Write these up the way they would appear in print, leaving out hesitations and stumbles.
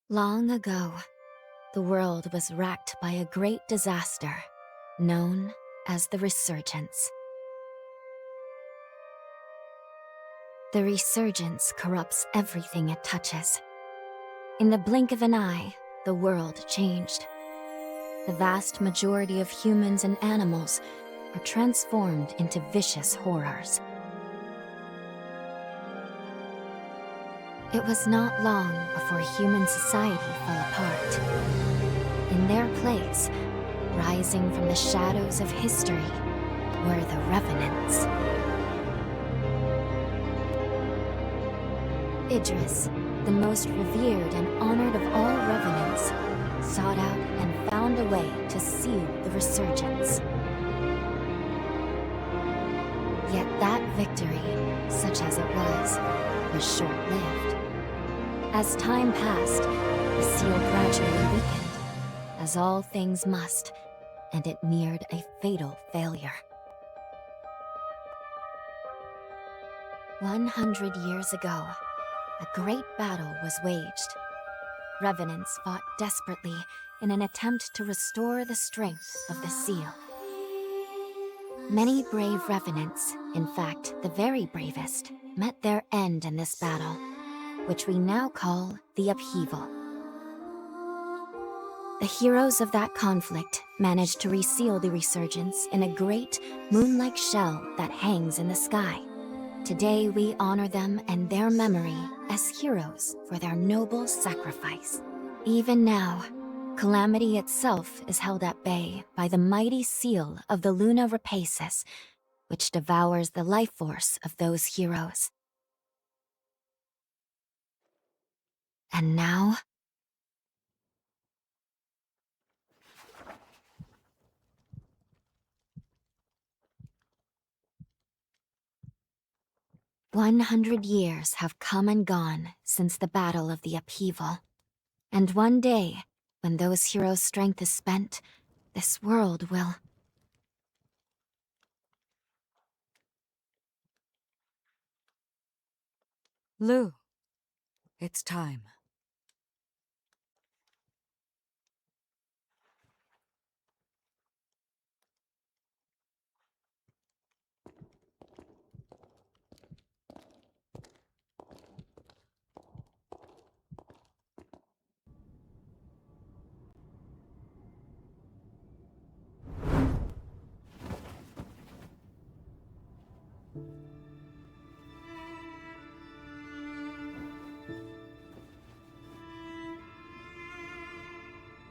Long ago, the world was racked by a great disaster, known as the Resurgence. The Resurgence corrupts everything it touches. In the blink of an eye, the world changed. The vast majority of humans and animals are transformed into vicious horrors. It was not long before human society fell apart. In their place, rising from the shadows of history, were the Revenants. Idris, the most revered and honored of all Revenants, sought out and found a way to seal the Resurgence. Yet that victory, such as it was short-lived. As time passed, the seal gradually weakened, as all things must, and it neared a fatal failure. 100 years ago, a great battle was waged. Revenants fought desperately in an attempt to restore the strength of the seal. Many brave Revenants, in fact the very bravest, met their end in this battle, which we now call the Upheaval. The heroes of that conflict managed to reseal the Resurgence in a great, moon-like shell that hangs in the sky. Today we honor them and their memory as heroes for their noble sacrifice. Even now, calamity itself is held at bay by the mighty seal of the Luna Rapaces, which devours the life force of those heroes. And now... "100 years have come and gone since the Battle of the Upheaval. And one day, when those heroes' strength is spent, this world will... Lou, it's time.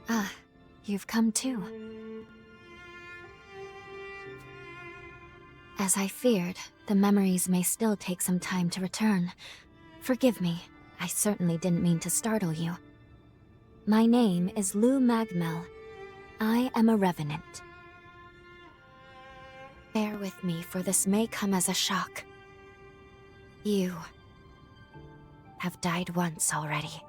Ah, you've come too. As I feared, the memories may still take some time to return. Forgive me, I certainly didn't mean to startle you. My name is Lou Magmel. I am a Revenant. Bear with me, for this may come as a shock. You have died once already.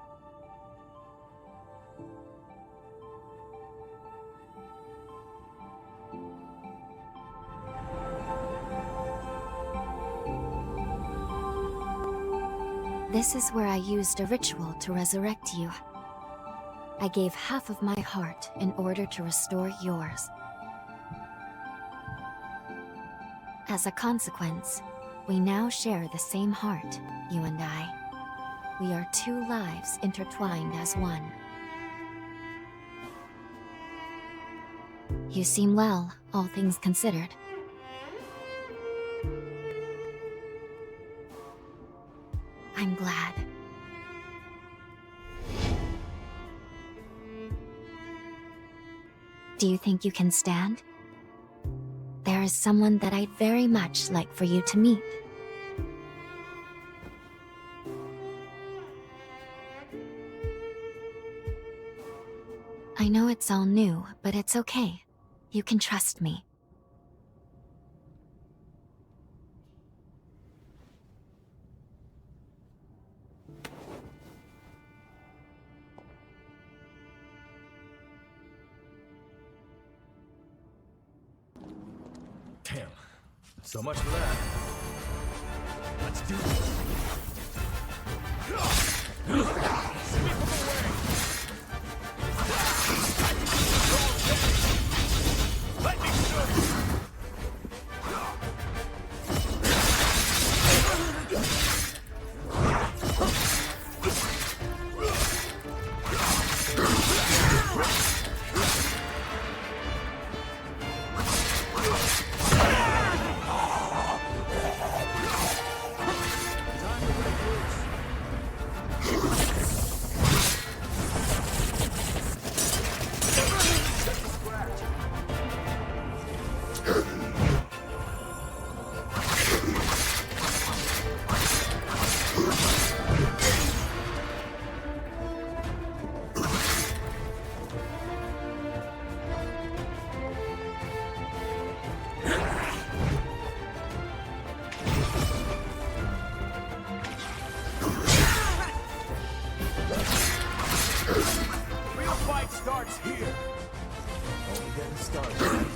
This is where I used a ritual to resurrect you. I gave half of my heart in order to restore yours. As a consequence, we now share the same heart, you and I. We are two lives intertwined as one. You seem well, all things considered. I'm glad. Do you think you can stand? There is someone that I'd very much like for you to meet. I know it's all new, but it's okay. You can trust me. Damn. So much for that. Let's do this. Send me from away. Real fight starts here. Only getting started.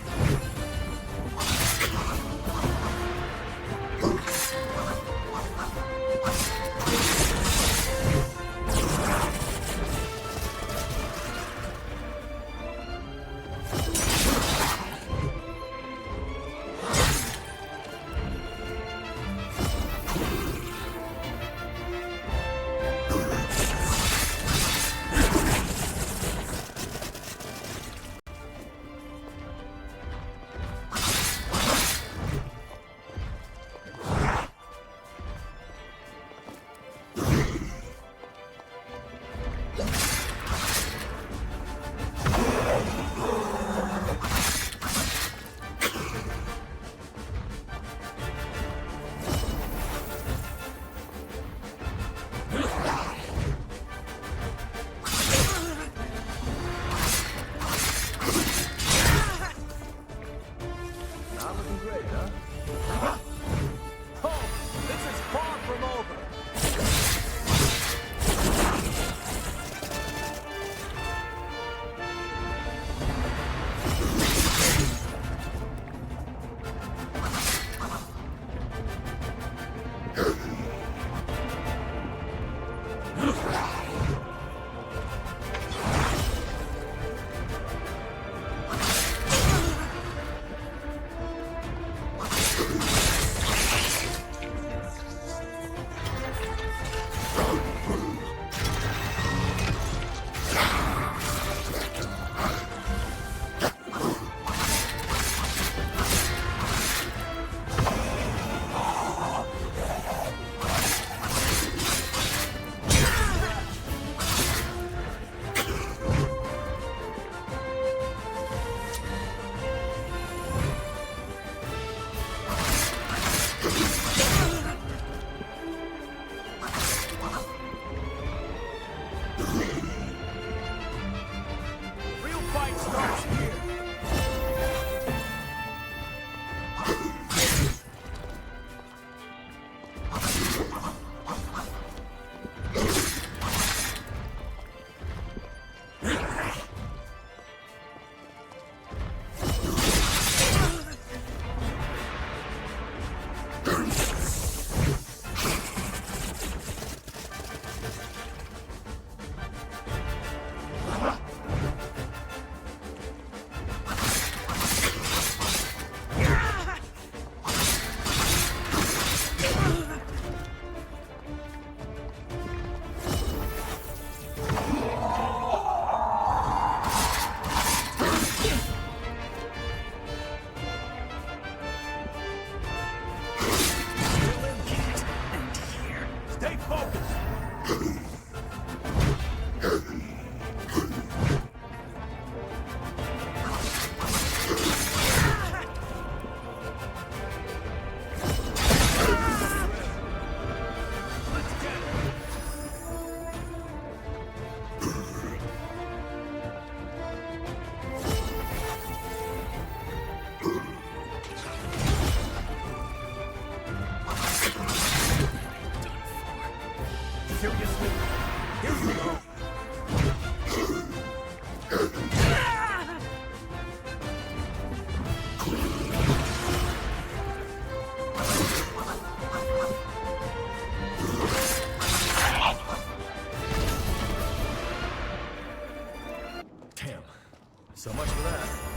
So much for that.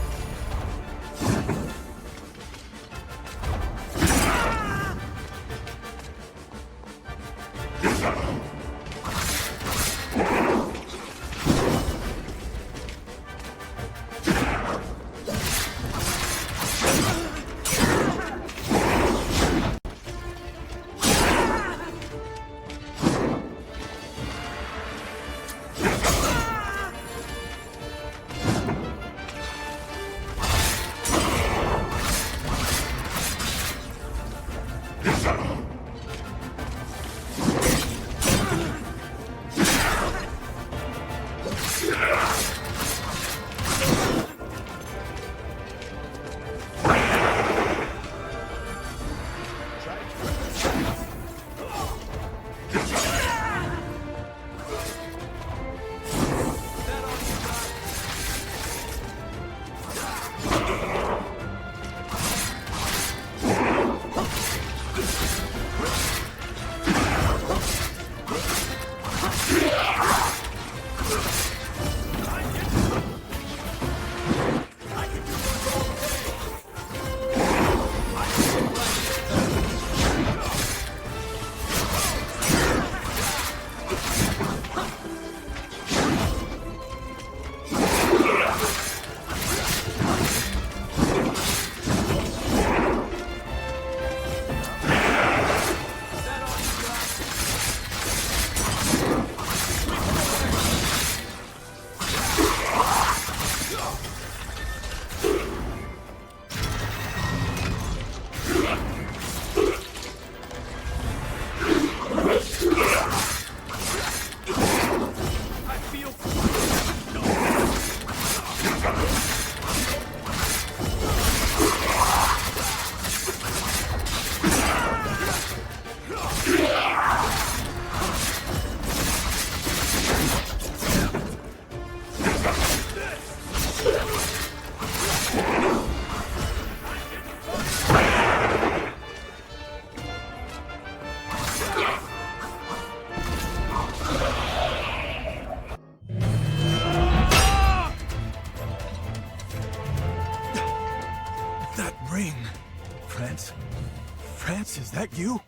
that you?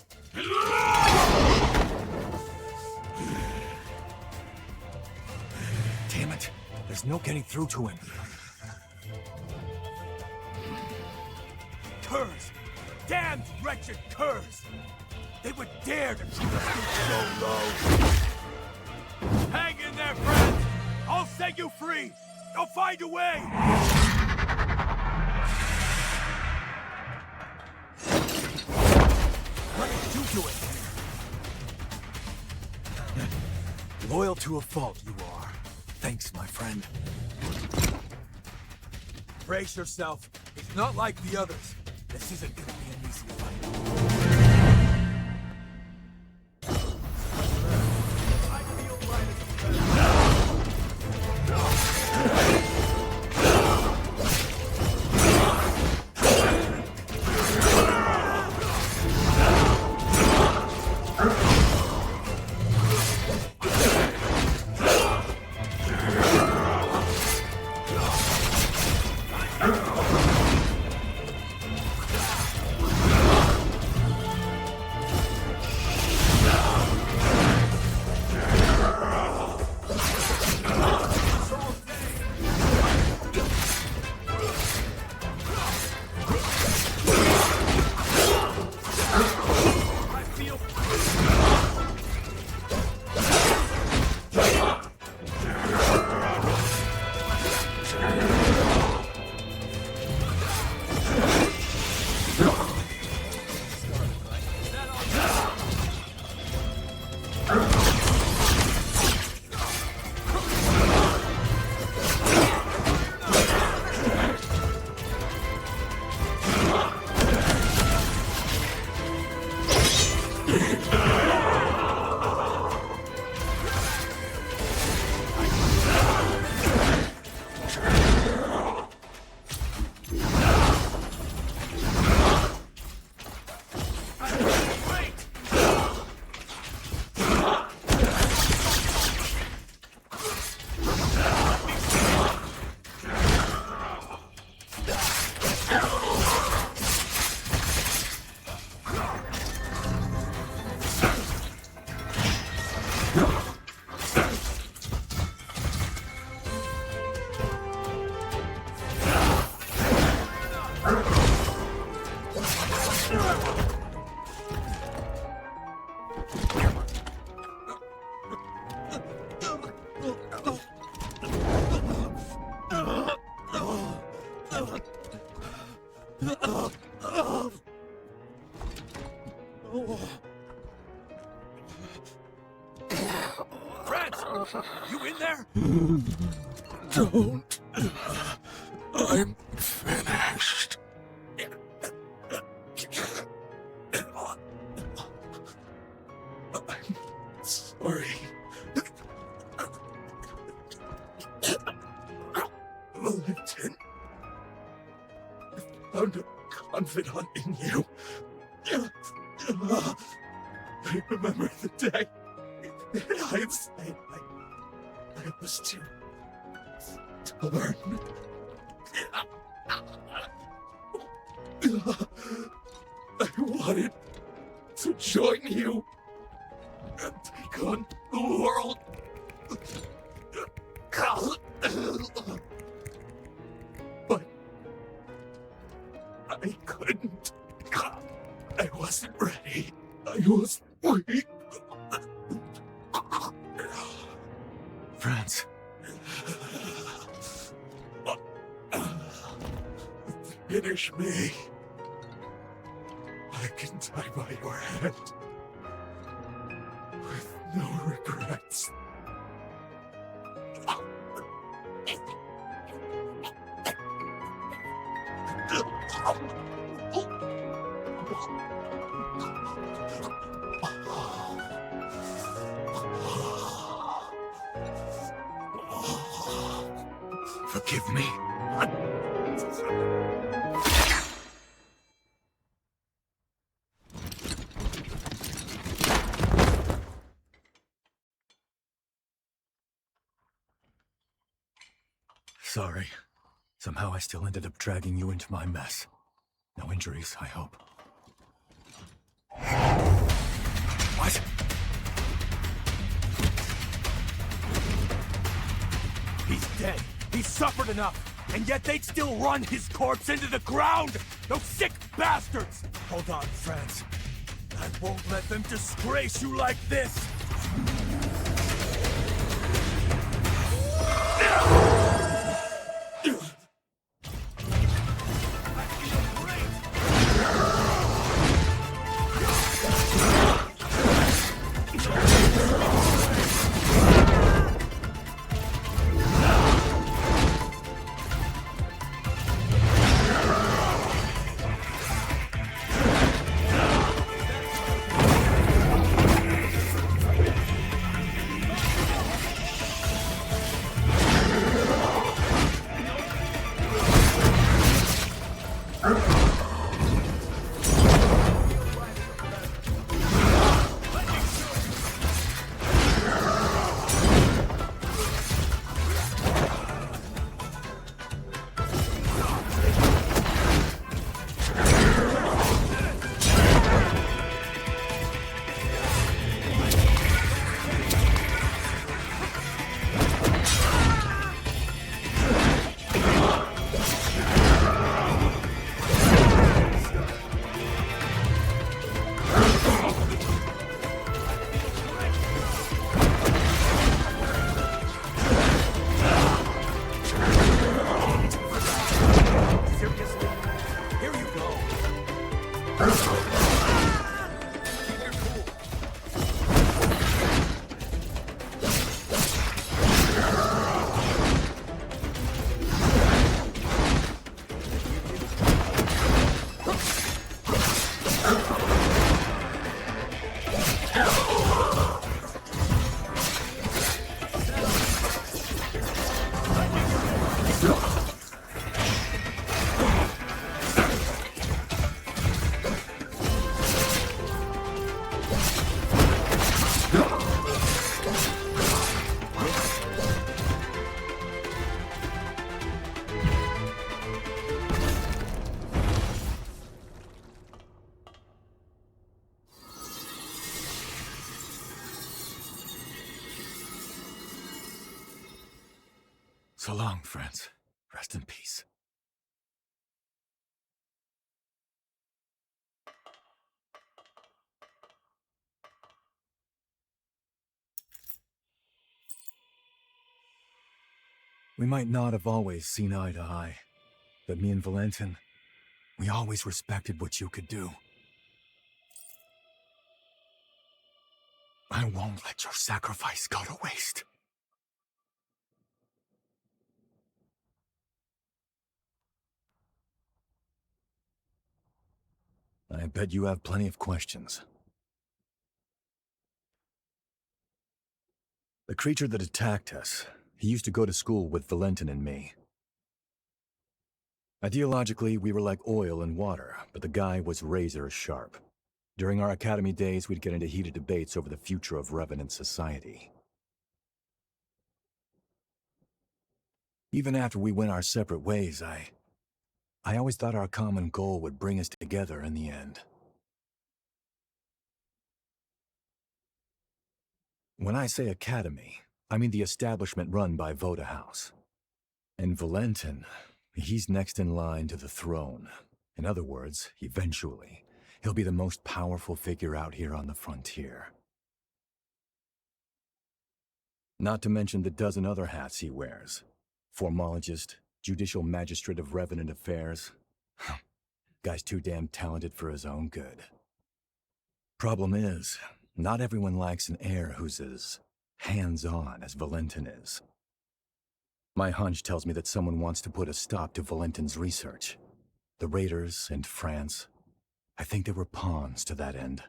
Damn it. There's no getting through to him. Curs! Damned wretched curs! They would dare to shoot us so low! Hang in there, friends! I'll set you free! I'll find a way! What did you do it? Loyal to a fault, you are. Thanks, my friend. Brace yourself. It's not like the others. This isn't gonna be an easy fight. I feel right as Franz! You in there? Don't. I'm finished. I'm sorry. Valentin, I found a confidant in you. I remember the day I was too stubborn. I wanted to join you and take on the world. But I couldn't. I wasn't ready. I was weak. Franz. Finish me. I can die by your hand. With no regrets. Forgive me. Sorry. Somehow I still ended up dragging you into my mess. No injuries, I hope. What? He's dead. He's suffered enough. And yet they'd still run his corpse into the ground! Those sick bastards! Hold on, Franz. I won't let them disgrace you like this! So long, Franz. Rest in peace. We might not have always seen eye to eye, but me and Valentin, we always respected what you could do. I won't let your sacrifice go to waste. I bet you have plenty of questions. The creature that attacked us, he used to go to school with Valentin and me. Ideologically, we were like oil and water, but the guy was razor sharp. During our academy days, we'd get into heated debates over the future of Revenant society. Even after we went our separate ways, I always thought our common goal would bring us together in the end. When I say academy, I mean the establishment run by Voda House. And Valentin, he's next in line to the throne. In other words, eventually, he'll be the most powerful figure out here on the frontier. Not to mention the dozen other hats he wears. Formologist, Judicial Magistrate of Revenant Affairs. Guy's too damn talented for his own good. Problem is, not everyone likes an heir who's as hands-on as Valentin is. My hunch tells me that someone wants to put a stop to Valentin's research. The Raiders and Franz, I think they were pawns to that end.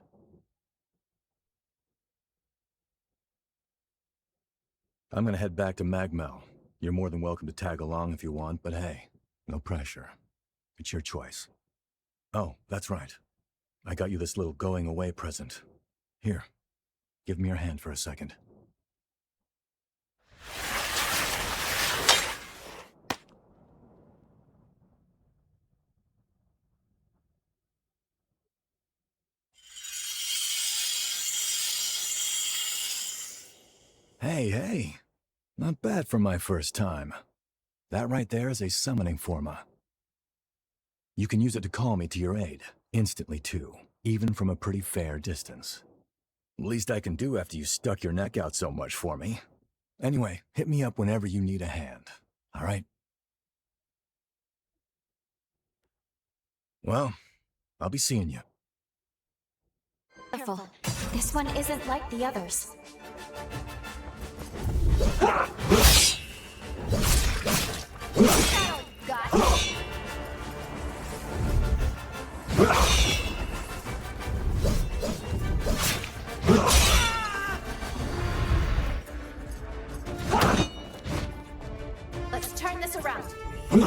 I'm gonna head back to Magmel. You're more than welcome to tag along if you want, but hey, no pressure. It's your choice. Oh, that's right. I got you this little going-away present. Here, give me your hand for a second. Hey. Not bad for my first time. That right there is a summoning forma. You can use it to call me to your aid, instantly too, even from a pretty fair distance. Least I can do after you stuck your neck out so much for me. Anyway, hit me up whenever you need a hand, alright? Well, I'll be seeing you. Careful. This one isn't like the others. Let's turn this around. I've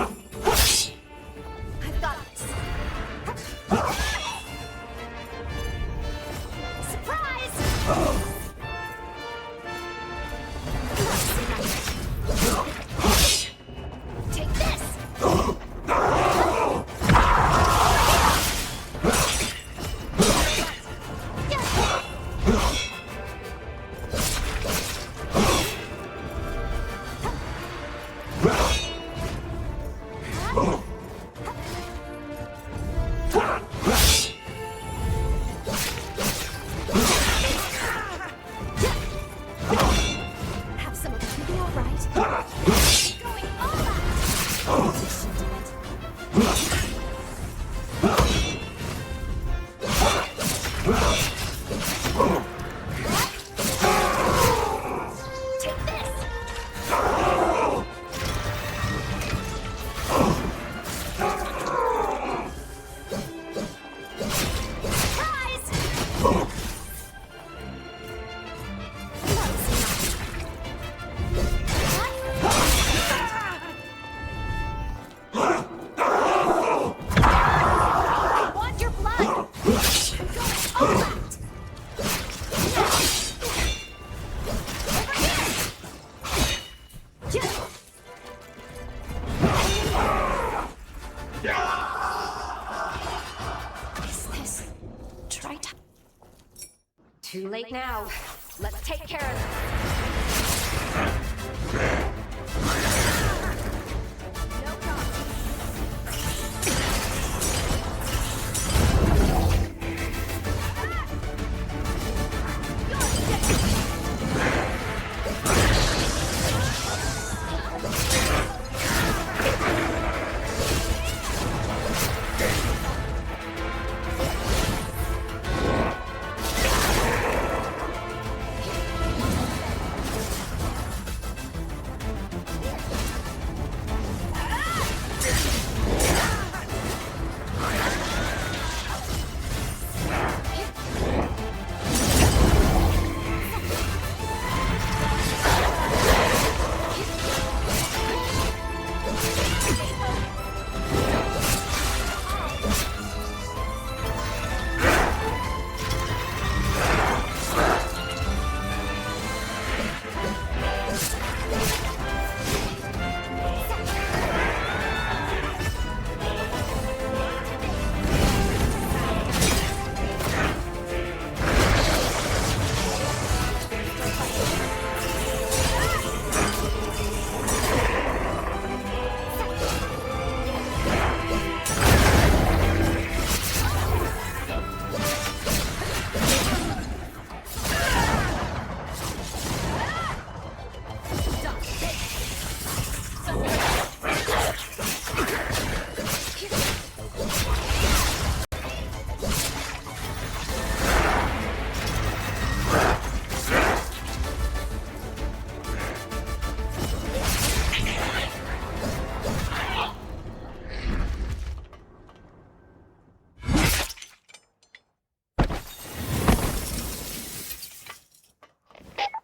got this. Surprise! Take this! Have some of it be all right. Going all out. Take this. Surprise! I want your blood! Going all out! Over here! Is this... Try to... Too late now. Let's take care of this. No problem.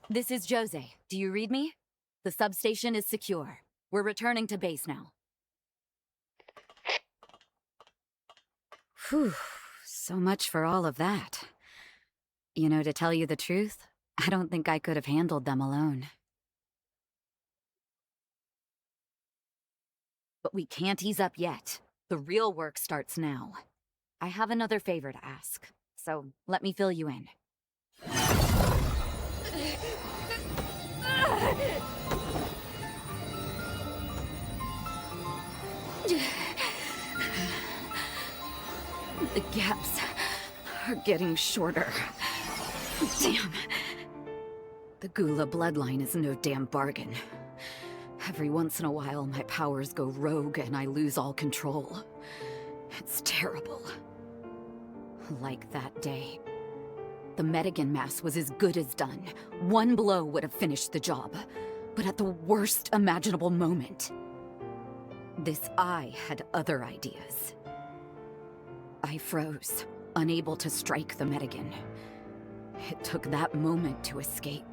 This is Josee. Do you read me? The substation is secure. We're returning to base now. Whew. So much for all of that. You know, to tell you the truth, I don't think I could have handled them alone. But we can't ease up yet. The real work starts now. I have another favor to ask, so let me fill you in. The gaps are getting shorter. Damn. The Gula bloodline is no damn bargain. Every once in a while, my powers go rogue and I lose all control. It's terrible. Like that day. The Metagen mass was as good as done. One blow would have finished the job. But at the worst imaginable moment. This eye had other ideas. I froze, unable to strike the Metagen. It took that moment to escape.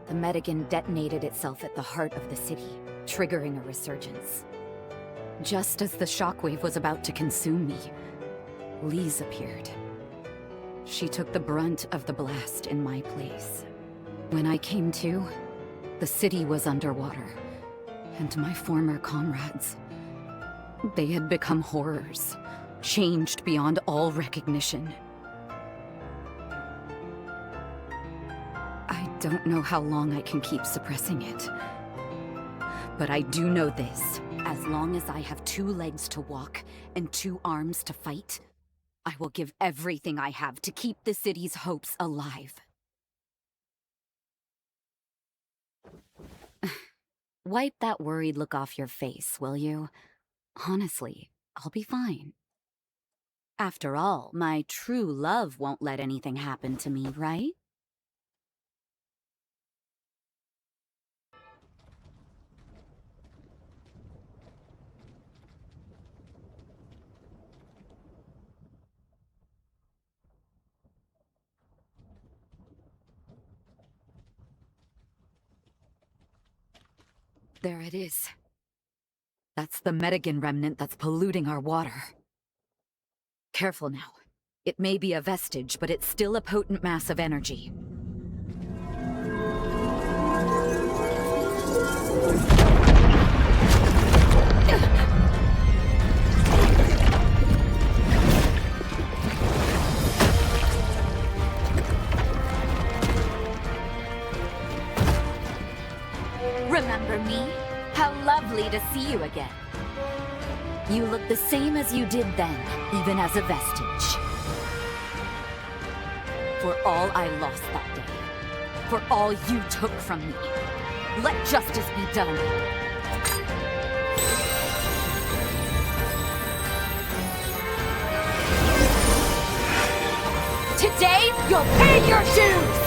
The Metagen detonated itself at the heart of the city, triggering a resurgence. Just as the shockwave was about to consume me, Lise appeared. She took the brunt of the blast in my place. When I came to, the city was underwater, and my former comrades, they had become horrors, changed beyond all recognition. I don't know how long I can keep suppressing it. But I do know this. As long as I have 2 legs to walk and 2 arms to fight, I will give everything I have to keep the city's hopes alive. Wipe that worried look off your face, will you? Honestly, I'll be fine. After all, my true love won't let anything happen to me, right? There it is. That's the Metagen Remnant that's polluting our water. Careful now. It may be a vestige, but it's still a potent mass of energy. Remember me? How lovely to see you again. You look the same as you did then, even as a vestige. For all I lost that day, for all you took from me, let justice be done. Today, you'll pay your dues!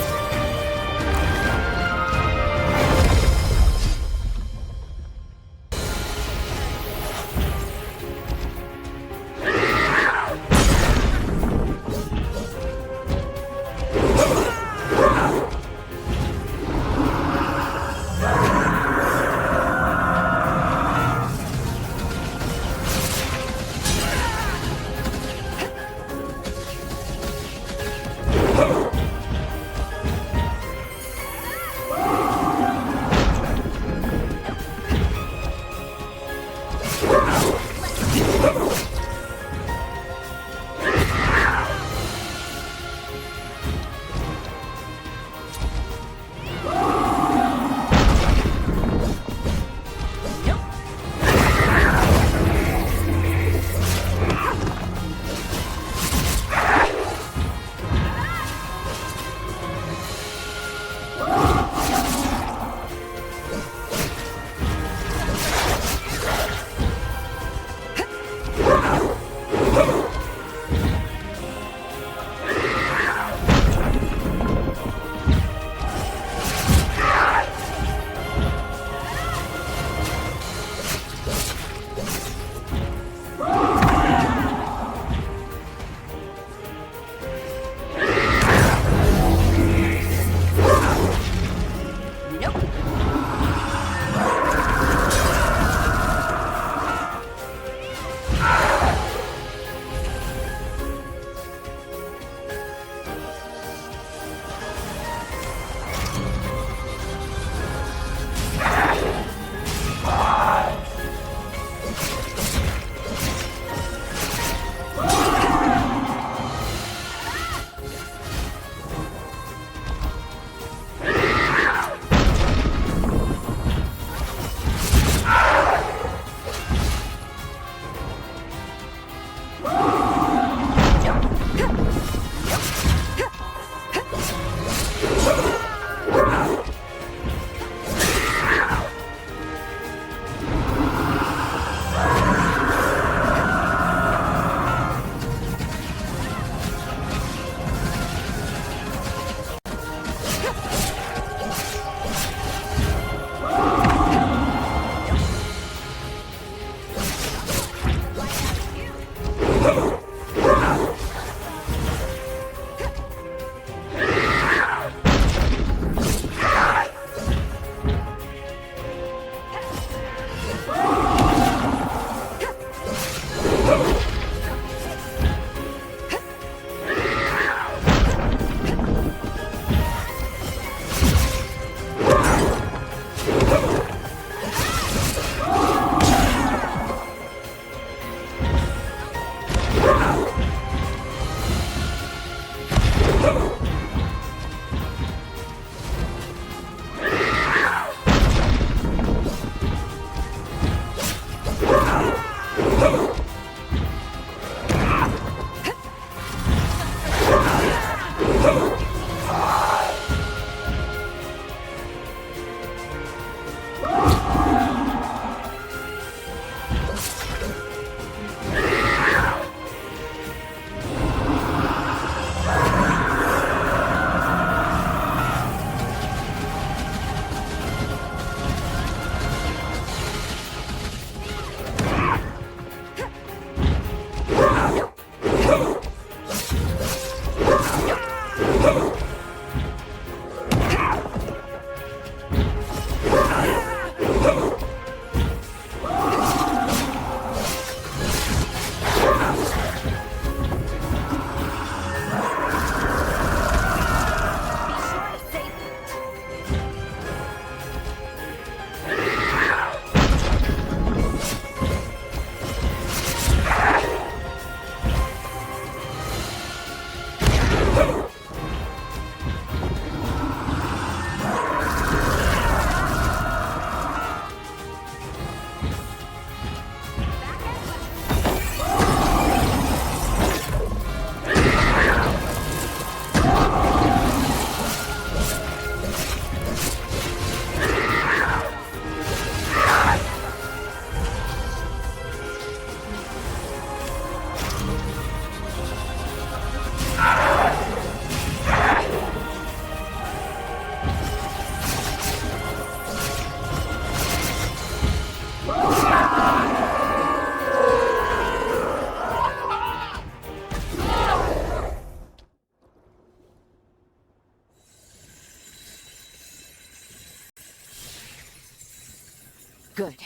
Good.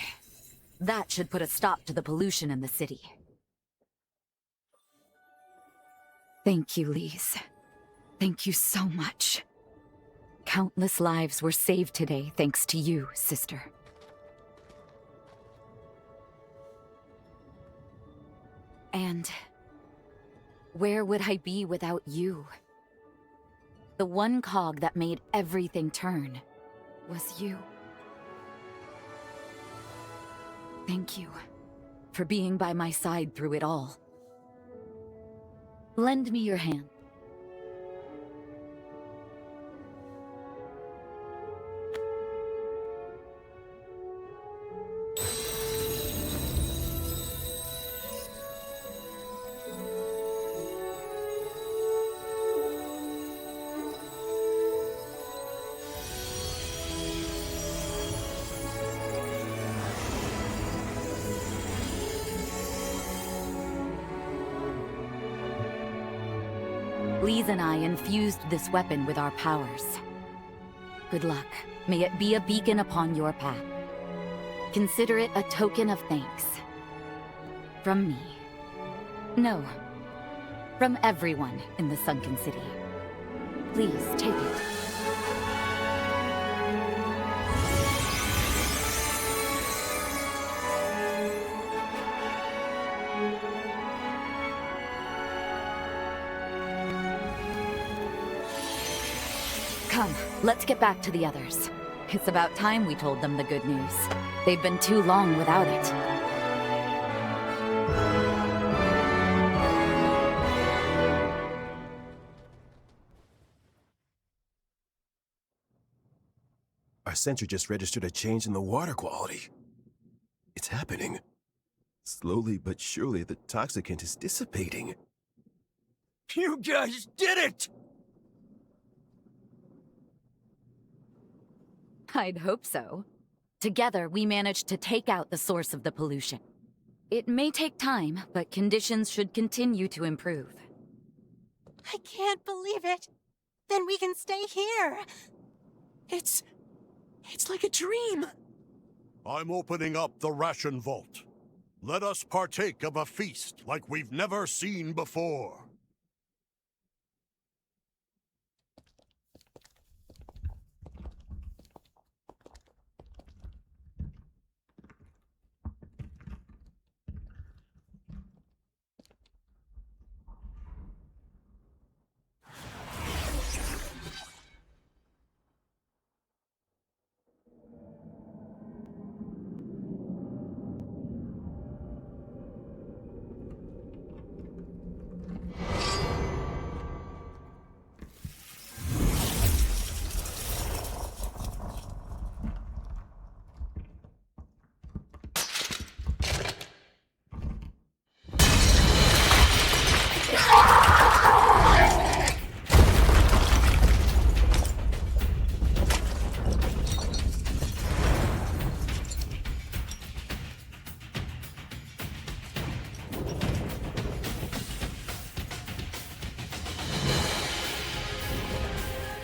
That should put a stop to the pollution in the city. Thank you, Lise. Thank you so much. Countless lives were saved today thanks to you, sister. And where would I be without you? The one cog that made everything turn was you. Thank you for being by my side through it all. Lend me your hand. Lise and I infused this weapon with our powers. Good luck. May it be a beacon upon your path. Consider it a token of thanks. From me. No. From everyone in the Sunken City. Please, take it. Come, let's get back to the others. It's about time we told them the good news. They've been too long without it. Our sensor just registered a change in the water quality. It's happening. Slowly but surely, the toxicant is dissipating. You guys did it! I'd hope so. Together, we managed to take out the source of the pollution. It may take time, but conditions should continue to improve. I can't believe it. Then we can stay here. It's like a dream. I'm opening up the ration vault. Let us partake of a feast like we've never seen before.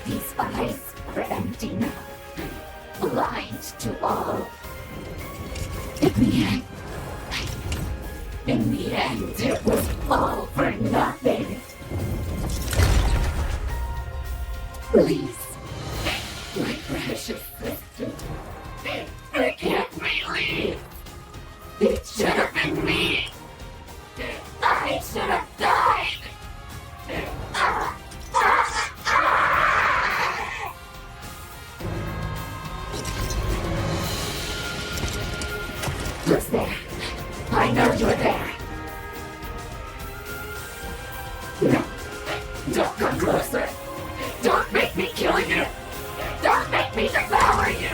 These eyes are empty now, blind to all. In the end, it was all for nothing. Please, my precious sister, forgive me, Lee. It should have been me. I should have died. Who's there? I know you're there. No, don't come closer. Don't make me kill you. Don't make me devour you.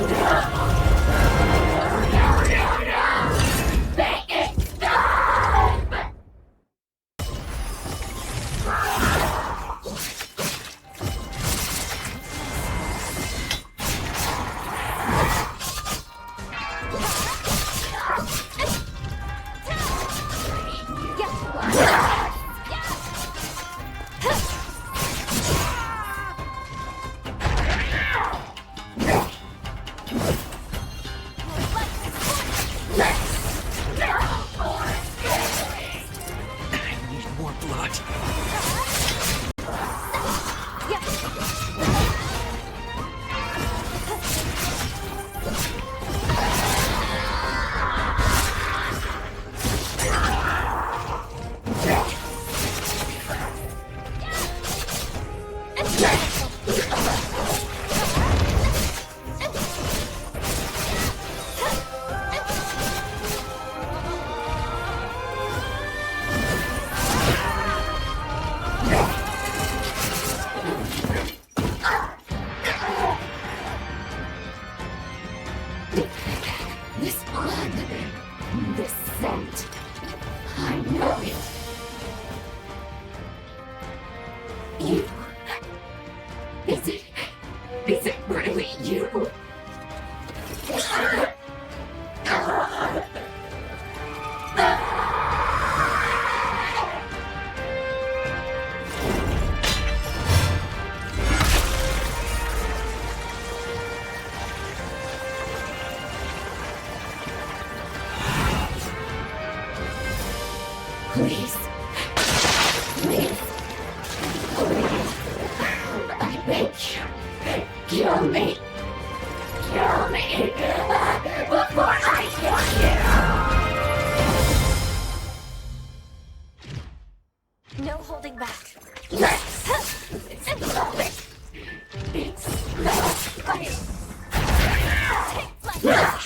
No. Make it stop! Kill me! Kill me! Before I kill you! No holding back. It's flowing! It's flowing! Take flight.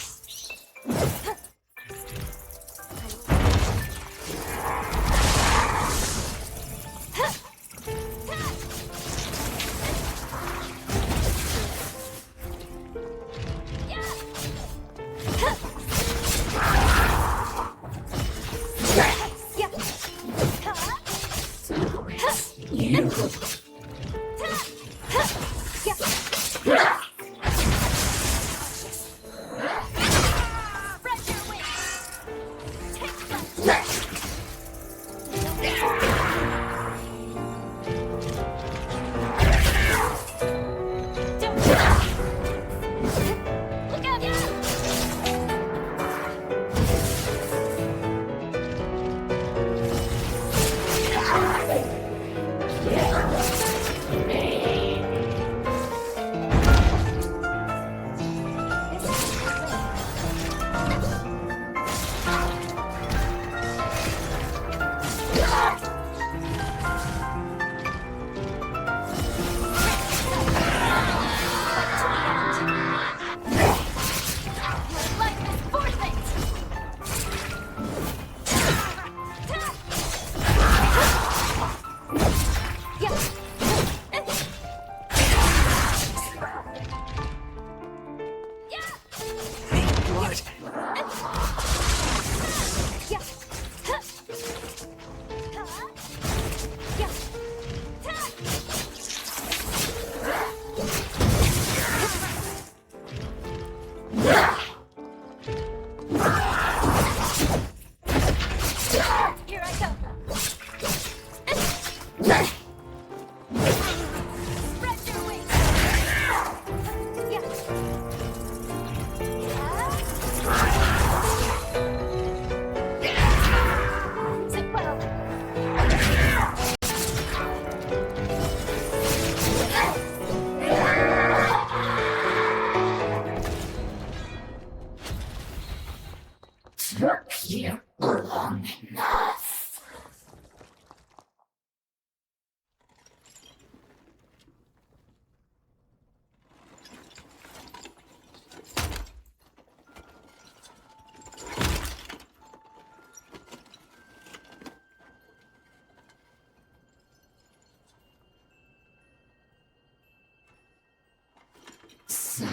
So...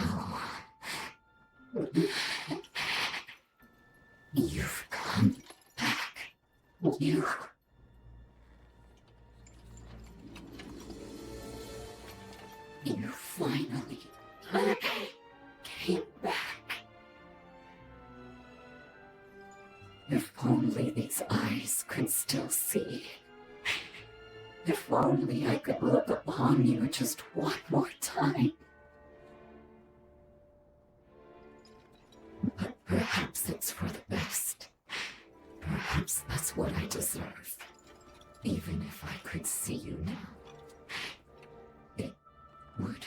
You've come back. You finally came back. If only these eyes could still see. If only I could look upon you just one more time. But perhaps it's for the best. Perhaps that's what I deserve. Even if I could see you now, it would...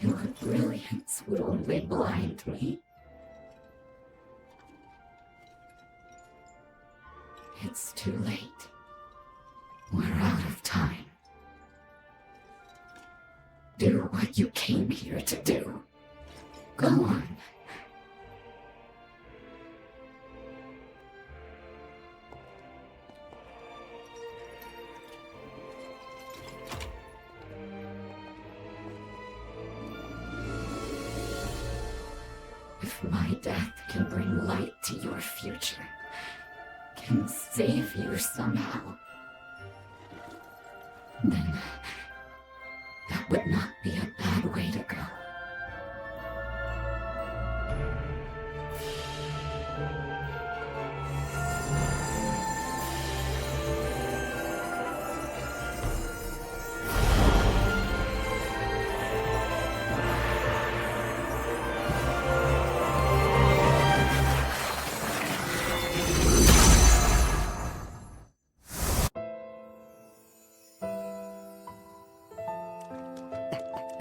Your brilliance would only blind me. It's too late. We're out of time. Do what you came here to do. Go on. If my death can bring light to your future, can save you somehow, then that would not be a bad way to go.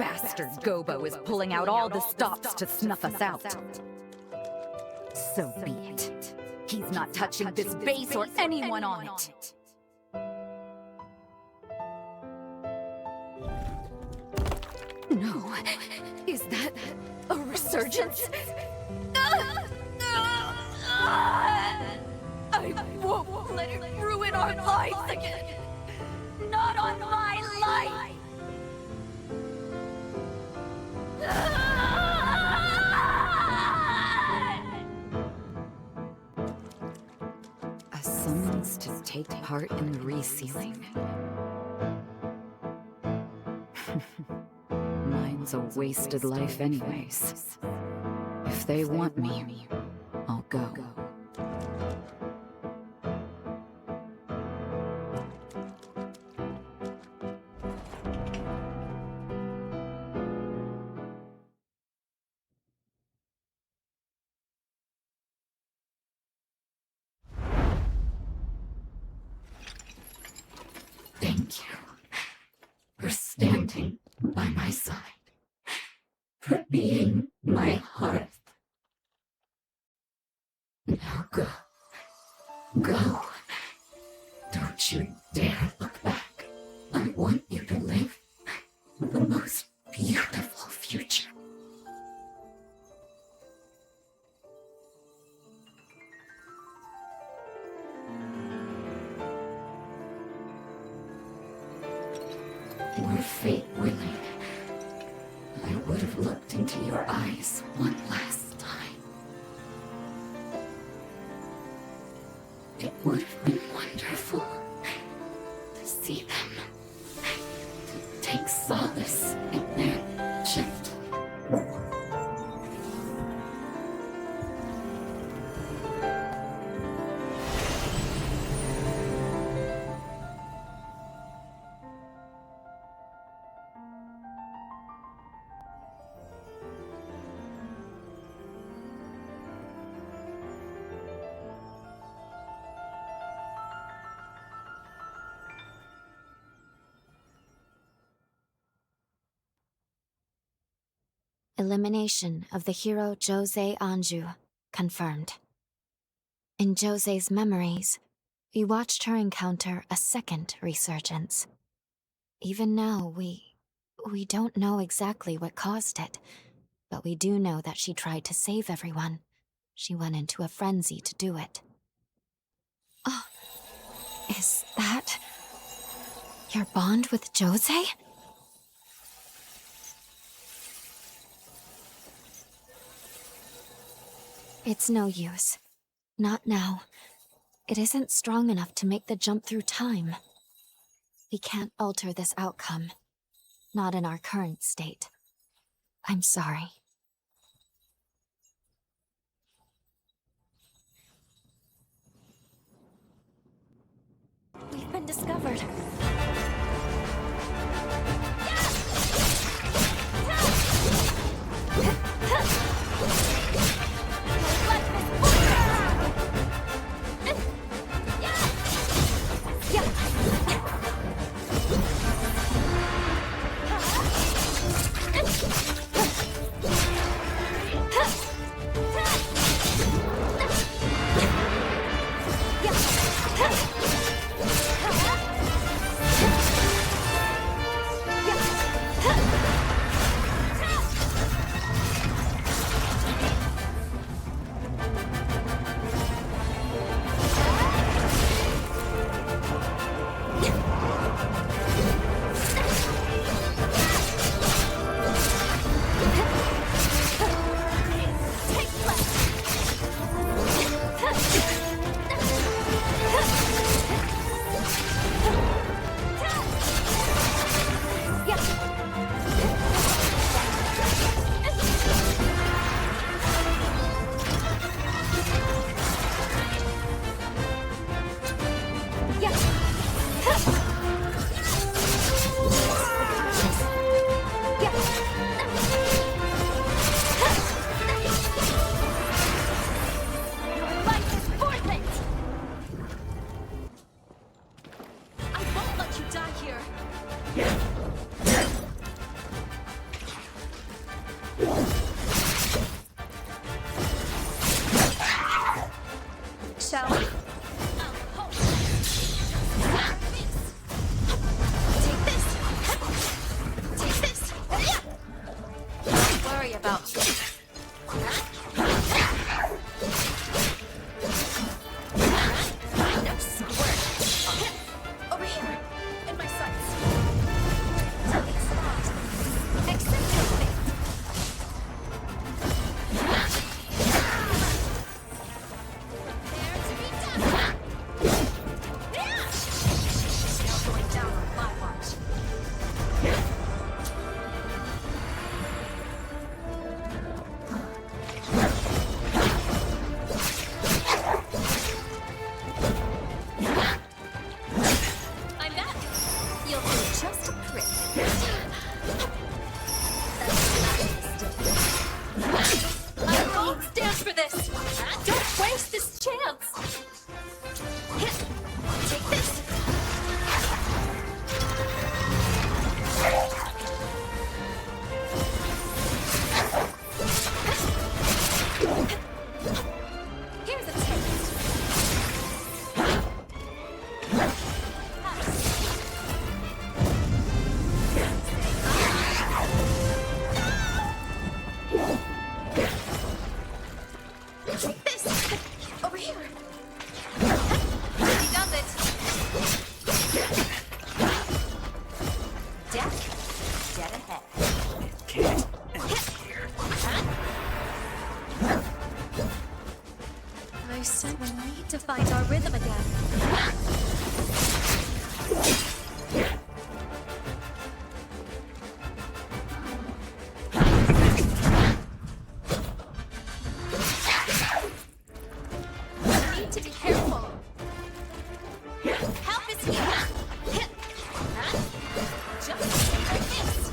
bastard Gobbo is pulling out all the stops to snuff us out. So be it. He's not touching this base or anyone on it. No. Is that a resurgence? I won't let it ruin our lives again. Not on my life. A summons to take part in the resealing. Mine's a wasted life anyways. If they want me, I'll go. Thank you for standing by my side, for being my hearth. Now go. Go. Don't you dare look back. I want you to live the most beautiful future. Were fate willing, I would have looked into your eyes one last time. It would have been wonderful to see them, to take solace in their gentle. Elimination of the hero Josee Anjou confirmed. In Josee's memories, we watched her encounter a second resurgence. Even now, we don't know exactly what caused it, but we do know that she tried to save everyone. She went into a frenzy to do it. Oh, is that your bond with Josee? It's no use. Not now. It isn't strong enough to make the jump through time. We can't alter this outcome. Not in our current state. I'm sorry. We've been discovered. Shall we? Take this! Take this! Don't worry about me. No squirt! Over here! In my sights! Take a spot! Accept your fate! Prepare to be done! No going down on my watch. I'm back. You'll do just a prick. I won't stand for this. Don't waste this chance. Take this. Here's a taste. Take this! Over here! He does it! Death, dead ahead. Can't end here. I said we need to find our rhythm again. We need to be careful. Help is here. Just like this.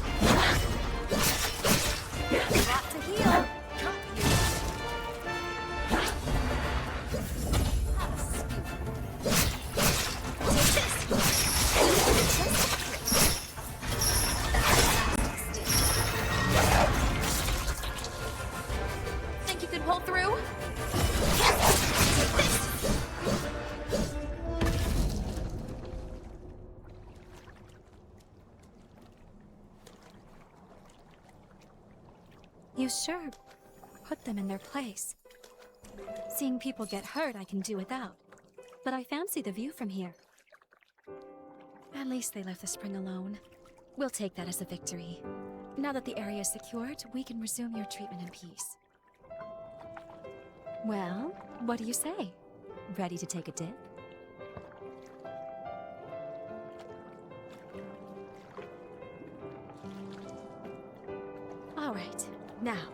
Got to heal. Got you. Take this. Think you can pull through? Take this. You sure put them in their place. Seeing people get hurt I can do without, but I fancy the view from here. At least they left the spring alone. We'll take that as a victory. Now that the area is secured, we can resume your treatment in peace. Well, what do you say? Ready to take a dip? All right. Now,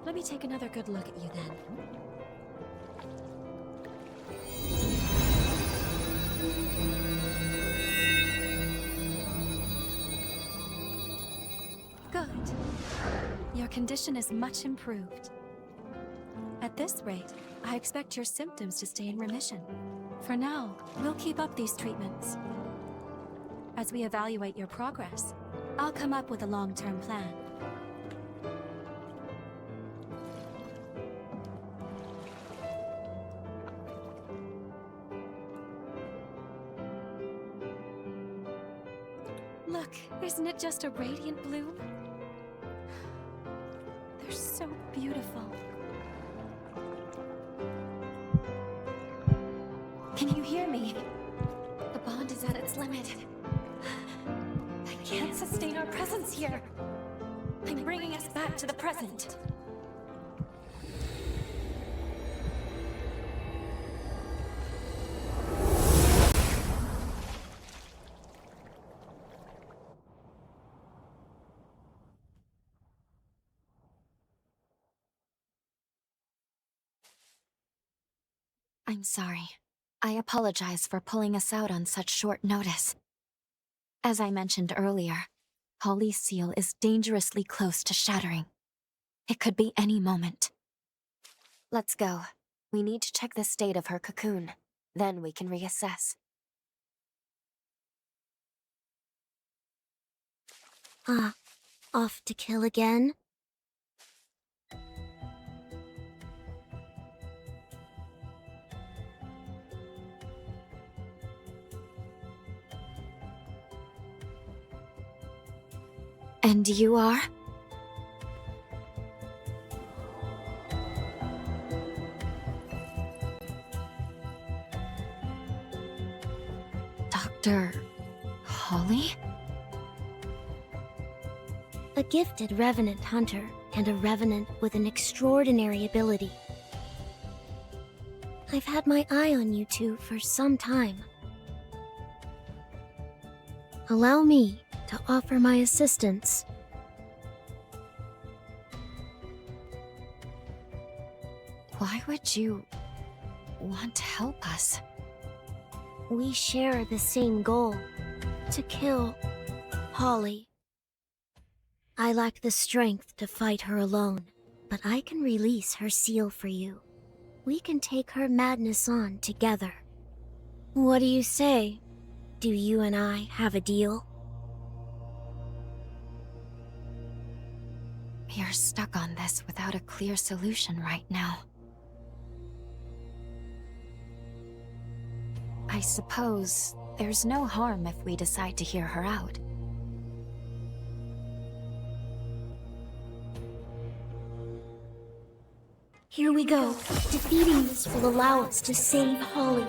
let me take another good look at you then. Good. Your condition is much improved. At this rate, I expect your symptoms to stay in remission. For now, we'll keep up these treatments. As we evaluate your progress, I'll come up with a long-term plan. Look, isn't it just a radiant bloom? They're so beautiful. Can you hear me? The bond is at its limit. I can't sustain our presence here. I'm bringing us back to the present. I'm sorry. I apologize for pulling us out on such short notice. As I mentioned earlier, Holy Seal is dangerously close to shattering. It could be any moment. Let's go. We need to check the state of her cocoon. Then we can reassess. Off to kill again? And you are? Dr. Holly? A gifted Revenant hunter, and a Revenant with an extraordinary ability. I've had my eye on you two for some time. Allow me to offer my assistance. Why would you want to help us? We share the same goal, to kill Holly. I lack the strength to fight her alone, but I can release her seal for you. We can take her madness on together. What do you say? Do you and I have a deal? We are stuck on this without a clear solution right now. I suppose there's no harm if we decide to hear her out. Here we go. Defeating this will allow us to save Holly.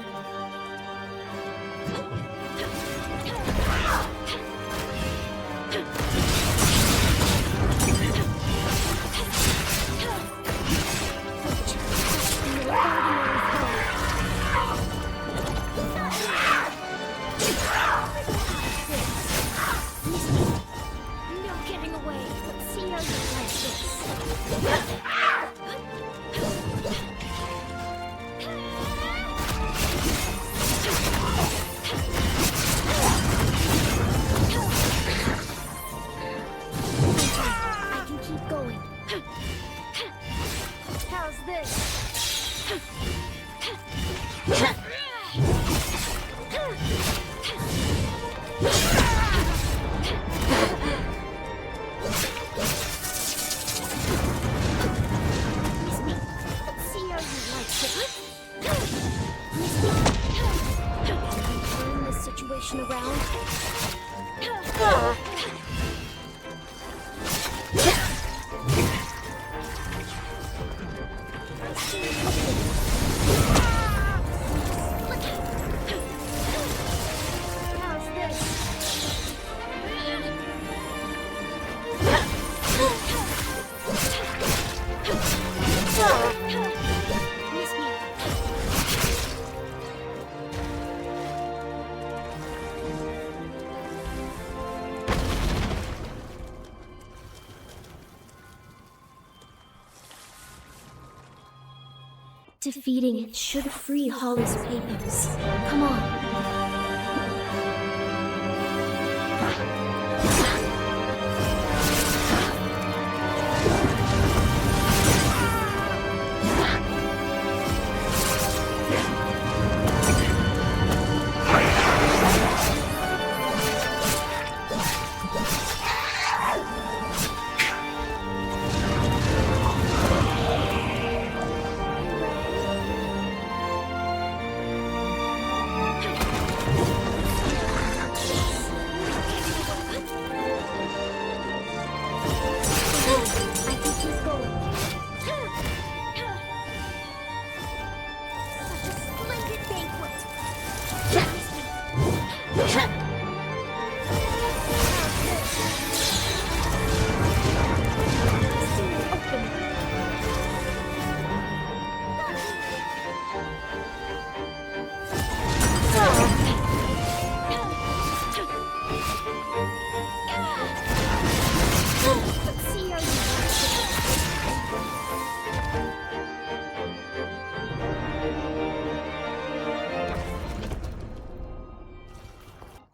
No getting away. Let's see how you like this. I can keep going. How's this? Let's see how you like this. Turn this situation around. How's this? Defeating it should free Holly's Pathos. Come on.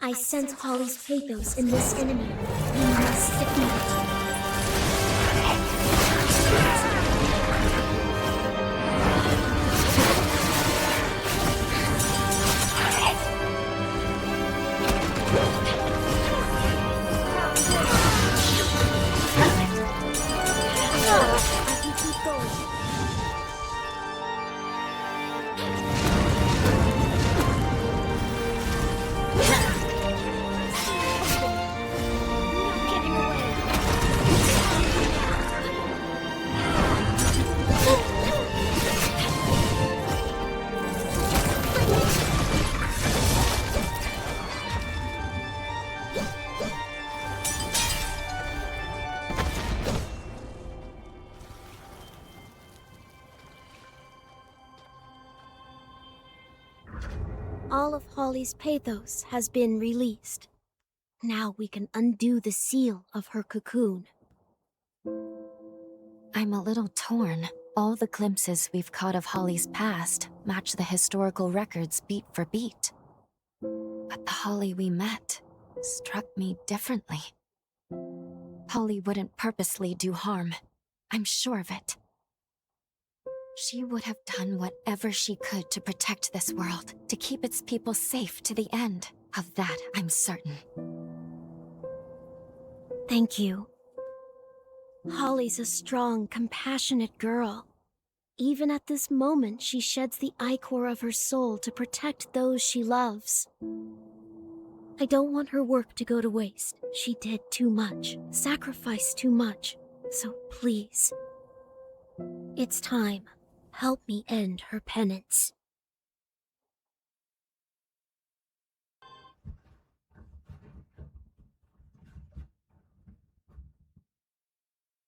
I sense Holly's Pathos in this enemy. We must defeat it. I can keep going. No getting away. All of Holly's pathos has been released. Now we can undo the seal of her cocoon. I'm a little torn. All the glimpses we've caught of Holly's past match the historical records beat for beat. But the Holly we met struck me differently. Holly wouldn't purposely do harm. I'm sure of it. She would have done whatever she could to protect this world, to keep its people safe to the end. Of that, I'm certain. Thank you. Holly's a strong, compassionate girl. Even at this moment, she sheds the ichor of her soul to protect those she loves. I don't want her work to go to waste. She did too much, sacrificed too much. So please, it's time. Help me end her penance.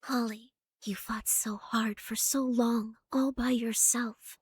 Holly, you fought so hard for so long, all by yourself.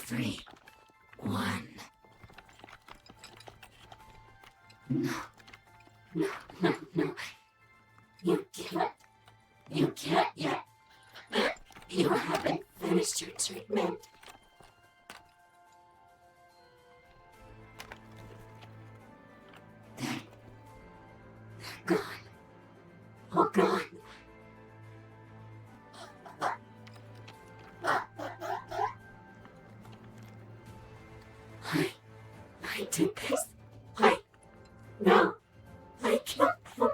3, 1. No. No, no, no. You can't. You can't yet. You haven't finished your treatment. They're gone. All gone. I did this. No. I killed them.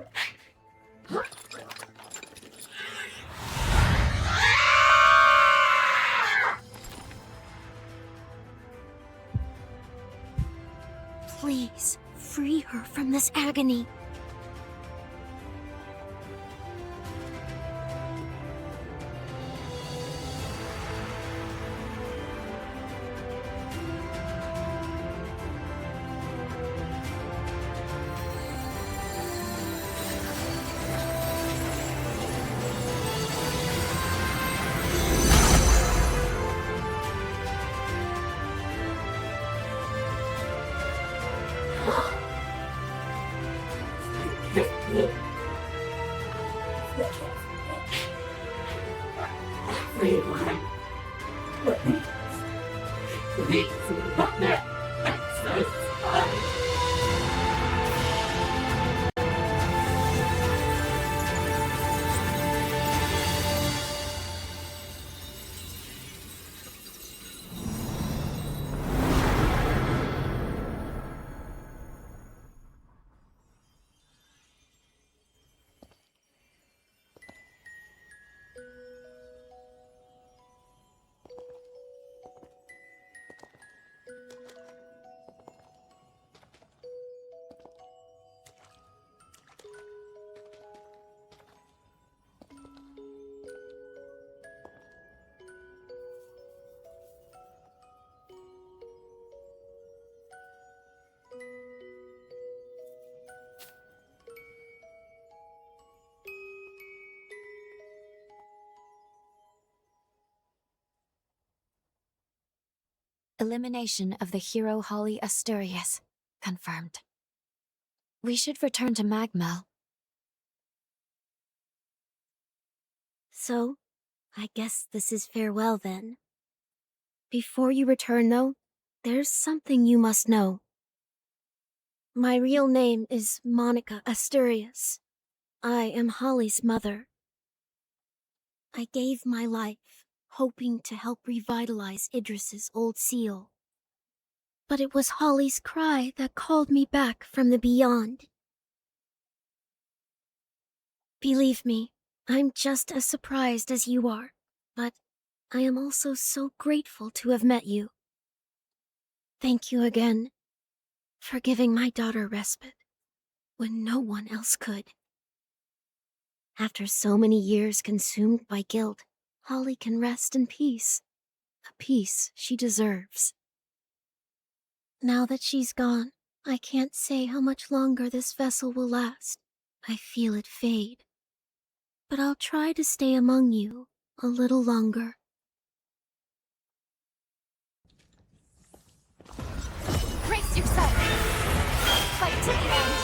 Please, free her from this agony. Everyone, please let me exercise. Elimination of the hero Holly Asturias. Confirmed. We should return to Magmel. So, I guess this is farewell then. Before you return though, there's something you must know. My real name is Monica Asturias. I am Holly's mother. I gave my life, hoping to help revitalize Idris's old seal. But it was Holly's cry that called me back from the beyond. Believe me, I'm just as surprised as you are, but I am also so grateful to have met you. Thank you again for giving my daughter respite when no one else could. After so many years consumed by guilt, Holly can rest in peace, a peace she deserves. Now that she's gone, I can't say how much longer this vessel will last. I feel it fade. But I'll try to stay among you a little longer. Brace yourself! Fight to the end!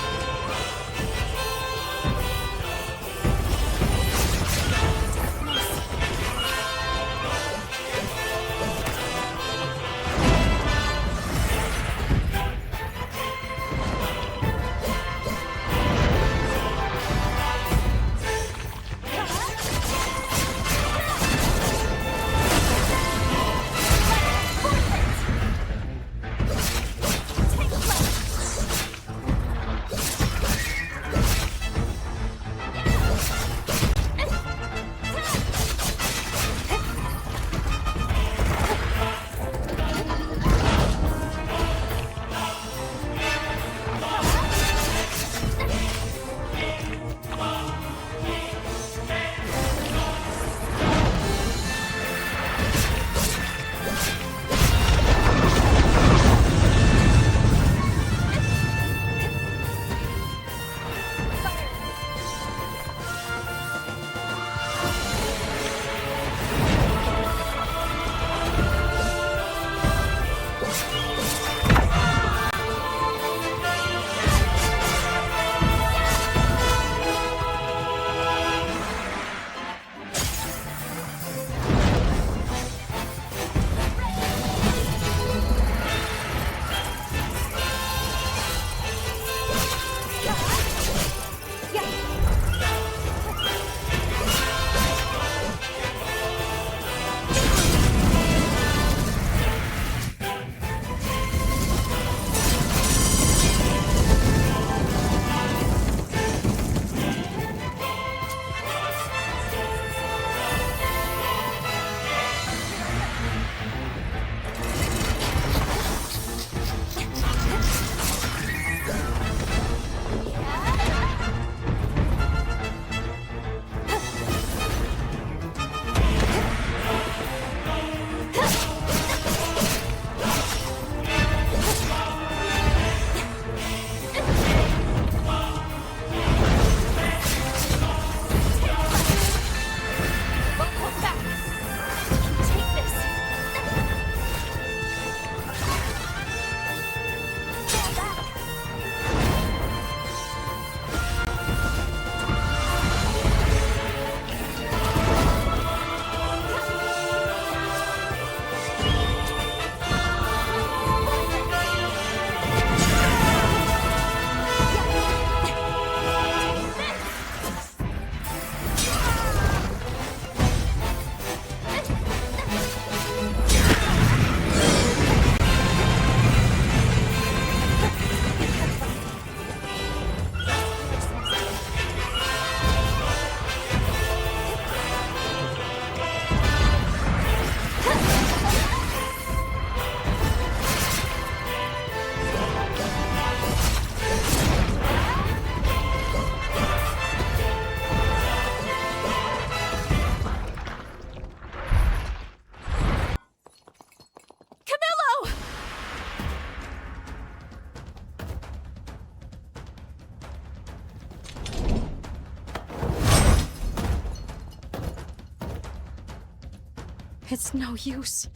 It's no use.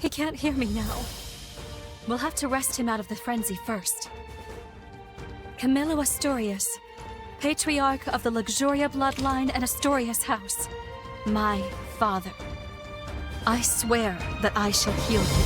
He can't hear me now. We'll have to wrest him out of the frenzy first. Camilo Asturias, Patriarch of the Luxuria bloodline and Asturias house. My father. I swear that I shall heal you.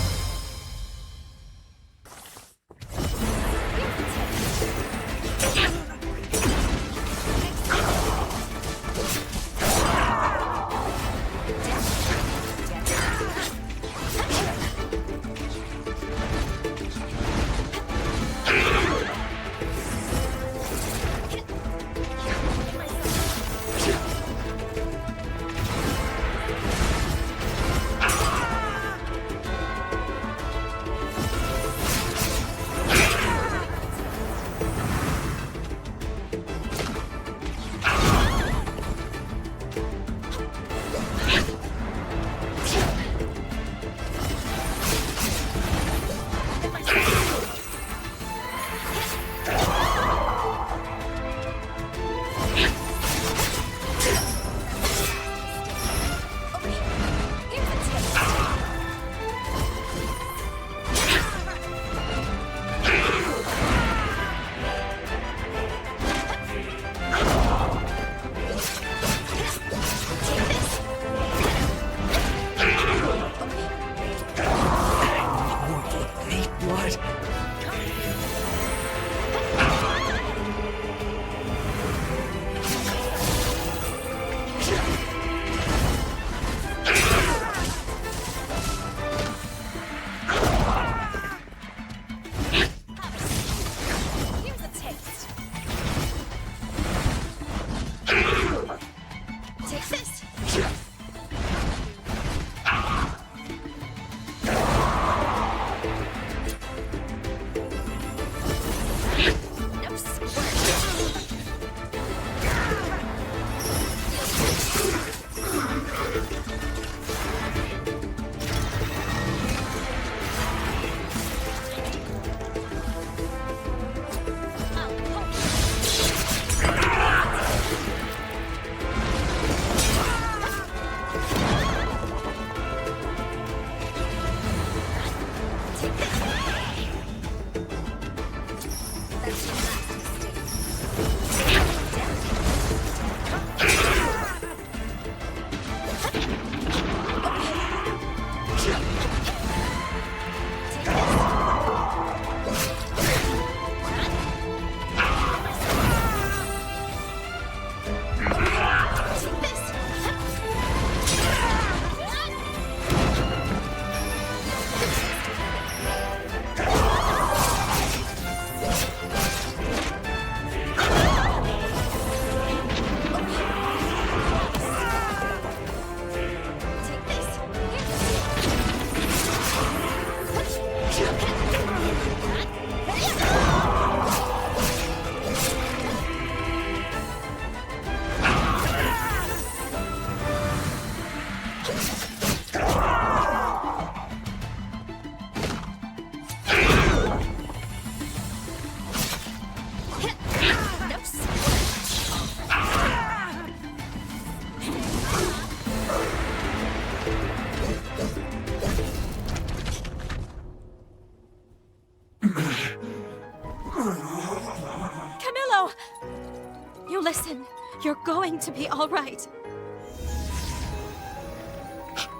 Listen, you're going to be all right.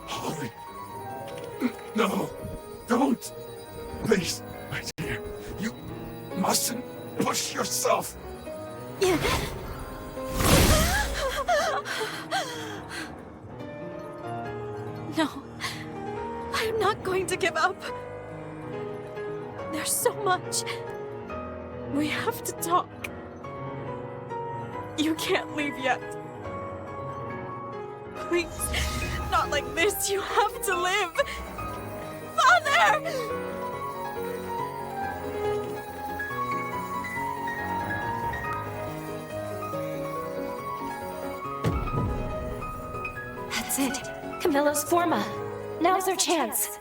Holly. No, don't. Please, my dear. You mustn't push yourself. No, I am not going to give up. There's so much. We have to talk. You can't leave yet. Please, not like this. You have to live. Father! That's it. Camilo's forma. Now's our chance.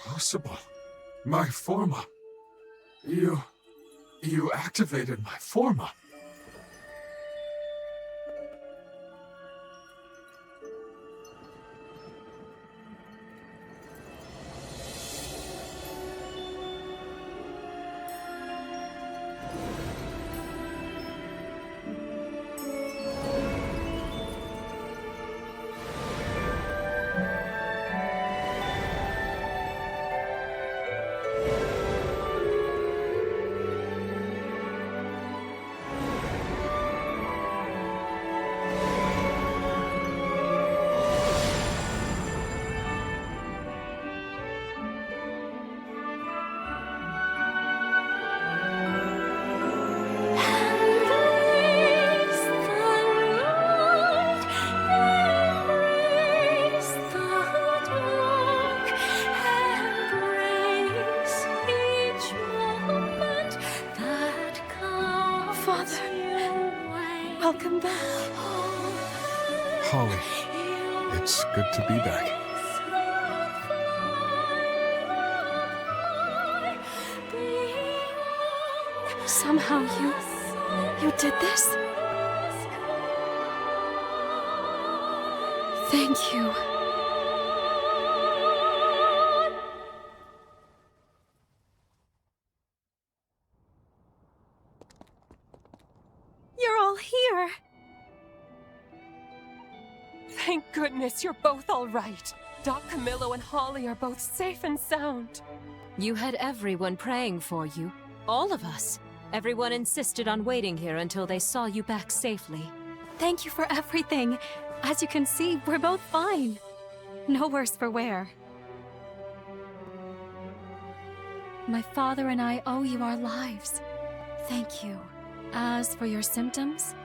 possible? My forma. You activated my forma. Welcome back. Holly, it's good to be back. Somehow you did this? Thank you. You're all here. Thank goodness you're both all right. Doc Camilo and Holly are both safe and sound. You had everyone praying for you. All of us. Everyone insisted on waiting here until they saw you back safely. Thank you for everything. As you can see, we're both fine. No worse for wear. My father and I owe you our lives. Thank you. As for your symptoms?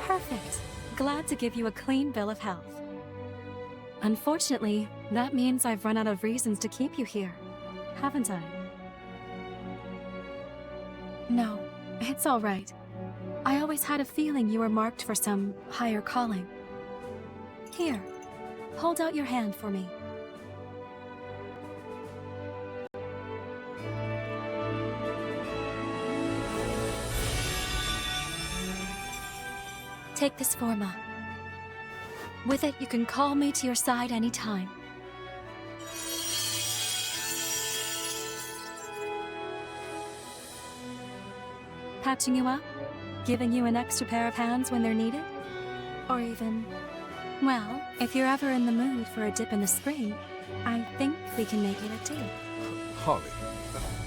Perfect. Glad to give you a clean bill of health. Unfortunately, that means I've run out of reasons to keep you here, haven't I? No, it's all right. I always had a feeling you were marked for some higher calling. Here, hold out your hand for me. Take this forma. With it, you can call me to your side anytime. Patching you up? Giving you an extra pair of hands when they're needed? Or even... well, if you're ever in the mood for a dip in the spring, I think we can make it a two. Holly,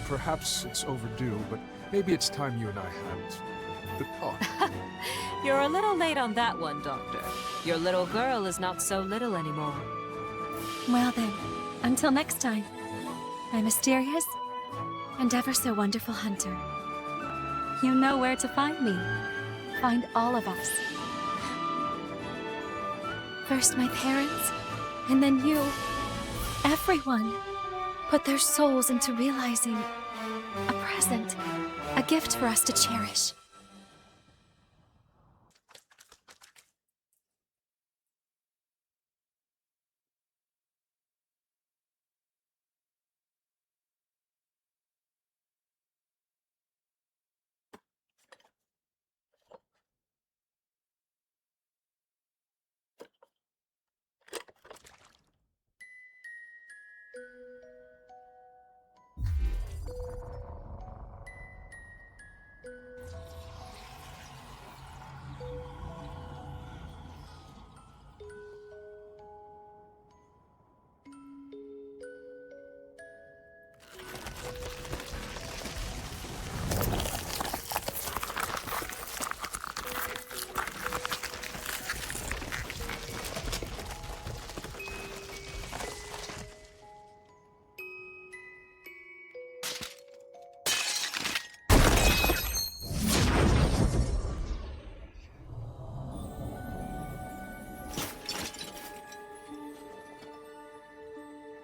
perhaps it's overdue, but maybe it's time you and I had the talk. You're a little late on that one, Doctor. Your little girl is not so little anymore. Well then, until next time, my mysterious and ever so wonderful hunter. You know where to find me. Find all of us. First my parents, and then you. Everyone put their souls into realizing a present, a gift for us to cherish.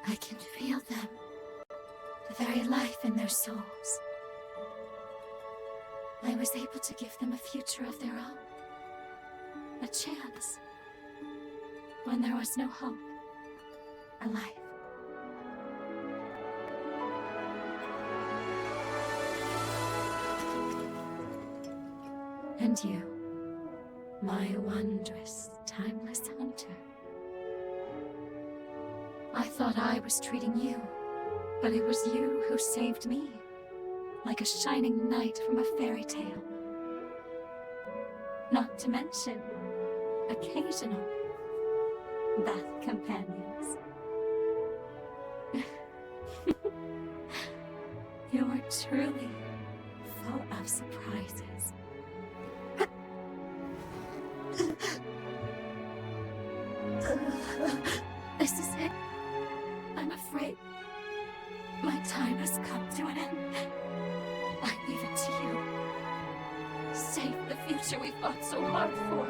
I can feel them, the very life in their souls. I was able to give them a future of their own, a chance, when there was no hope, a life And you, my wondrous, timeless hunter. I thought I was treating you, but it was you who saved me, like a shining knight from a fairy tale. Not to mention, occasional Bath companions. You're truly full of surprises. This is it. I'm afraid my time has come to an end. I leave it to you. Save the future we fought so hard for.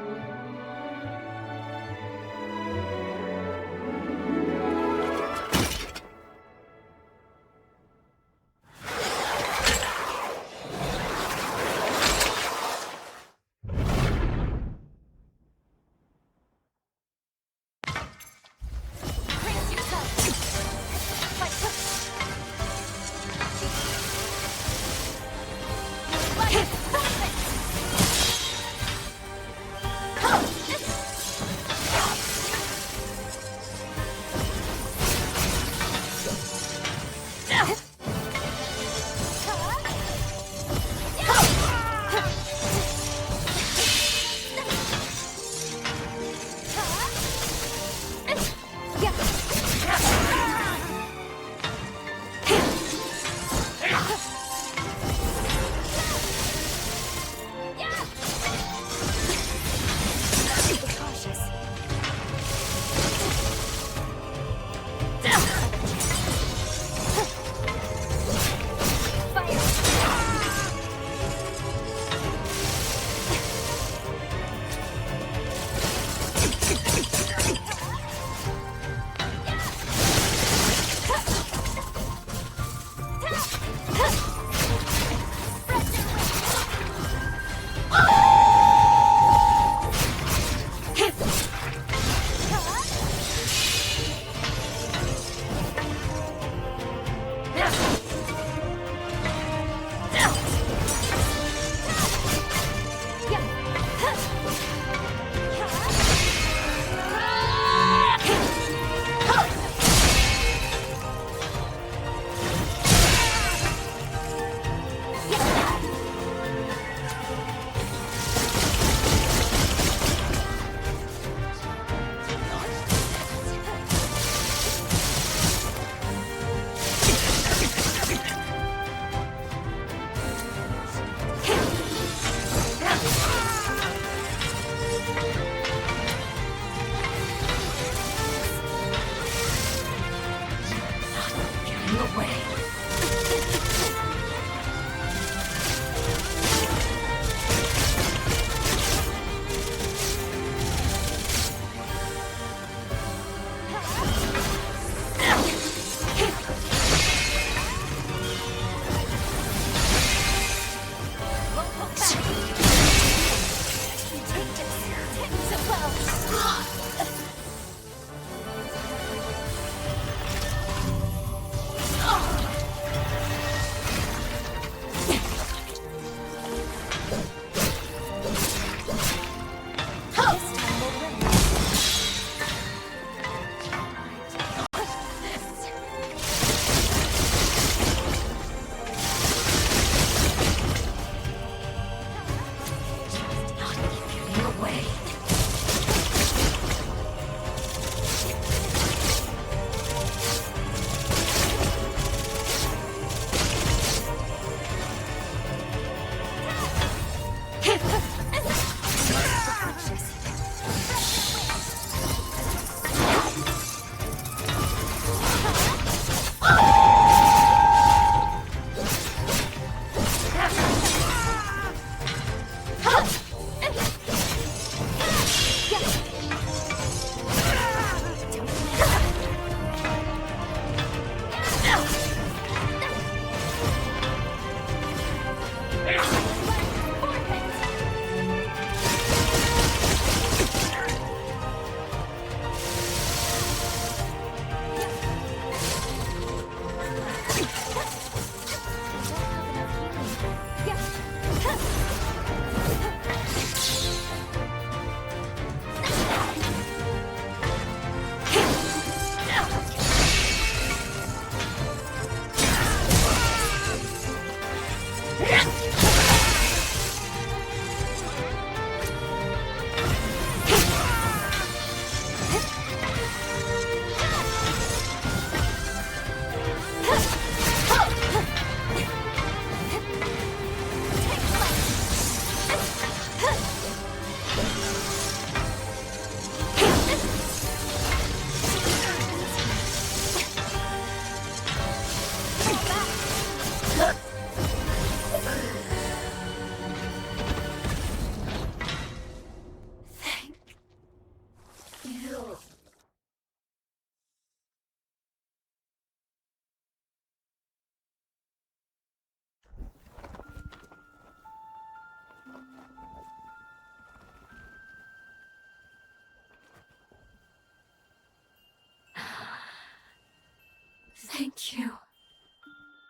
Thank you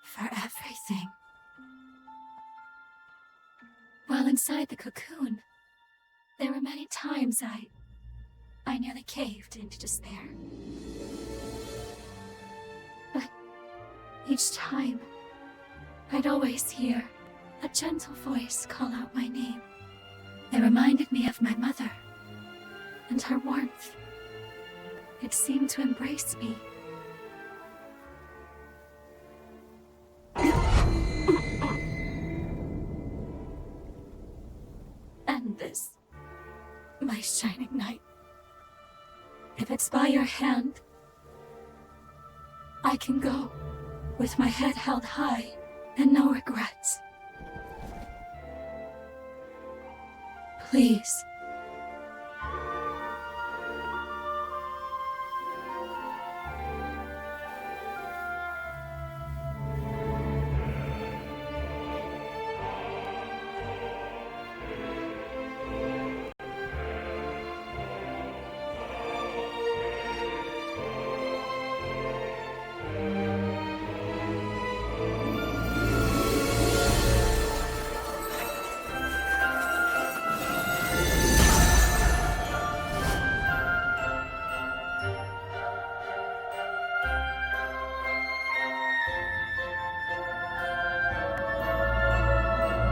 for everything. While inside the cocoon, there were many times I nearly caved into despair. But each time, I'd always hear a gentle voice call out my name. It reminded me of my mother and her warmth. It seemed to embrace me. And this, my shining knight. If it's by your hand, I can go with my head held high and no regrets. Please.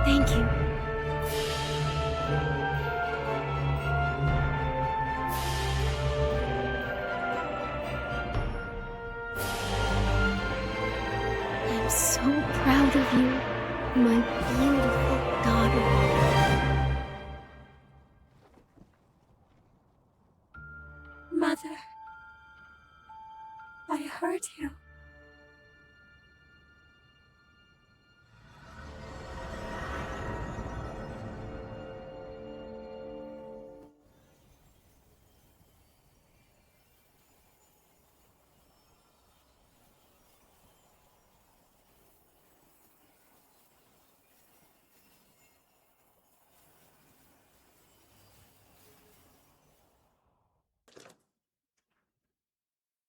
Thank you. I'm so proud of you, my beautiful daughter. Mother, I heard you.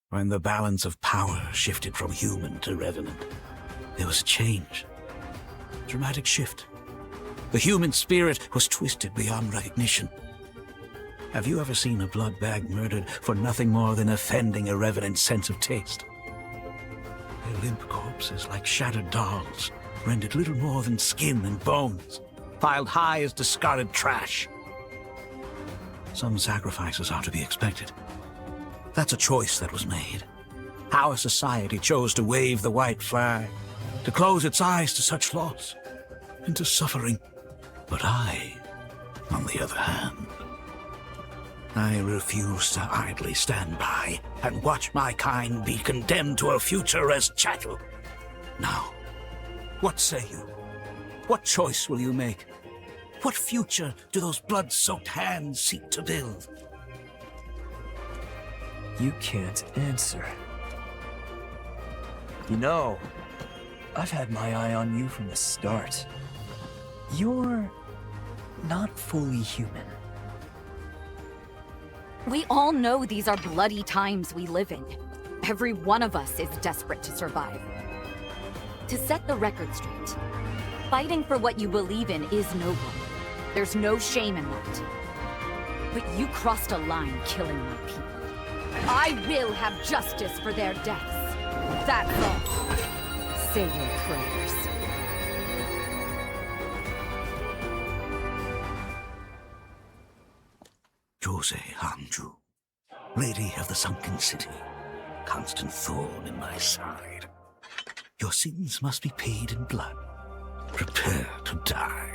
When the balance of power shifted from human to revenant, there was a change. Dramatic shift. The human spirit was twisted beyond recognition. Have you ever seen a blood bag murdered for nothing more than offending a revenant's sense of taste? Their limp corpses, like shattered dolls, rendered little more than skin and bones, piled high as discarded trash. Some sacrifices are to be expected. That's a choice that was made. Our society chose to wave the white flag, to close its eyes to such loss, and to suffering. But I, on the other hand, I refuse to idly stand by and watch my kind be condemned to a future as chattel. Now, what say you? What choice will you make? What future do those blood-soaked hands seek to build? You can't answer. You know, I've had my eye on you from the start. You're not fully human. We all know these are bloody times we live in. Every one of us is desperate to survive. To set the record straight, fighting for what you believe in is noble. There's no shame in that. But you crossed a line killing my people. I will have justice for their deaths. That's all. Say your prayers. Josee Hanju, Lady of the Sunken City, constant thorn in my side. Your sins must be paid in blood. Prepare to die.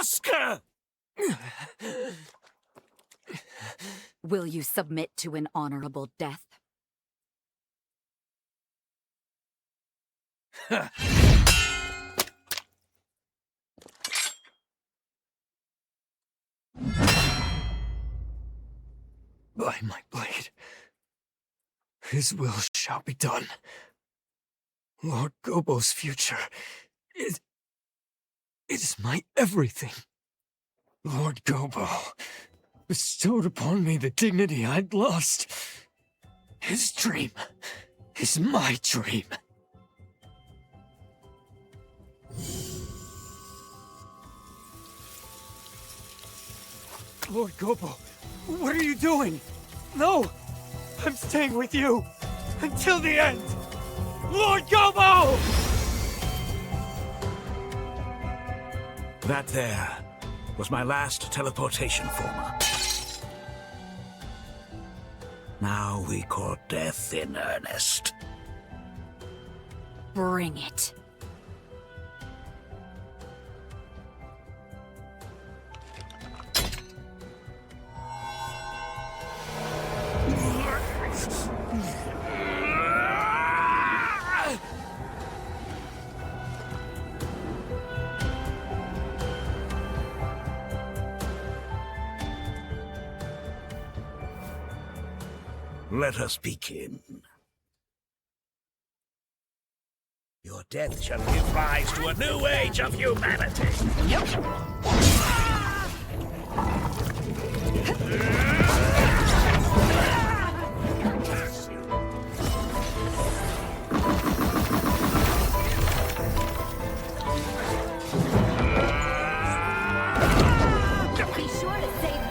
Oscar! Will you submit to an honorable death? By my blade, his will shall be done. Lord Gobbo's future, it is my everything. Lord Gobbo bestowed upon me the dignity I'd lost. His dream is my dream. Lord Gobbo, what are you doing? No! I'm staying with you! Until the end! Lord Gobbo! That there was my last teleportation former. Now we court death in earnest. Bring it. Let us begin. Your death shall give rise to a new age of humanity. Be sure to save it.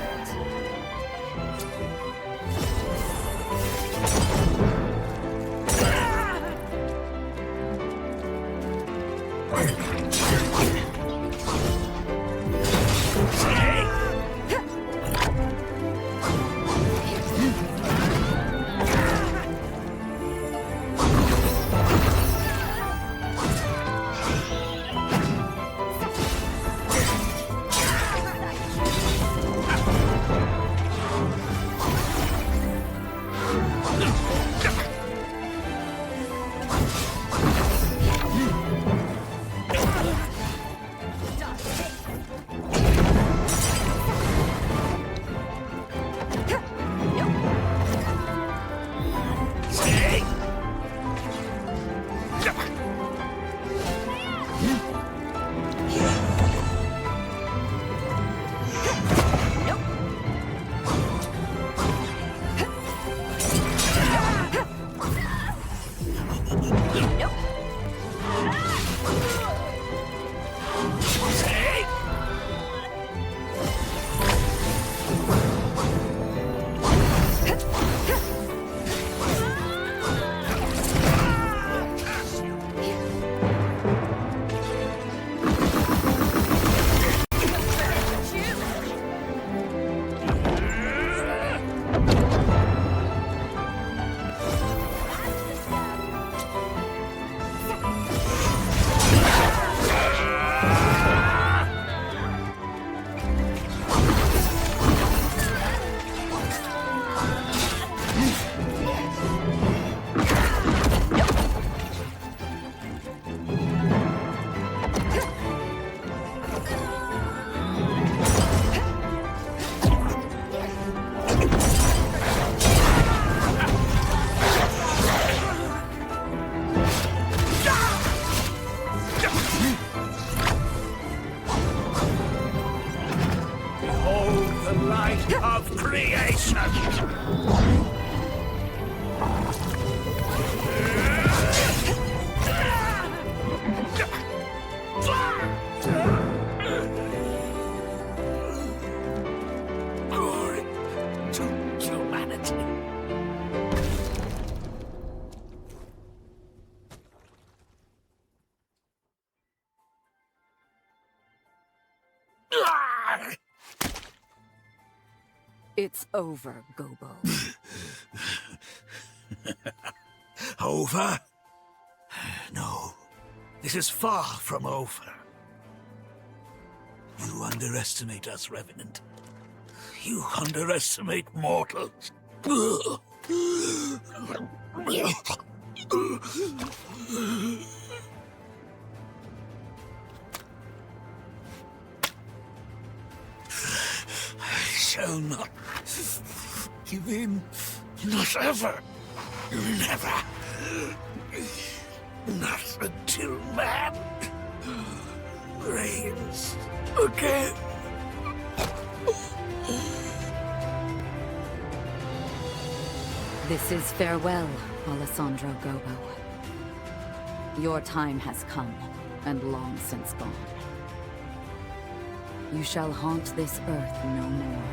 Of creation! Glory to humanity. It's over, Gobbo. Over? No, this is far from over. You underestimate us, Revenant. You underestimate mortals. I shall not give in. Not ever. Never. Not until man reigns again. This is farewell, Alessandro Gobbo. Your time has come, and long since gone. You shall haunt this earth no more.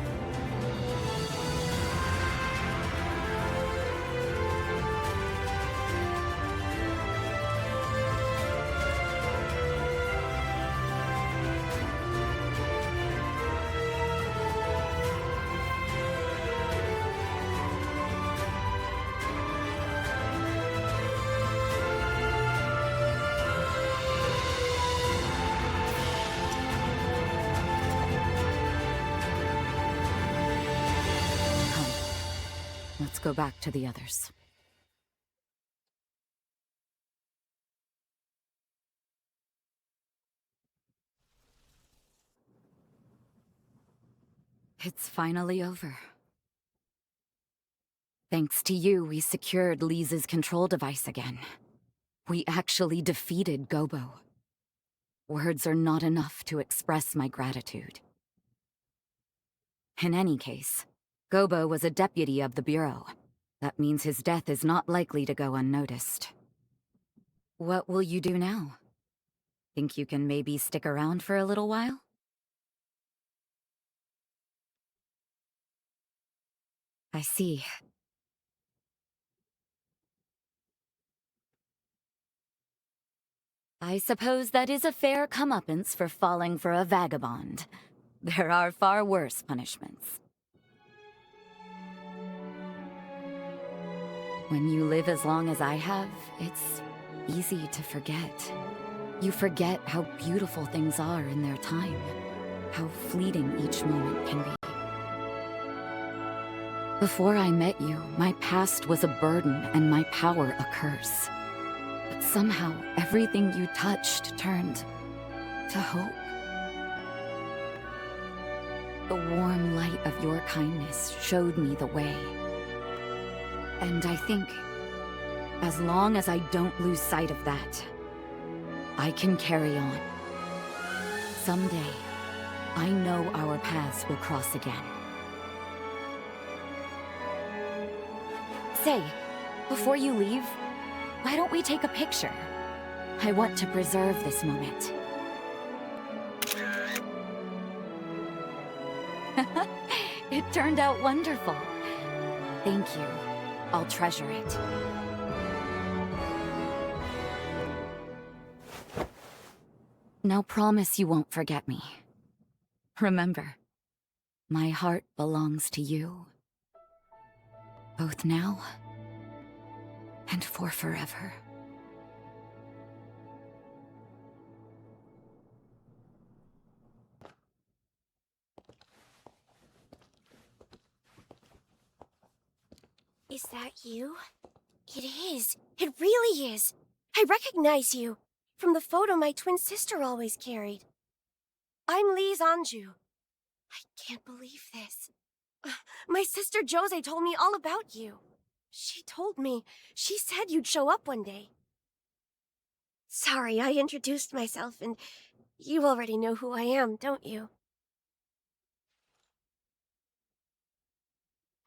Let's go back to the others. It's finally over. Thanks to you, we secured Lisa's control device again. We actually defeated Gobbo. Words are not enough to express my gratitude. In any case, Gobbo was a deputy of the Bureau. That means his death is not likely to go unnoticed. What will you do now? Think you can maybe stick around for a little while? I see. I suppose that is a fair comeuppance for falling for a vagabond. There are far worse punishments. When you live as long as I have, it's easy to forget. You forget how beautiful things are in their time, how fleeting each moment can be. Before I met you, my past was a burden and my power a curse. But somehow, everything you touched turned to hope. The warm light of your kindness showed me the way. And I think, as long as I don't lose sight of that, I can carry on. Someday, I know our paths will cross again. Say, before you leave, why don't we take a picture? I want to preserve this moment. It turned out wonderful. Thank you. I'll treasure it. Now promise you won't forget me. Remember, my heart belongs to you. Both now and for forever. Is that you? It is. It really is. I recognize you from the photo my twin sister always carried. I'm Lise Anjou. I can't believe this. My sister Josee told me all about you. She told me. She said you'd show up one day. Sorry, I introduced myself, and you already know who I am, don't you?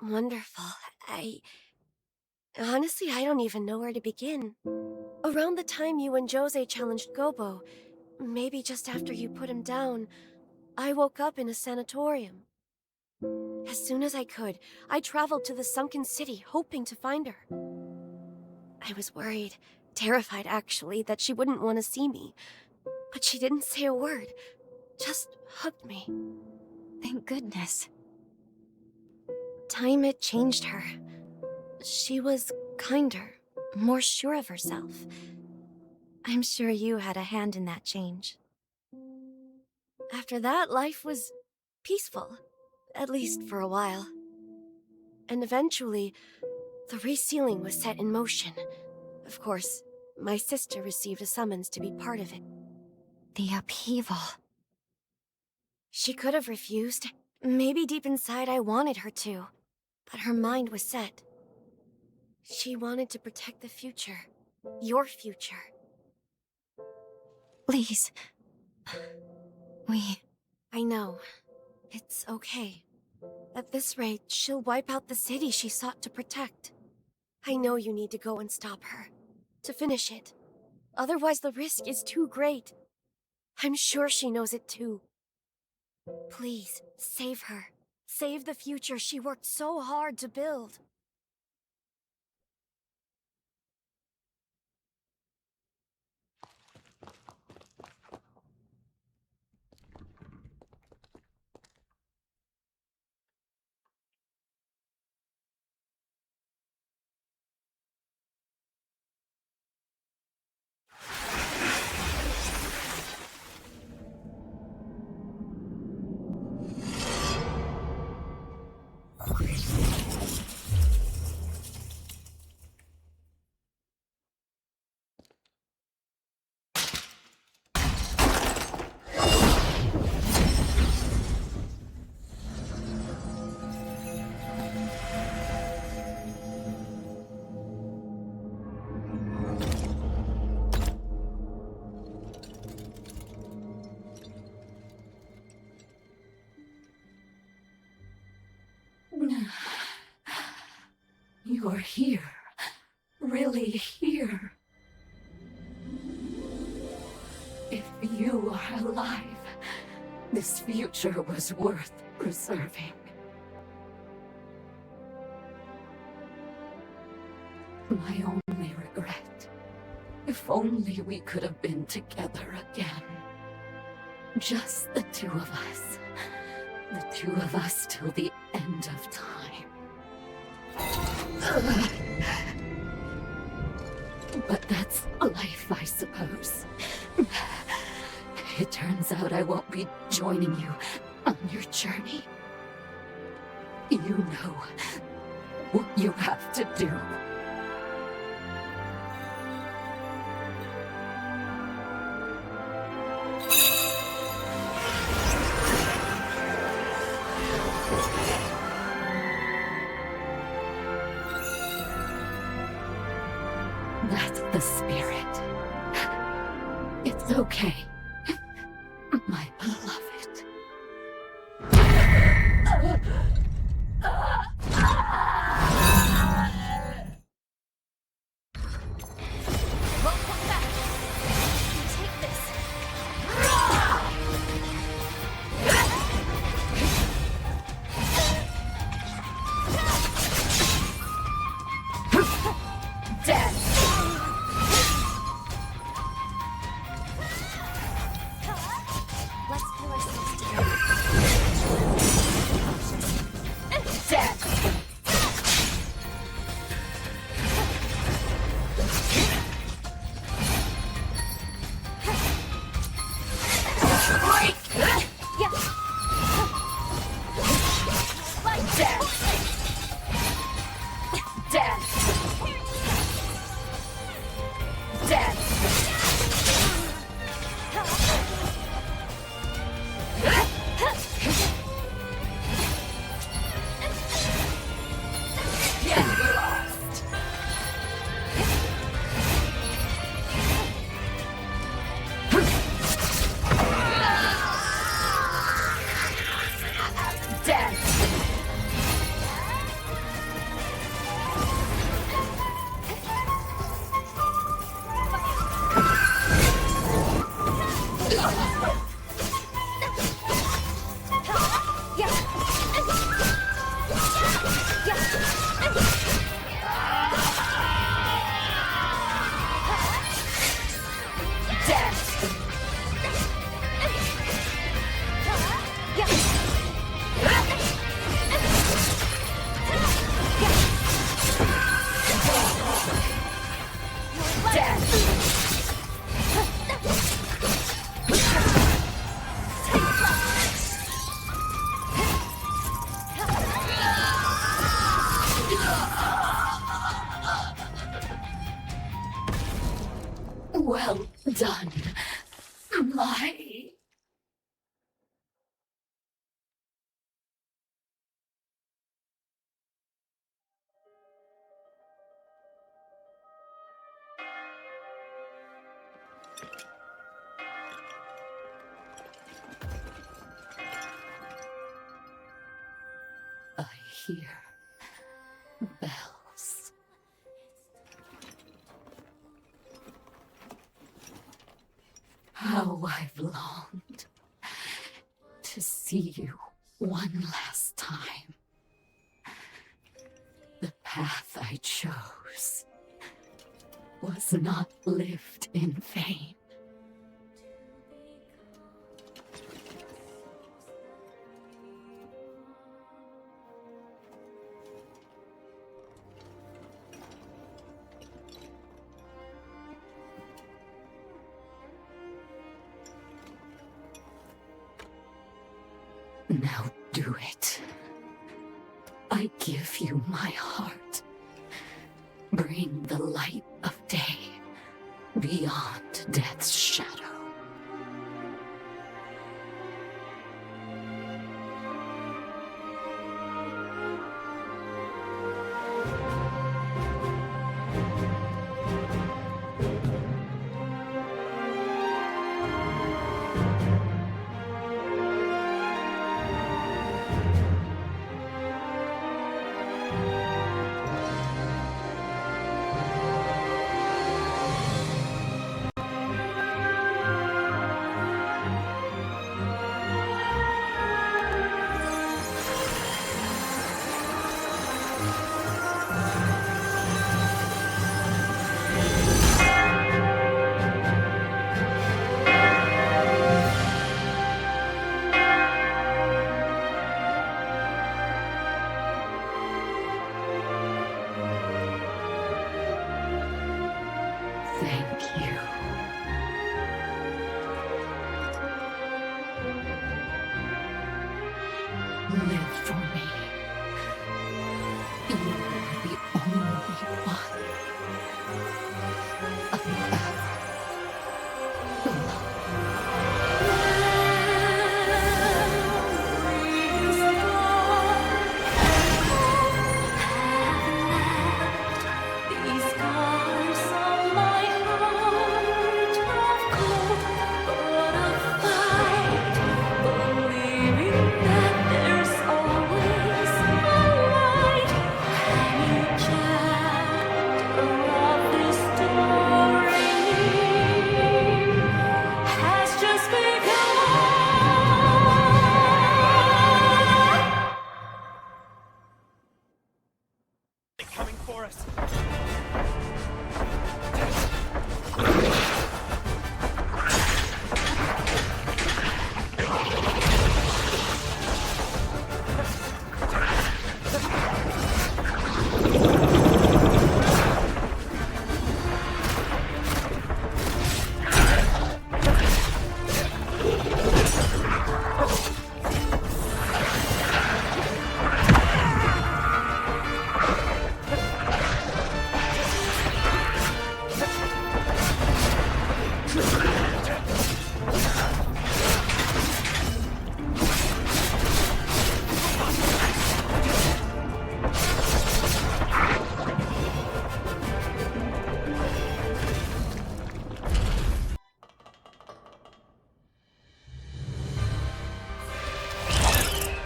Wonderful. Honestly, I don't even know where to begin. Around the time you and Josee challenged Gobbo, maybe just after you put him down, I woke up in a sanatorium. As soon as I could, I traveled to the sunken city, hoping to find her. I was worried, terrified actually, that she wouldn't want to see me. But she didn't say a word, just hugged me. Thank goodness. Time had changed her. She was kinder, more sure of herself. I'm sure you had a hand in that change. After After that, life was peaceful, at least for a while. And eventually, the resealing was set in motion. Of course, my sister received a summons to be part of it. The upheaval. She could have refused. Maybe deep inside I wanted her to. But her mind was set. She wanted to protect the future. Your future. Please. I know. It's okay. At this rate, she'll wipe out the city she sought to protect. I know you need to go and stop her. To finish it. Otherwise the risk is too great. I'm sure she knows it too. Please, save her. Save the future she worked so hard to build. You're here. Really here. If you are alive, this future was worth preserving. My only regret. If only we could have been together again. Just the two of us. The two of us till the end of time. But that's life, I suppose. It turns out I won't be joining you on your journey. You know what you have to do. That's the spirit. It's okay, my beloved. Won't come back. You take this. Dead. hear bells. How I've longed to see you one last time. The path I chose was not lived in vain. Now do it. I give you my heart. Bring the light of day beyond death's shadow.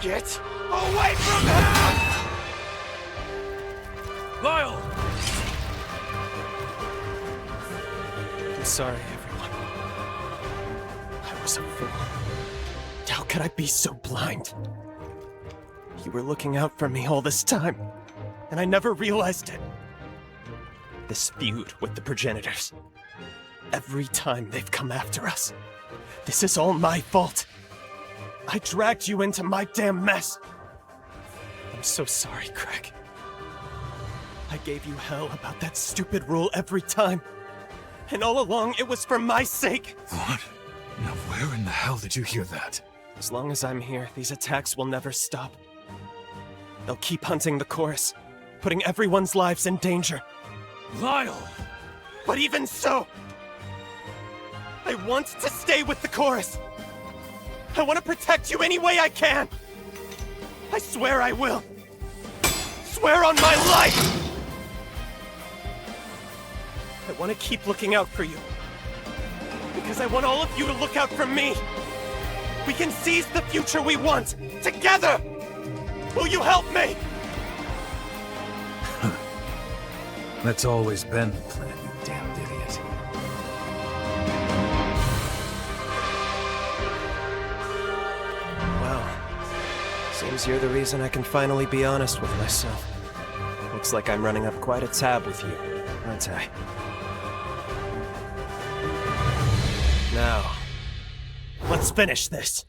Get away from him! Lyle! I'm sorry, everyone. I was a fool. How could I be so blind? You were looking out for me all this time, and I never realized it. This feud with the progenitors. Every time they've come after us. This is all my fault. I dragged you into my damn mess. I'm so sorry, Craig. I gave you hell about that stupid rule every time. And all along, it was for my sake. What? Now where in the hell did you hear that? As long as I'm here, these attacks will never stop. They'll keep hunting the chorus, putting everyone's lives in danger. Lyle! But even so, I want to stay with the chorus. I want to protect you any way I can. I swear I will. Swear on my life! I want to keep looking out for you. Because I want all of you to look out for me. We can seize the future we want, together! Will you help me? That's always been the plan, you damned idiot. Well, seems you're the reason I can finally be honest with myself. Looks like I'm running up quite a tab with you, aren't I? Now, let's finish this.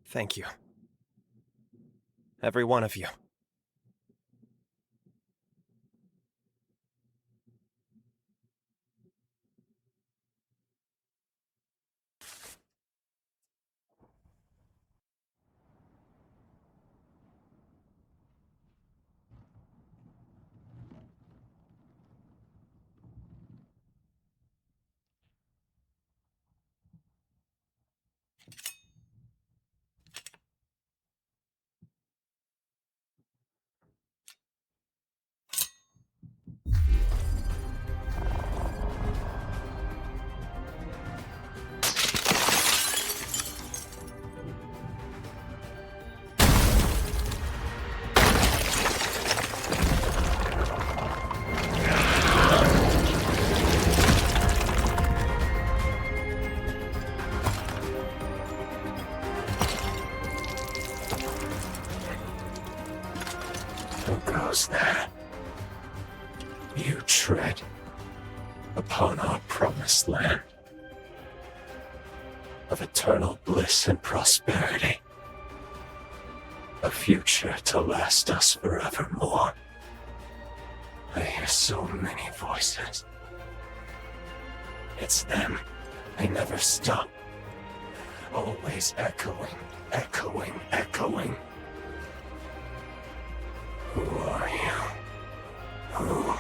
Thank you. Every one of you. There. You tread upon our promised land of eternal bliss and prosperity, a future to last us forevermore. I hear so many voices. It's them. They never stop. Always echoing, echoing, echoing. Who are you? Who?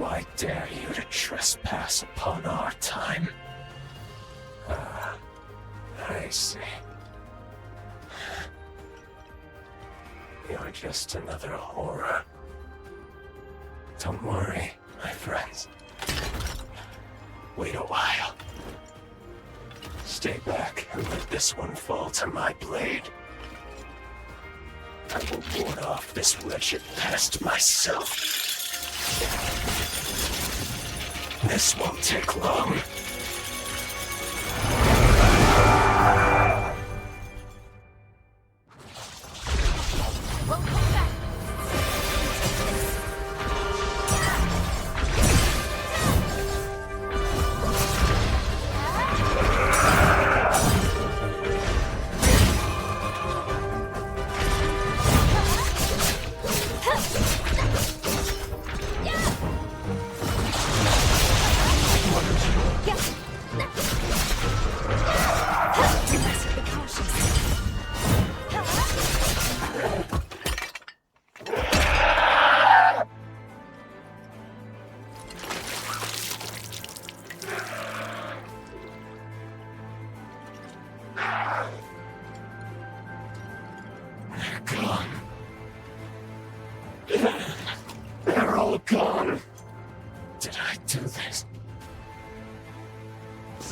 Why dare you to trespass upon our time? I see. You're just another horror. Don't worry, my friends. Wait a while. Stay back and let this one fall to my blade. I will ward off this wretched pest myself. This won't take long. Yeah.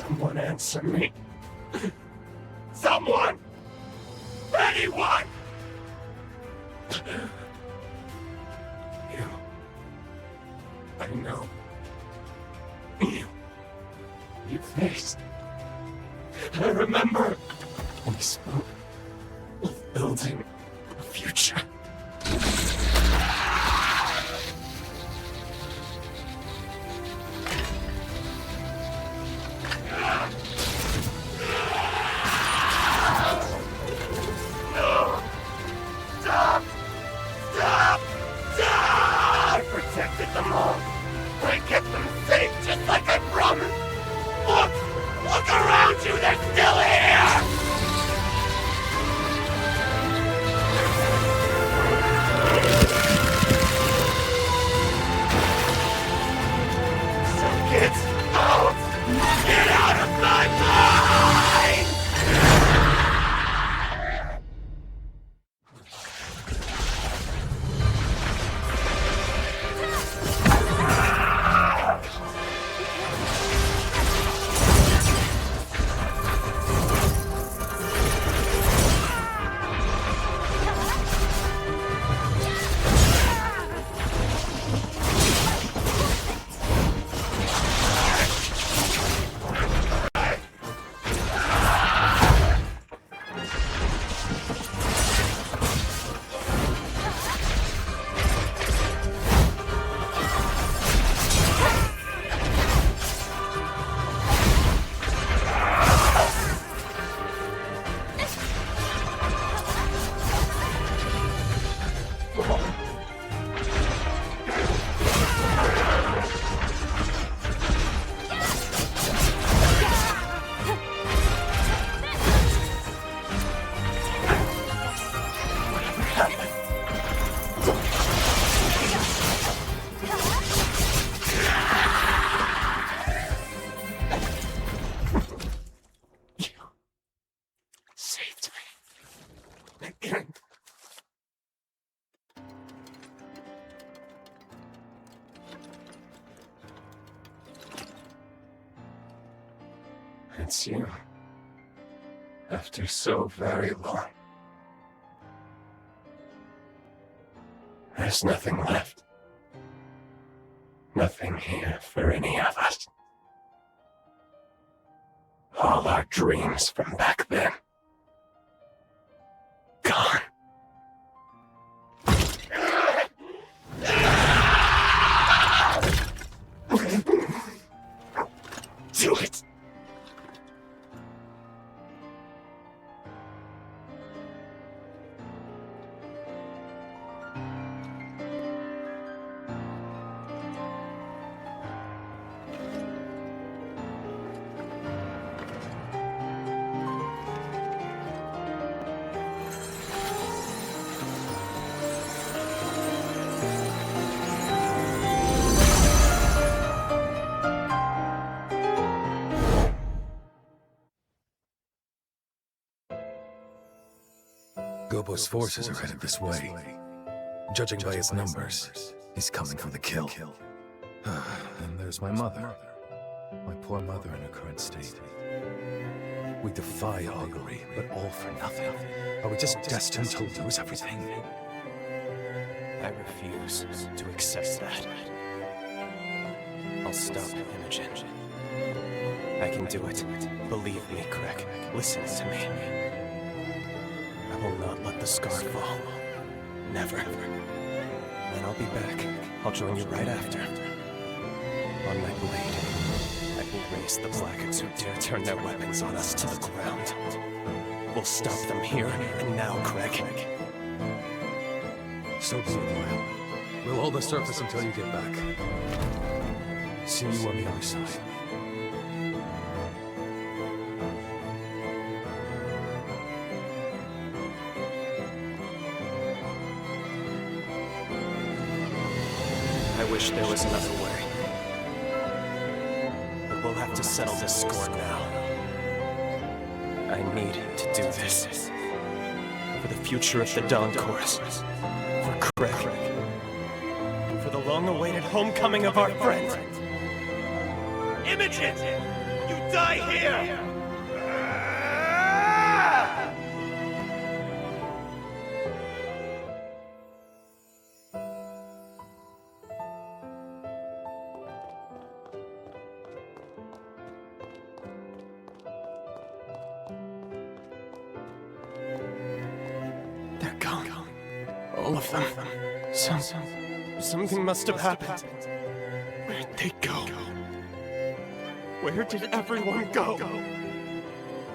Someone answer me. Someone! Anyone! You. I know. You faced. I remember. We spoke of building a future. It's you. After so very long. There's nothing left. Nothing here for any of us. All our dreams from back then. Gone. Do it! Gobbo's forces are headed this way. Judging by his numbers, he's coming for the kill. And there's my mother. My poor mother in her current state. We defy augury, but all for nothing. Are we just destined to lose everything? I refuse to accept that. I'll stop Imogen. I can do it. Believe me, Craig. Listen to me. I will not let the scar fall. Never. Then I'll be back. I'll join you right after. On my blade, I will raise the blackguards who dare turn their weapons on us to the ground. We'll stop them here and now, Craig. So be it, Lyle. We'll hold the surface until you get back. See you on the other side. I wish there was another way. But we'll have to settle this score now. I need to do this. For the future of the Dawn Chorus. For Craig. And for the long-awaited homecoming of our friend. Imogen! you die here! They're gone. All of them. Something must have happened. Where'd they go? Where did everyone go?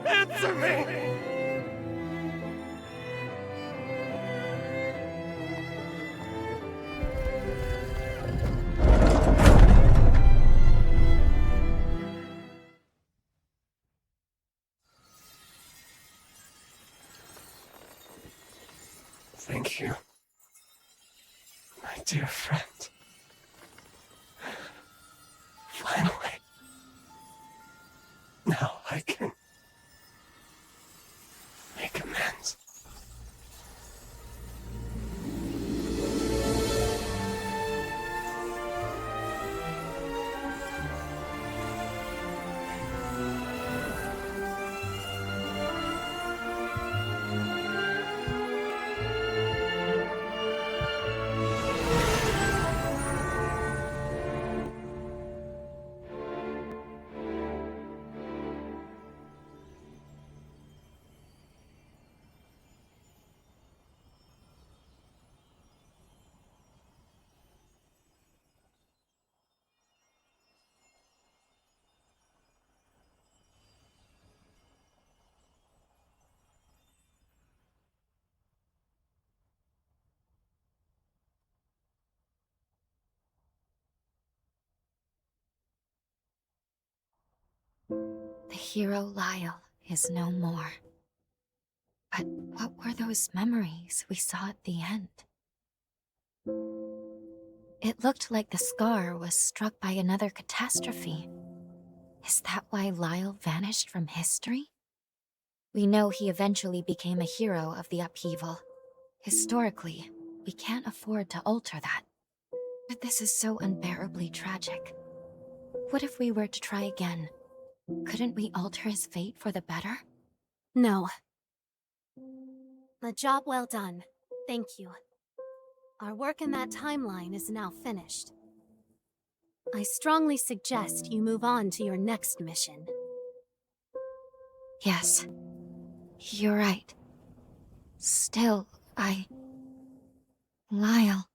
Answer me! Thank you, my dear friend. Finally. Now I can make amends. The hero Lyle is no more. But what were those memories we saw at the end? It looked like the scar was struck by another catastrophe. Is that why Lyle vanished from history? We know he eventually became a hero of the upheaval. Historically, we can't afford to alter that. But this is so unbearably tragic. What if we were to try again? Couldn't we alter his fate for the better? No. A job well done. Thank you. Our work in that timeline is now finished. I strongly suggest you move on to your next mission. Yes. You're right. Still, Lyle.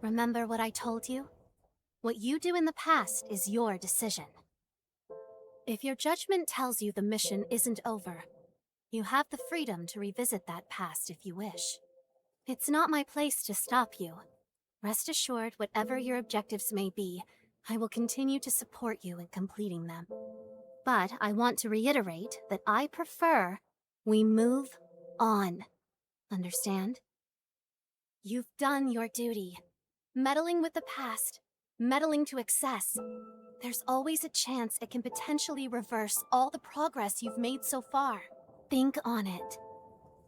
Remember what I told you? What you do in the past is your decision. If your judgment tells you the mission isn't over, you have the freedom to revisit that past if you wish. It's not my place to stop you. Rest assured, whatever your objectives may be, I will continue to support you in completing them. But I want to reiterate that I prefer we move on. Understand? You've done your duty. Meddling with the past, meddling to excess. There's always a chance it can potentially reverse all the progress you've made so far. Think on it.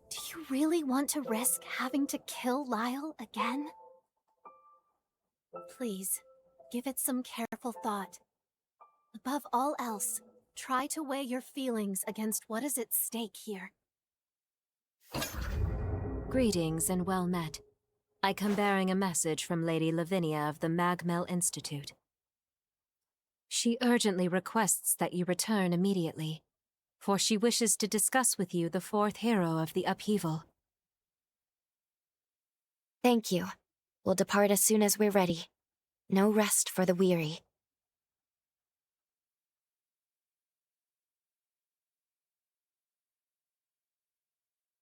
Do you really want to risk having to kill Lyle again? Please, give it some careful thought. Above all else, try to weigh your feelings against what is at stake here. Greetings and well met. I come bearing a message from Lady Lavinia of the Magmel Institute. She urgently requests that you return immediately, for she wishes to discuss with you the fourth hero of the upheaval. Thank you. We'll depart as soon as we're ready. No rest for the weary.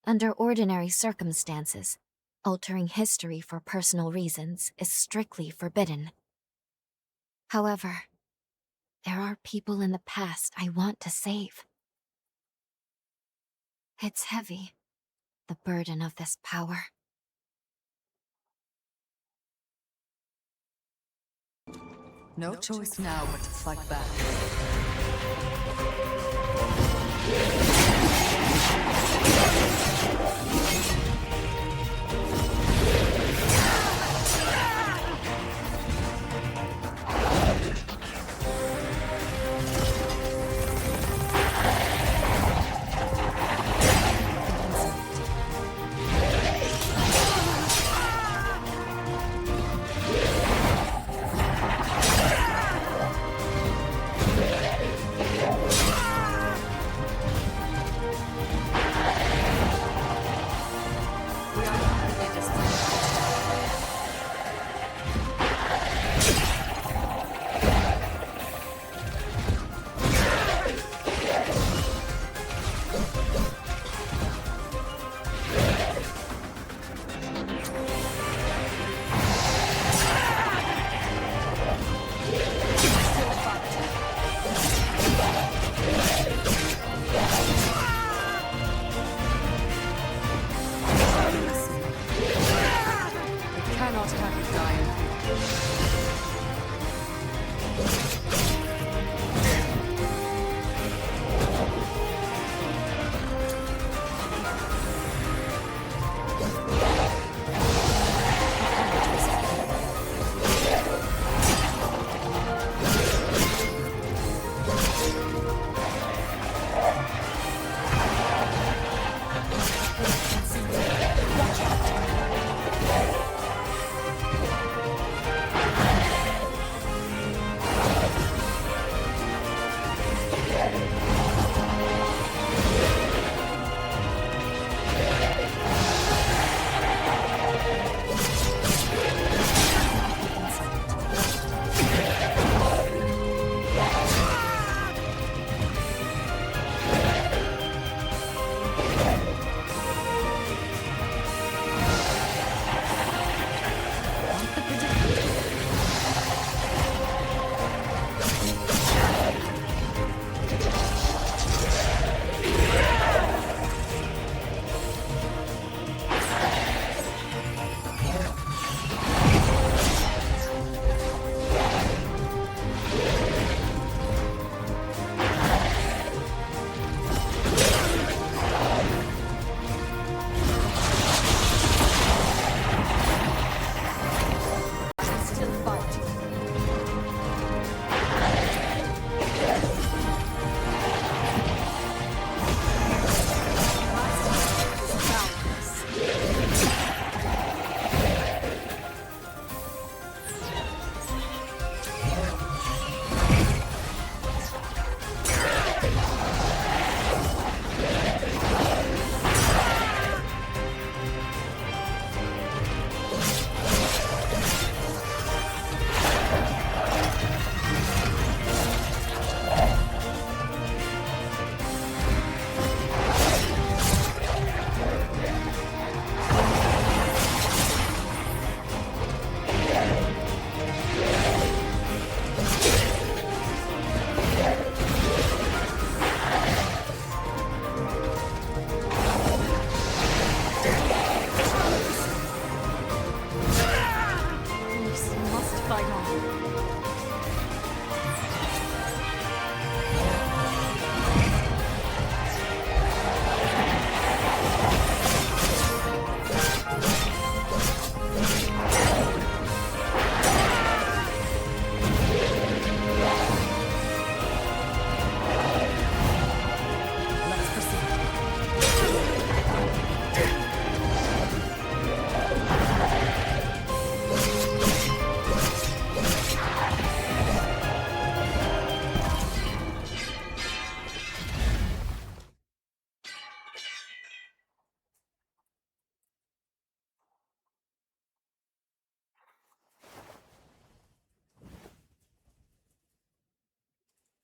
Under ordinary circumstances, altering history for personal reasons is strictly forbidden. However, there are people in the past I want to save. It's heavy, the burden of this power. No choice now but to fight back.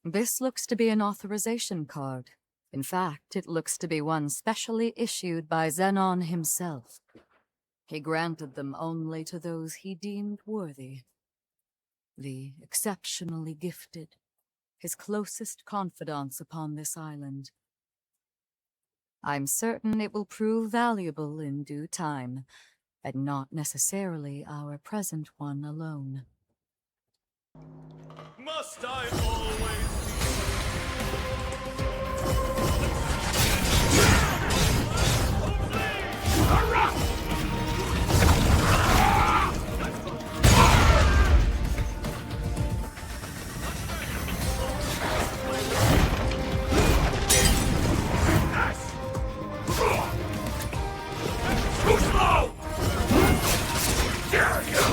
This looks to be an authorization card. In fact, it looks to be one specially issued by Zenon himself. He granted them only to those he deemed worthy. The exceptionally gifted, his closest confidants upon this island. I'm certain it will prove valuable in due time, and not necessarily our present one alone. Must I always Too slow! Dare you!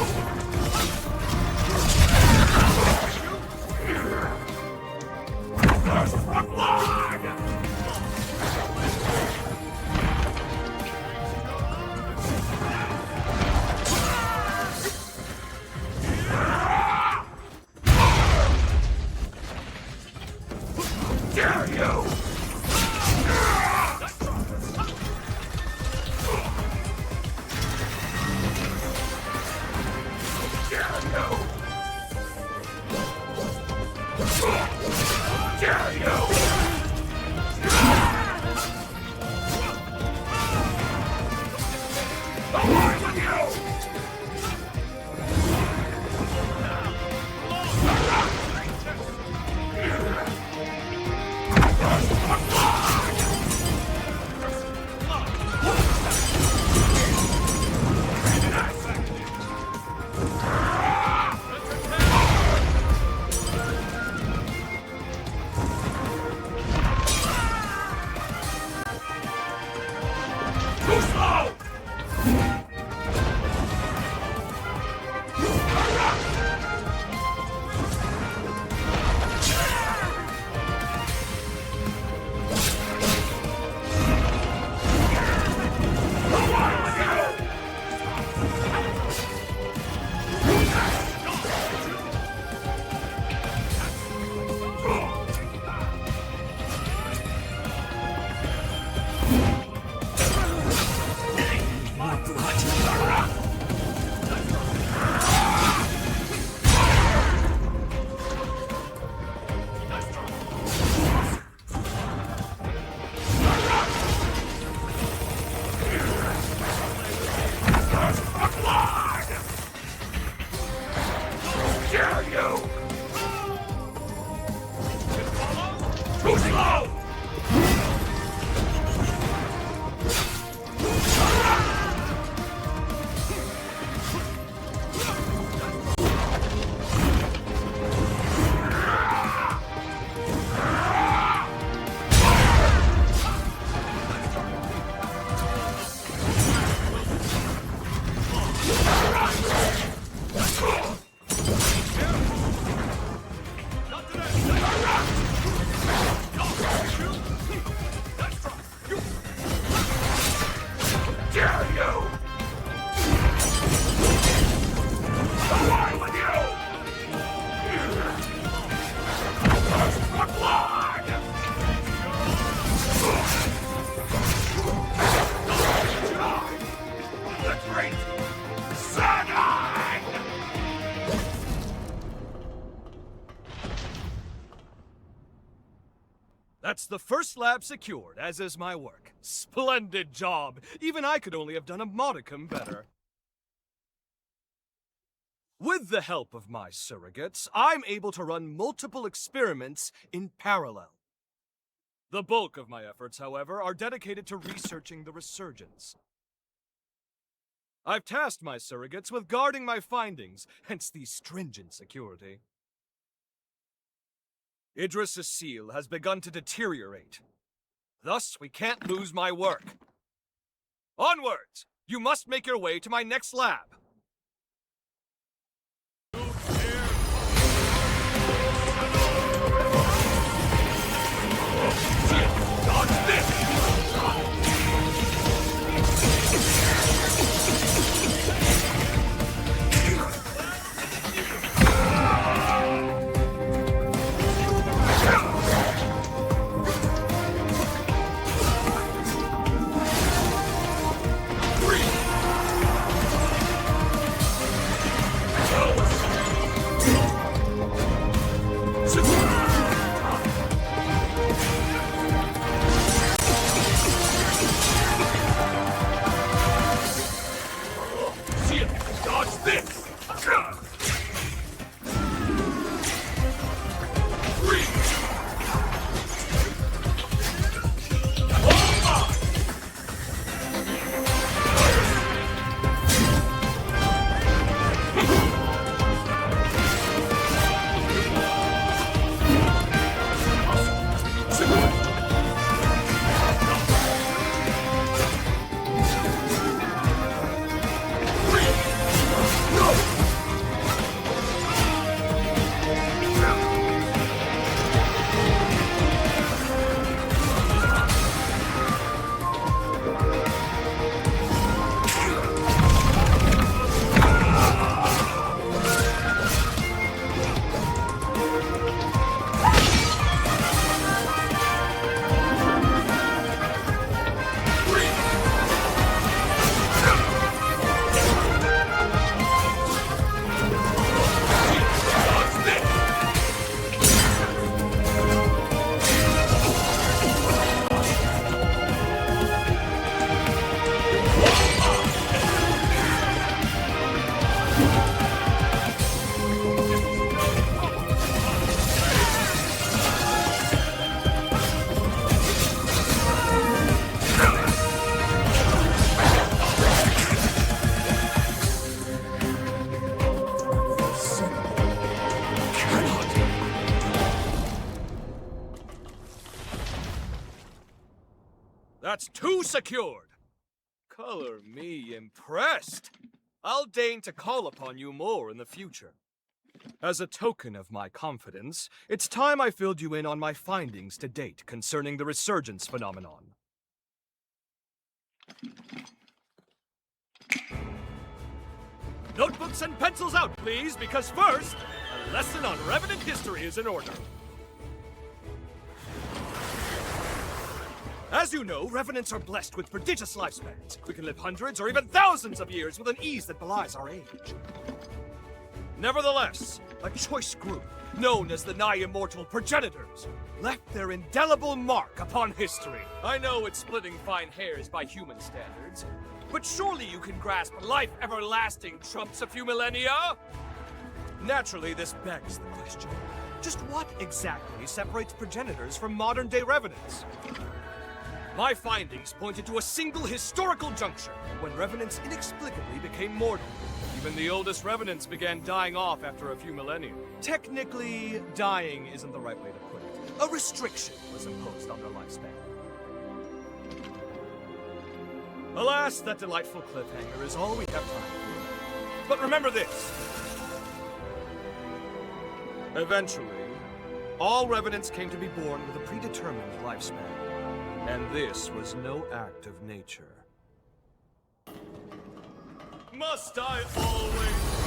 Thirst for blood! Dare you! Dare you! Away with you! That's the first lab secured, as is my work. Splendid job! Even I could only have done a modicum better. With the help of my surrogates, I'm able to run multiple experiments in parallel. The bulk of my efforts, however, are dedicated to researching the Resurgence. I've tasked my surrogates with guarding my findings, hence the stringent security. Idris' seal has begun to deteriorate. Thus, we can't lose my work. Onwards! You must make your way to my next lab. Dodge this! That's 2 secured! Color me impressed. I'll deign to call upon you more in the future. As a token of my confidence, it's time I filled you in on my findings to date concerning the resurgence phenomenon. Notebooks and pencils out, please, because first, a lesson on Revenant history is in order. As you know, Revenants are blessed with prodigious lifespans. We can live hundreds or even thousands of years with an ease that belies our age. Nevertheless, a choice group, known as the nigh-immortal Progenitors, left their indelible mark upon history. I know it's splitting fine hairs by human standards, but surely you can grasp life everlasting trumps a few millennia? Naturally, this begs the question. Just what exactly separates Progenitors from modern-day Revenants? My findings pointed to a single historical juncture when Revenants inexplicably became mortal. Even the oldest Revenants began dying off after a few millennia. Technically, dying isn't the right way to put it. A restriction was imposed on their lifespan. Alas, that delightful cliffhanger is all we have time for. But remember this. Eventually, all Revenants came to be born with a predetermined lifespan. And this was no act of nature. Must I always...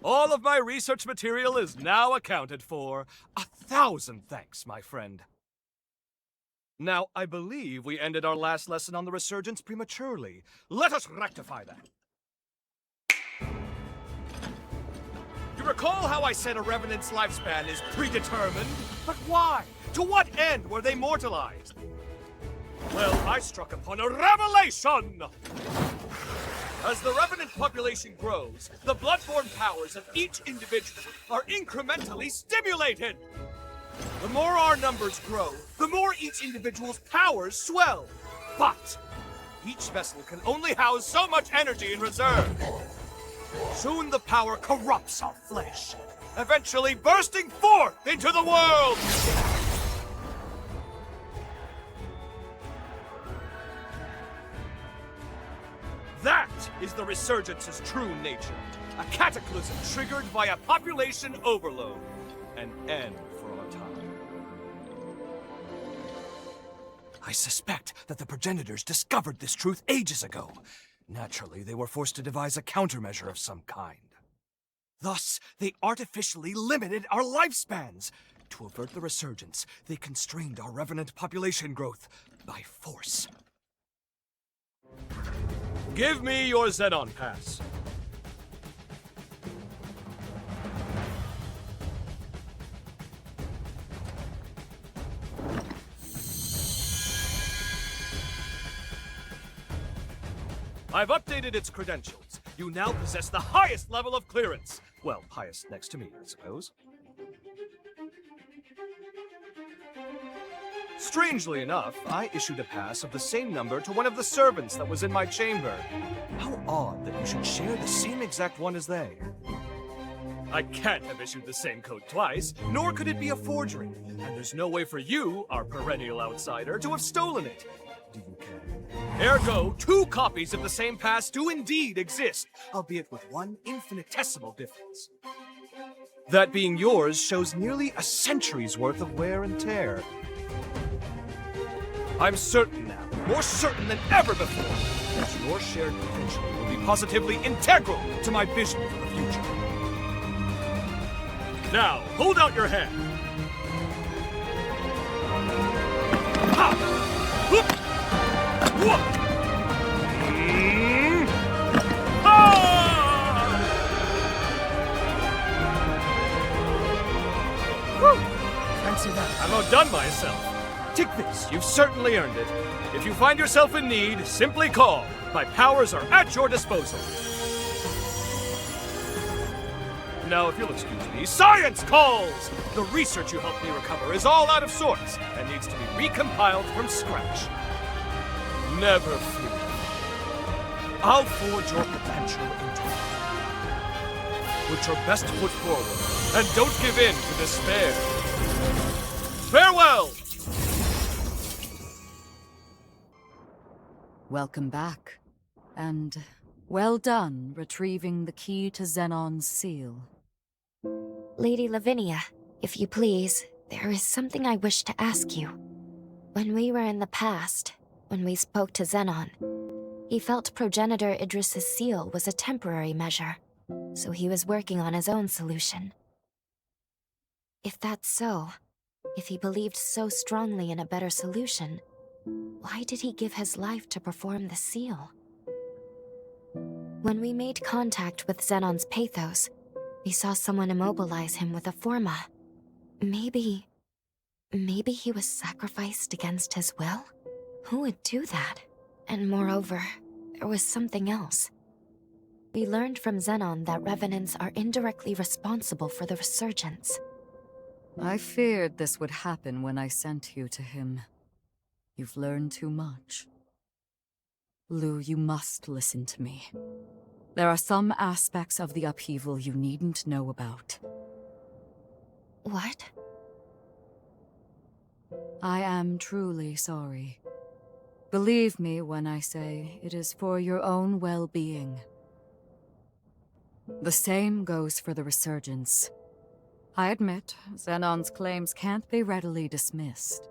All of my research material is now accounted for. 1,000 thanks, my friend. Now, I believe we ended our last lesson on the Resurgence prematurely. Let us rectify that. You recall how I said a Revenant's lifespan is predetermined? But why? To what end were they mortalized? Well, I struck upon a revelation! As the Revenant population grows, the bloodborne powers of each individual are incrementally stimulated. The more our numbers grow, the more each individual's powers swell. But each vessel can only house so much energy in reserve. Soon the power corrupts our flesh, eventually bursting forth into the world! That is the Resurgence's true nature. A cataclysm triggered by a population overload. An end for our time. I suspect that the Progenitors discovered this truth ages ago. Naturally, they were forced to devise a countermeasure of some kind. Thus, they artificially limited our lifespans. To avert the Resurgence, they constrained our Revenant population growth by force. Give me your Zenon pass. I've updated its credentials. You now possess the highest level of clearance. Well, highest next to me, I suppose. Strangely enough, I issued a pass of the same number to one of the servants that was in my chamber. How odd that you should share the same exact one as they. I can't have issued the same code twice, nor could it be a forgery. And there's no way for you, our perennial outsider, to have stolen it. Do you care? Ergo, 2 copies of the same pass do indeed exist, albeit with one infinitesimal difference. That being yours shows nearly a century's worth of wear and tear. I'm certain now, more certain than ever before, that your shared potential will be positively integral to my vision for the future. Now, hold out your hand. Ha! Whoop! Whoop! Fancy that. I'm outdone myself. Take this, you've certainly earned it. If you find yourself in need, simply call. My powers are at your disposal. Now, if you'll excuse me, science calls! The research you helped me recover is all out of sorts and needs to be recompiled from scratch. Never fear. I'll forge your potential into it. Put your best foot forward and don't give in to despair. Farewell! Welcome back. And well done retrieving the key to Zenon's seal. Lady Lavinia, if you please, there is something I wish to ask you. When we were in the past, when we spoke to Zenon, he felt Progenitor Idris's seal was a temporary measure, so he was working on his own solution. If that's so, if he believed so strongly in a better solution, why did he give his life to perform the seal? When we made contact with Zenon's Pathos, we saw someone immobilize him with a forma. Maybe he was sacrificed against his will? Who would do that? And moreover, there was something else. We learned from Zenon that Revenants are indirectly responsible for the Resurgence. I feared this would happen when I sent you to him. You've learned too much. Lou, you must listen to me. There are some aspects of the upheaval you needn't know about. What? I am truly sorry. Believe me when I say it is for your own well-being. The same goes for the Resurgence. I admit, Zenon's claims can't be readily dismissed.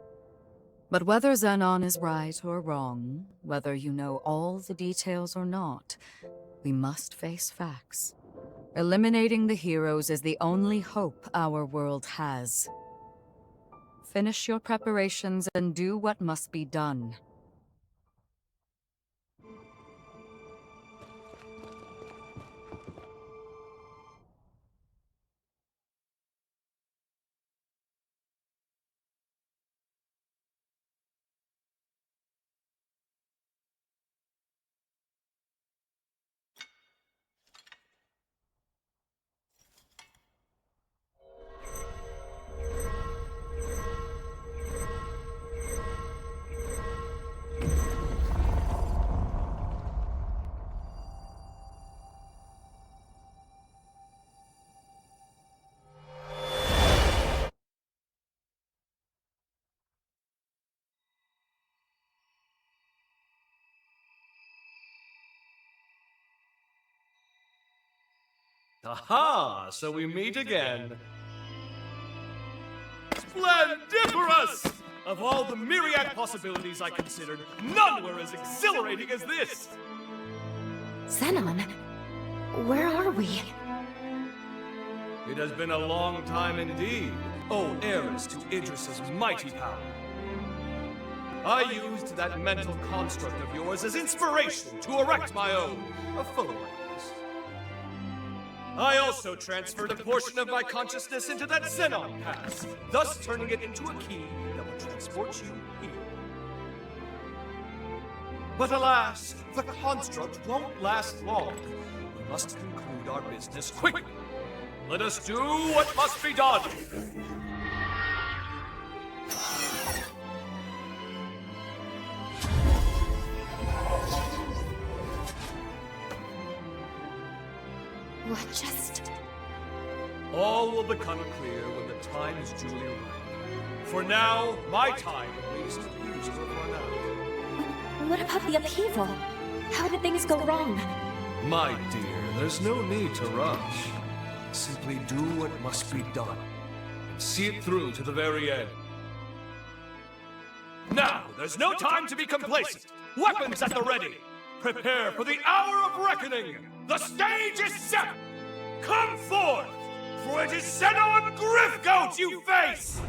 But whether Zenon is right or wrong, whether you know all the details or not, we must face facts. Eliminating the heroes is the only hope our world has. Finish your preparations and do what must be done. Aha! So we meet again. Splendiferous! Of all the myriad possibilities I considered, none were as exhilarating as this! Zenon? Where are we? It has been a long time indeed, O heiress to Idris's mighty power. I used that mental construct of yours as inspiration to erect my own, a fuller one. I also transferred a portion of my consciousness into that Zenon pass, thus turning it into a key that will transport you here. But alas, the construct won't last long. We must conclude our business quickly. Let us do what must be done. What just... All will become clear when the time is duly ripe. For now, my time at least, is over for now. What about the upheaval? How did things go wrong? My dear, there's no need to rush. Simply do what must be done, and see it through to the very end. Now, there's no time to be complacent! Weapons at the ready! Prepare for the hour of reckoning! The stage is set! Come forth! For it is Zenon Griffgoat you face!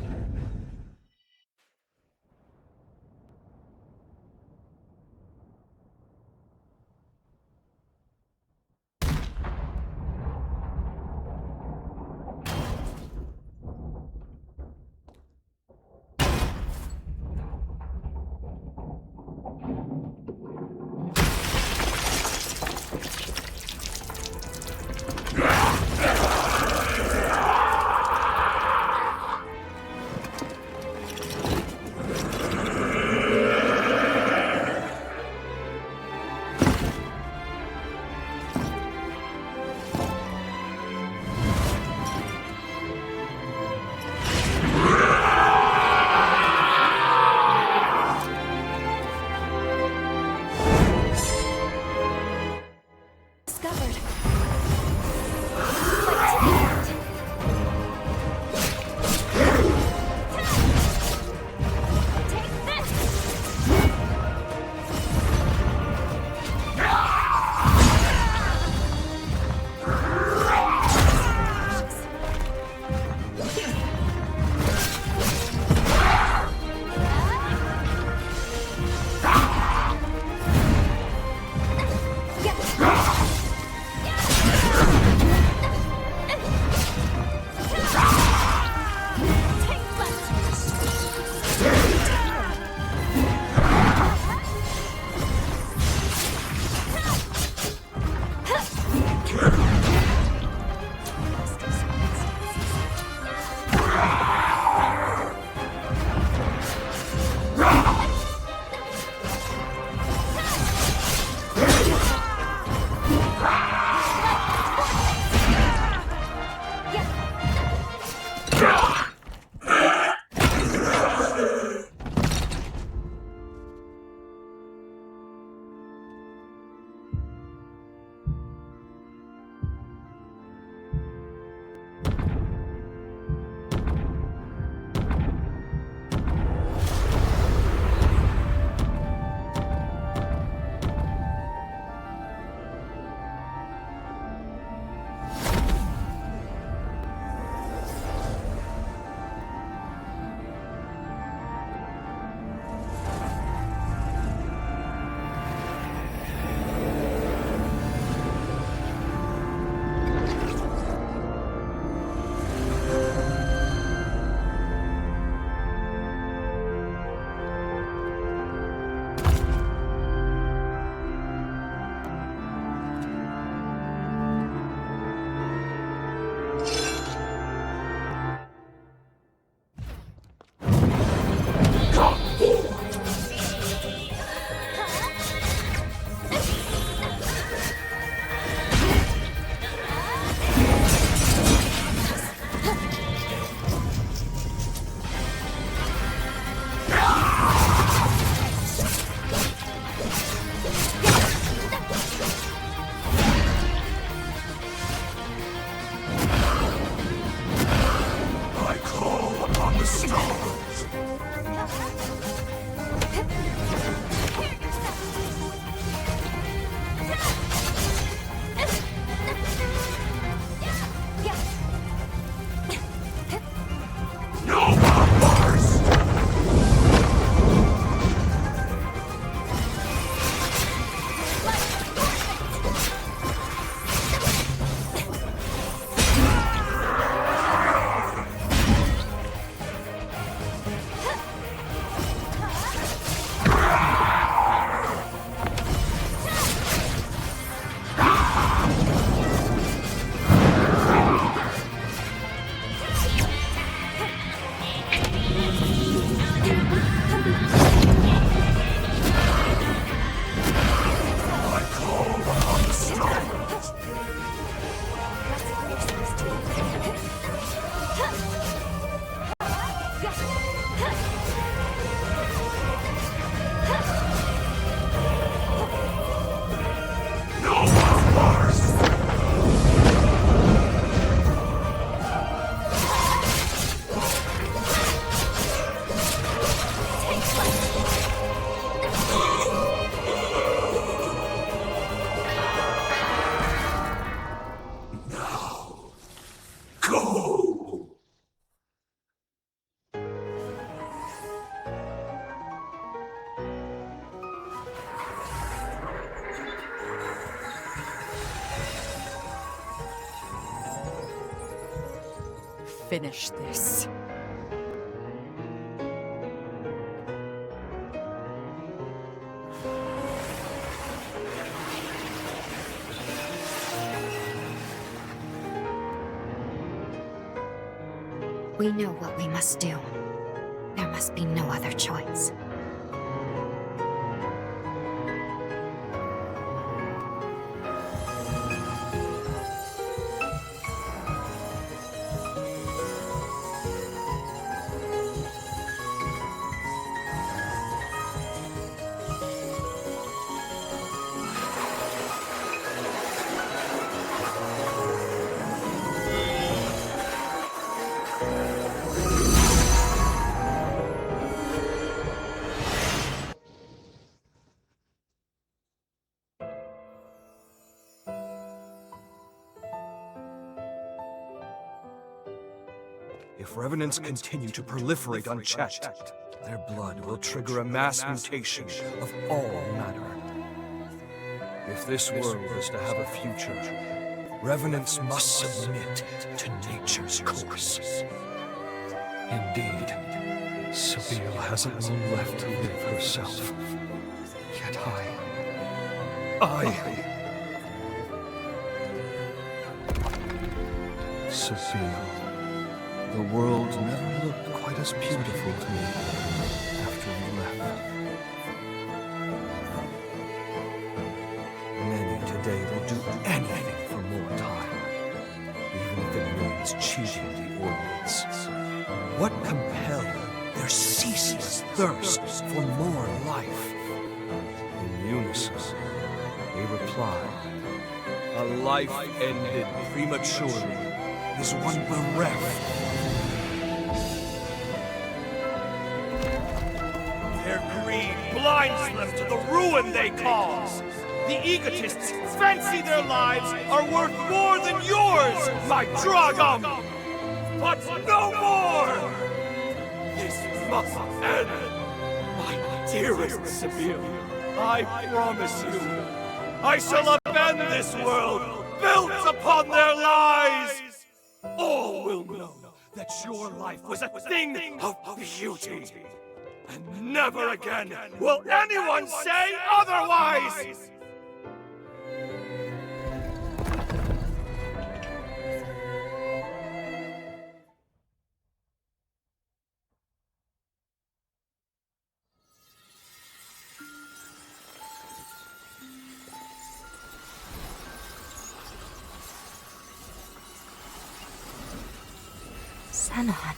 finish this. We know what we must do. There must be no other choice. If revenants continue to proliferate unchecked, their blood will trigger a mass mutation of all matter. If this world is to have a future, revenants must submit to nature's course. Indeed, Sabine hasn't long left to live herself. Yet Sabine, the world never looked quite as beautiful to me after you left. Many today will do anything for more time, even if it means cheating the ordinance. What compelled their ceaseless thirst for more life? In unison, they replied, "A life ended prematurely is one bereft." Their greed blinds them to the ruin they cause. The egotists fancy their lives are worth more than yours, my Dragom! But no more! This must end! My dearest Sabine, I promise you, I shall upend this world built upon their lies! All will know that your life was a thing of beauty. And never again will anyone say otherwise! Zenon.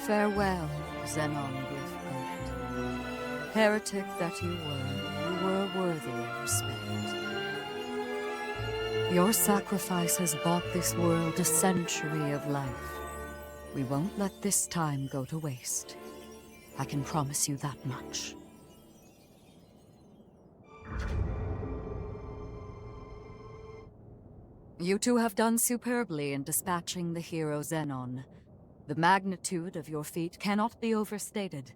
Farewell, Zenon Bernd. Heretic that you were worthy of respect. Your sacrifice has bought this world a century of life. We won't let this time go to waste. I can promise you that much. You two have done superbly in dispatching the hero Zenon. The magnitude of your feat cannot be overstated.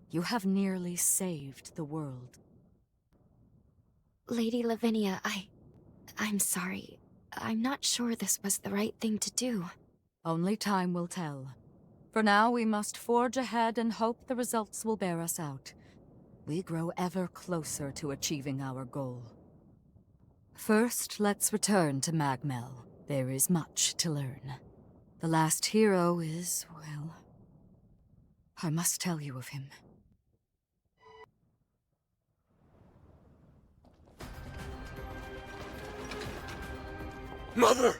You have nearly saved the world. Lady Lavinia, I'm sorry. I'm not sure this was the right thing to do. Only time will tell. For now, we must forge ahead and hope the results will bear us out. We grow ever closer to achieving our goal. First, let's return to Magmel. There is much to learn. The last hero is, well, I must tell you of him. Mother!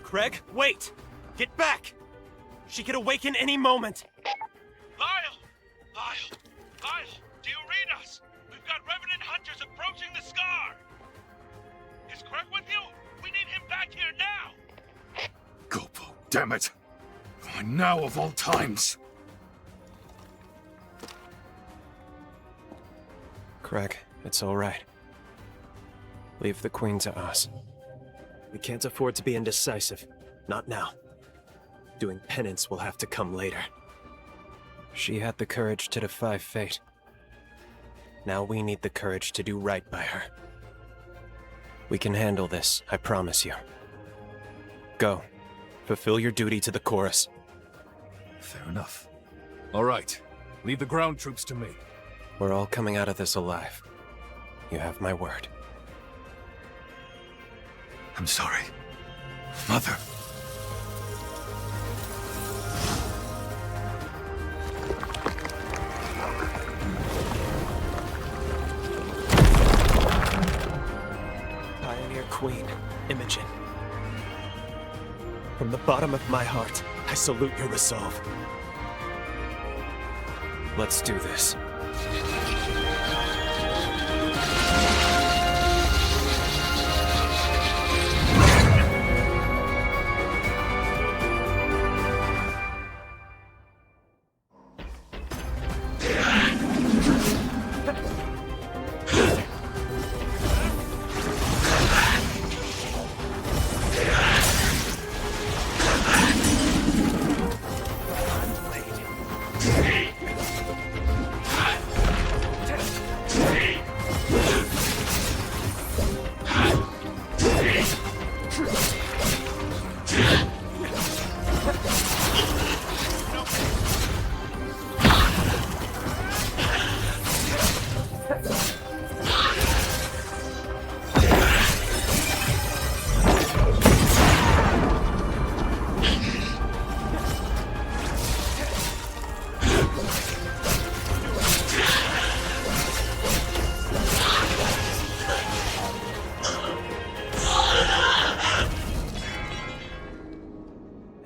Craig, wait! Get back! She could awaken any moment. Lyle! Lyle, do you read us? We've got Revenant hunters approaching the Scar! Is Craig with you? We need him back here now! Gobbo, damn it! Why now of all times? Craig, it's all right. Leave the Queen to us. We can't afford to be indecisive. Not now. Doing penance will have to come later. She had the courage to defy fate. Now we need the courage to do right by her. We can handle this, I promise you. Go. Fulfill your duty to the chorus. Fair enough. All right. Leave the ground troops to me. We're all coming out of this alive. You have my word. I'm sorry. Mother. Pioneer Queen, Imogen. From the bottom of my heart, I salute your resolve. Let's do this.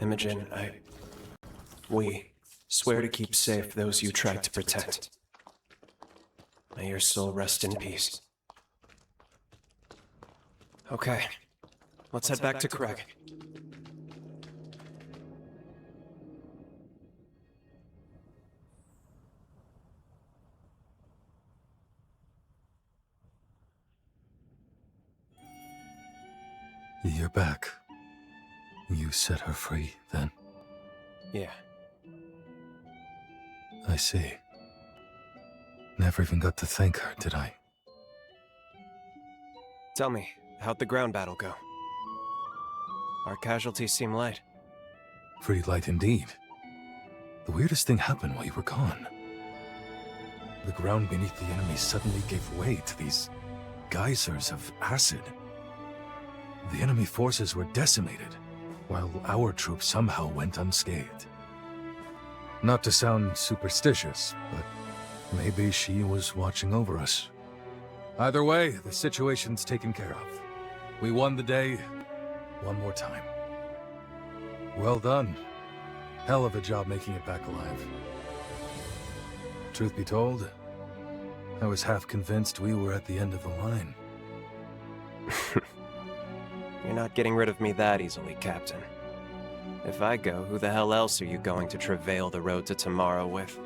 Imogen, we swear to keep safe those you tried to protect. May your soul rest in peace. Okay, let's head back to Craig. You're back. You set her free, then? Yeah. I see. Never even got to thank her, did I? Tell me, how'd the ground battle go? Our casualties seem light. Pretty light indeed. The weirdest thing happened while you were gone. The ground beneath the enemy suddenly gave way to these geysers of acid. The enemy forces were decimated, while our troops somehow went unscathed. Not to sound superstitious, but maybe she was watching over us. Either way, the situation's taken care of. We won the day one more time. Well done. Hell of a job making it back alive. Truth be told, I was half convinced we were at the end of the line. You're not getting rid of me that easily, Captain. If I go, who the hell else are you going to travail the road to tomorrow with?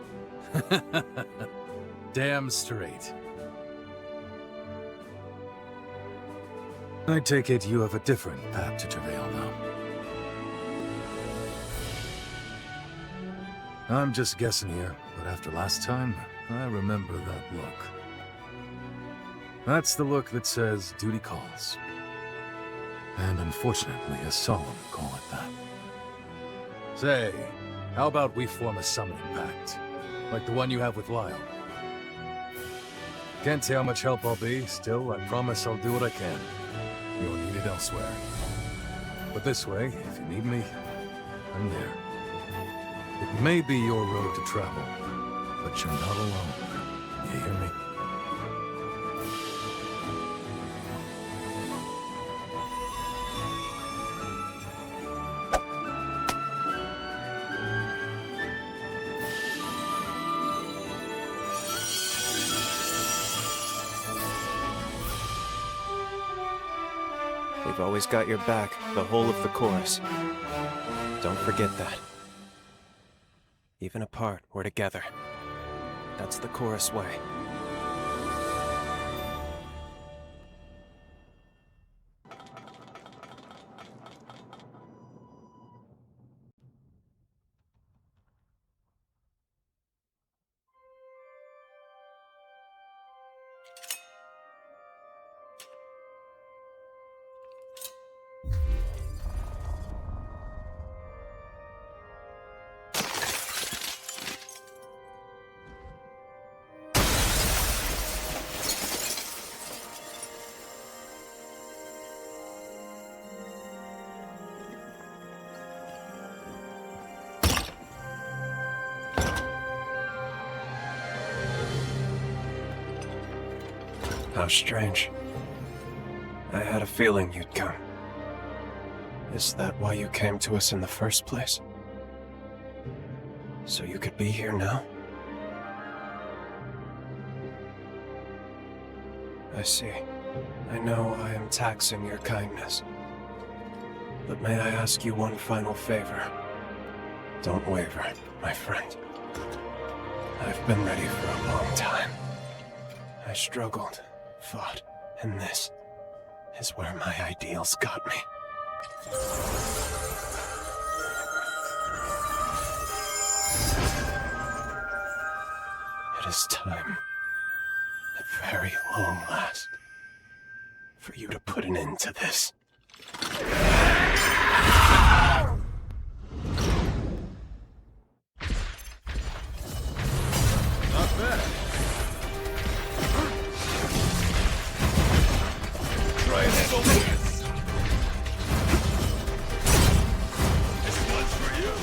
Damn straight. I take it you have a different path to travail now. I'm just guessing here, but after last time, I remember that look. That's the look that says duty calls. And unfortunately, a solemn call at that. Say, how about we form a summoning pact? Like the one you have with Lyle? Can't say how much help I'll be, still, I promise I'll do what I can. You're needed elsewhere. But this way, if you need me, I'm there. It may be your road to travel, but you're not alone. You hear me? We've always got your back, the whole of the chorus. Don't forget that. Even apart, we're together. That's the chorus way. How strange. I had a feeling you'd come. Is that why you came to us in the first place? So you could be here now? I see. I know I am taxing your kindness. But may I ask you one final favor? Don't waver, my friend. I've been ready for a long time. I struggled, fought, and this is where my ideals got me. It is time, at very long last, for you to put an end to this. Not bad. Try and handle this. This one's for you.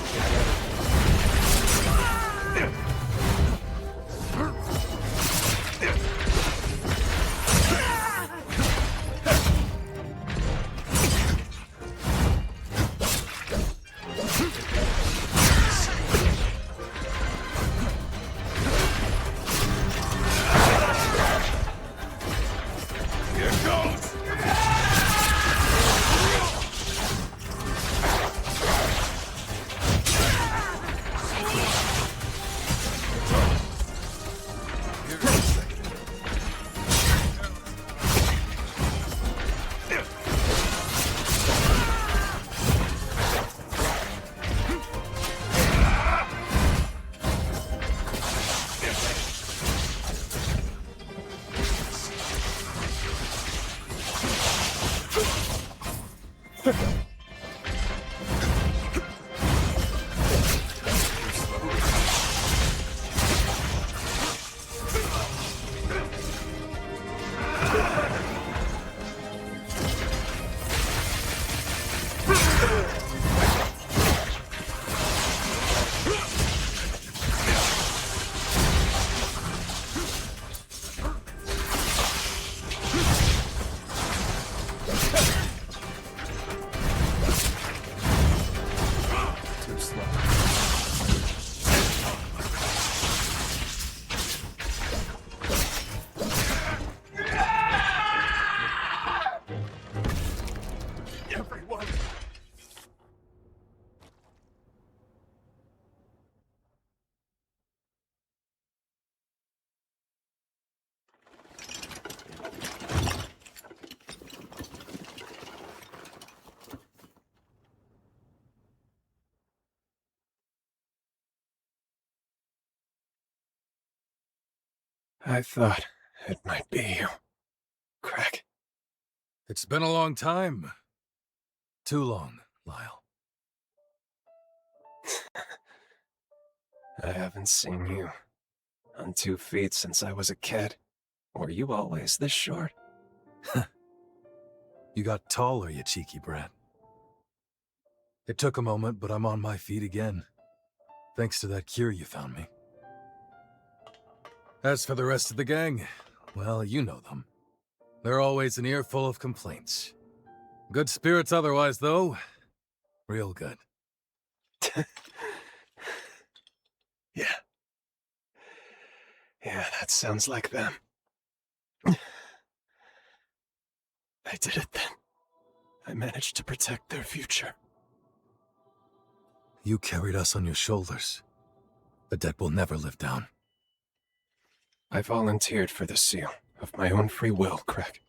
I thought it might be you, Craig. It's been a long time. Too long, Lyle. I haven't seen you on 2 feet since I was a kid. Were you always this short? You got taller, you cheeky brat. It took a moment, but I'm on my feet again. Thanks to that cure you found me. As for the rest of the gang, well, you know them. They're always an earful of complaints. Good spirits otherwise, though. Real good. Yeah. Yeah, that sounds like them. I did it then. I managed to protect their future. You carried us on your shoulders. The debt will never live down. I volunteered for the seal, of my own free will, Craig.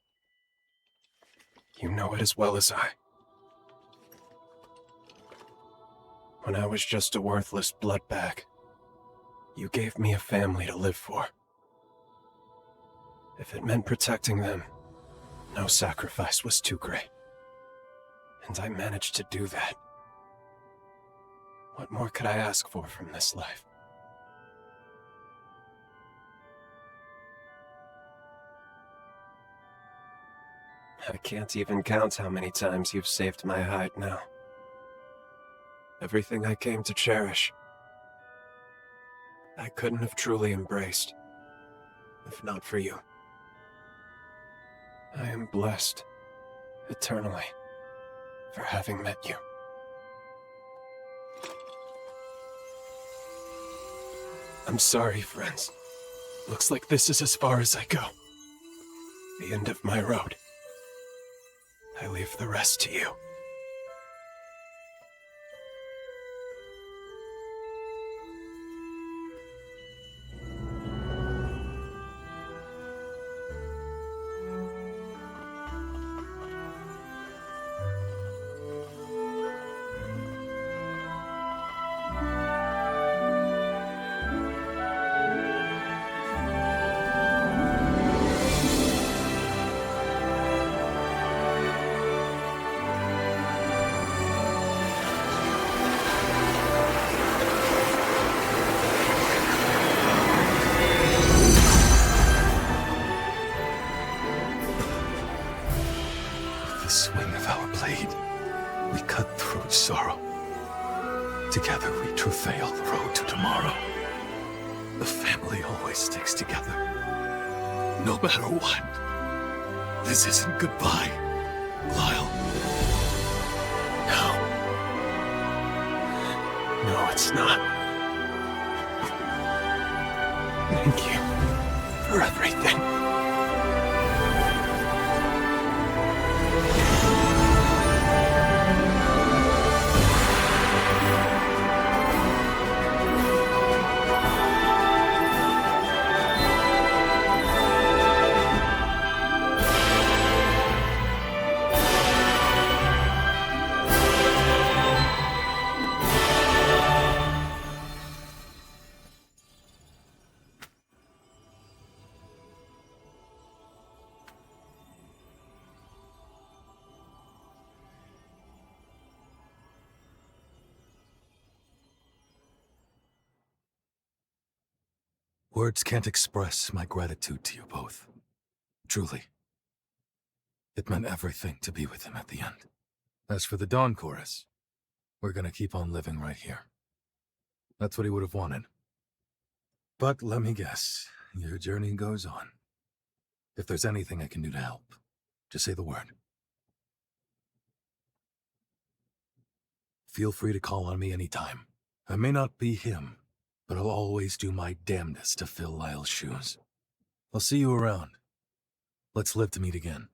You know it as well as I. When I was just a worthless blood bag, you gave me a family to live for. If it meant protecting them, no sacrifice was too great. And I managed to do that. What more could I ask for from this life? I can't even count how many times you've saved my hide now. Everything I came to cherish, I couldn't have truly embraced, if not for you. I am blessed, eternally, for having met you. I'm sorry, friends. Looks like this is as far as I go. The end of my road. I leave the rest to you. Swing of our blade, we cut through sorrow. Together we travail the road to tomorrow. The family always sticks together. No matter what. This isn't goodbye, Lyle. No. No, it's not. Thank you for everything. Words can't express my gratitude to you both. Truly. It meant everything to be with him at the end. As for the Dawn Chorus, we're gonna keep on living right here. That's what he would have wanted. But let me guess, your journey goes on. If there's anything I can do to help, just say the word. Feel free to call on me anytime. I may not be him, but I'll always do my damnedest to fill Lyle's shoes. I'll see you around. Let's live to meet again.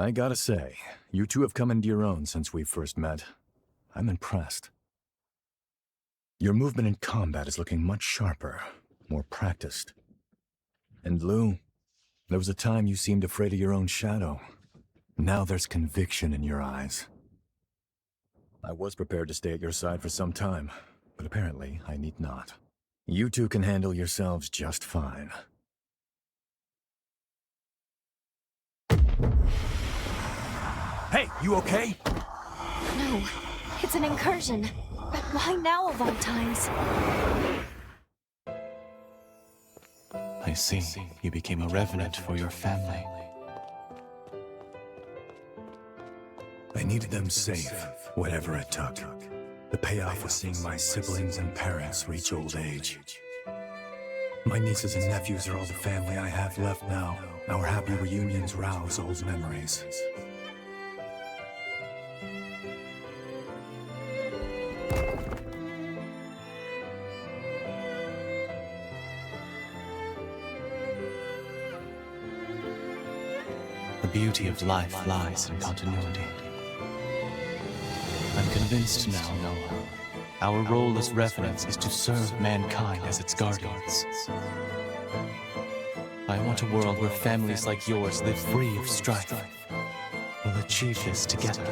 I gotta say, you two have come into your own since we first met. I'm impressed. Your movement in combat is looking much sharper, more practiced. And Lou, there was a time you seemed afraid of your own shadow. Now there's conviction in your eyes. I was prepared to stay at your side for some time, but apparently I need not. You two can handle yourselves just fine. Hey, you okay? No, it's an incursion. But why now of all times? I see. You became a revenant for your family. I needed them safe, whatever it took. The payoff was seeing my siblings and parents reach old age. My nieces and nephews are all the family I have left now. Our happy reunions rouse old memories. The beauty of life lies in continuity. I'm convinced now, Noah. Our role as revenants is to serve mankind as its guardians. I want a world where families like yours live free of strife. We'll achieve this together.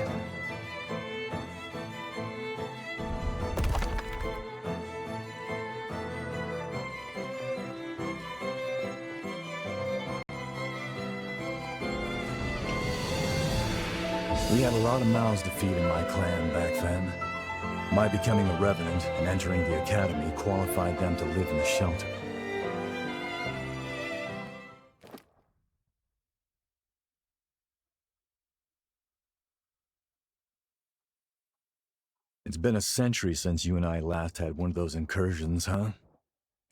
We had a lot of mouths to feed in my clan back then. My becoming a revenant and entering the academy qualified them to live in the shelter. It's been a century since you and I last had one of those incursions, huh?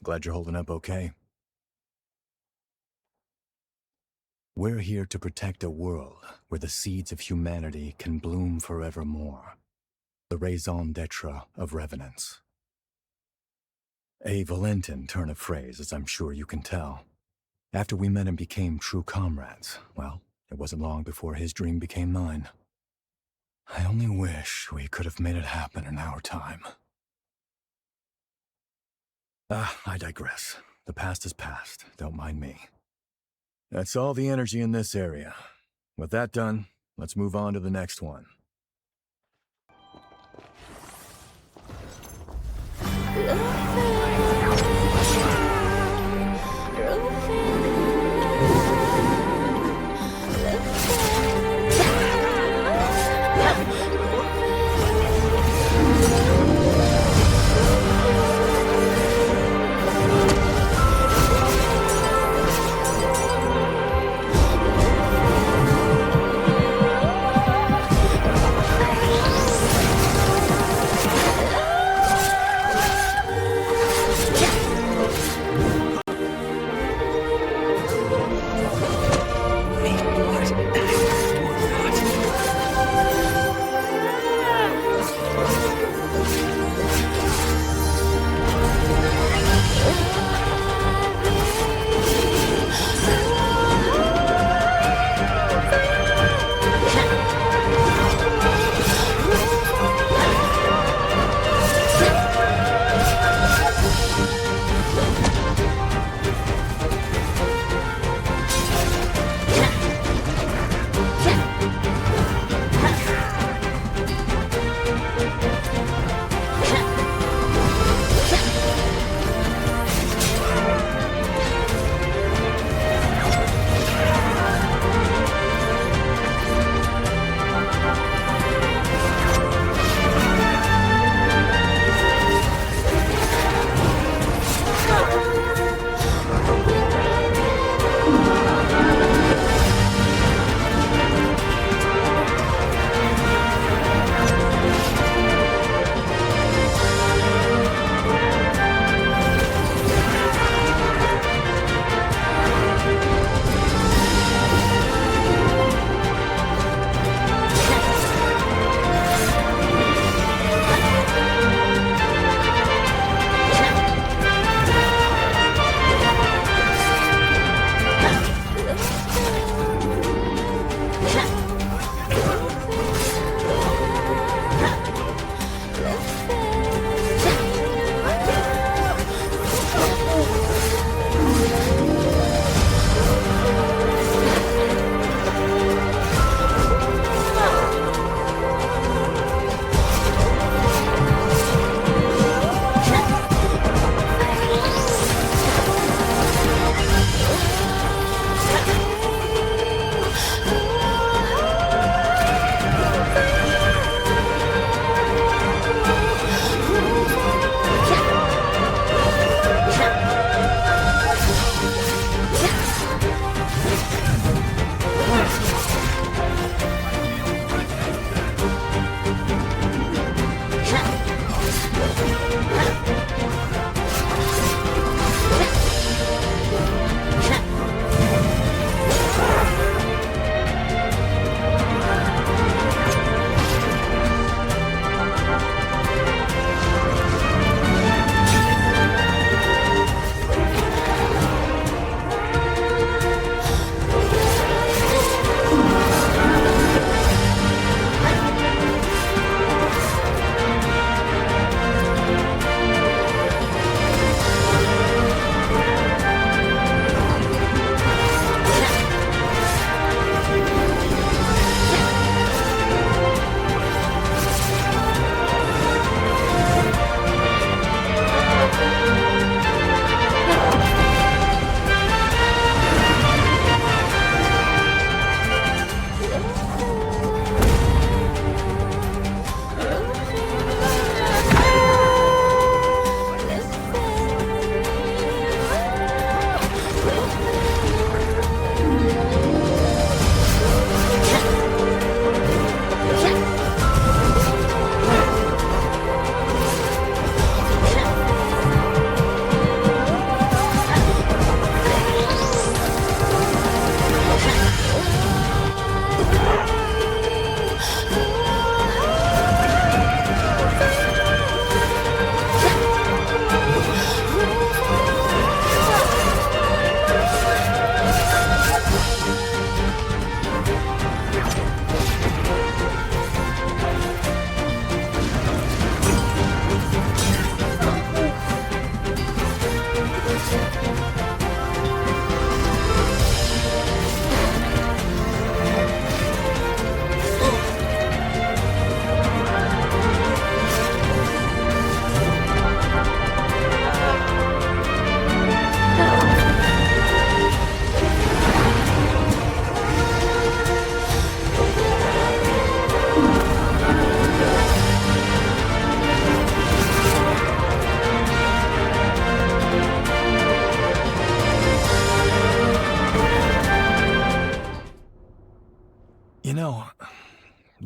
Glad you're holding up okay. We're here to protect a world where the seeds of humanity can bloom forevermore. The raison d'etre of revenants. A Valentin turn of phrase, as I'm sure you can tell. After we met and became true comrades, well, it wasn't long before his dream became mine. I only wish we could have made it happen in our time. I digress. The past is past, don't mind me. That's all the energy in this area. With that done, let's move on to the next one.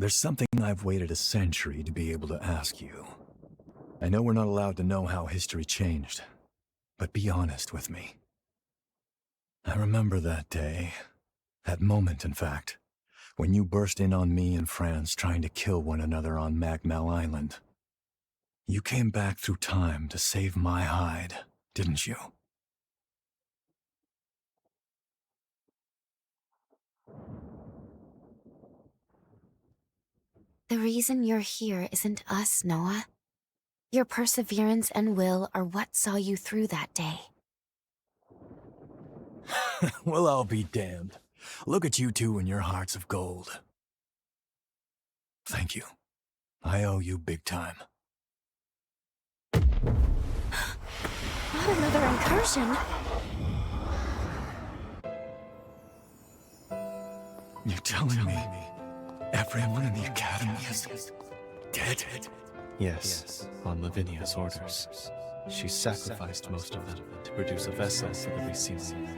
There's something I've waited a century to be able to ask you. I know we're not allowed to know how history changed, but be honest with me. I remember that day, that moment, in fact, when you burst in on me and Franz trying to kill one another on Magmel Island. You came back through time to save my hide, didn't you? The reason you're here isn't us, Noah. Your perseverance and will are what saw you through that day. Well, I'll be damned. Look at you two and your hearts of gold. Thank you. I owe you big time. Not another incursion. You're telling me everyone in the Academy is dead? Yes, on Lavinia's orders. She sacrificed most of them to produce a vessel for the resealing.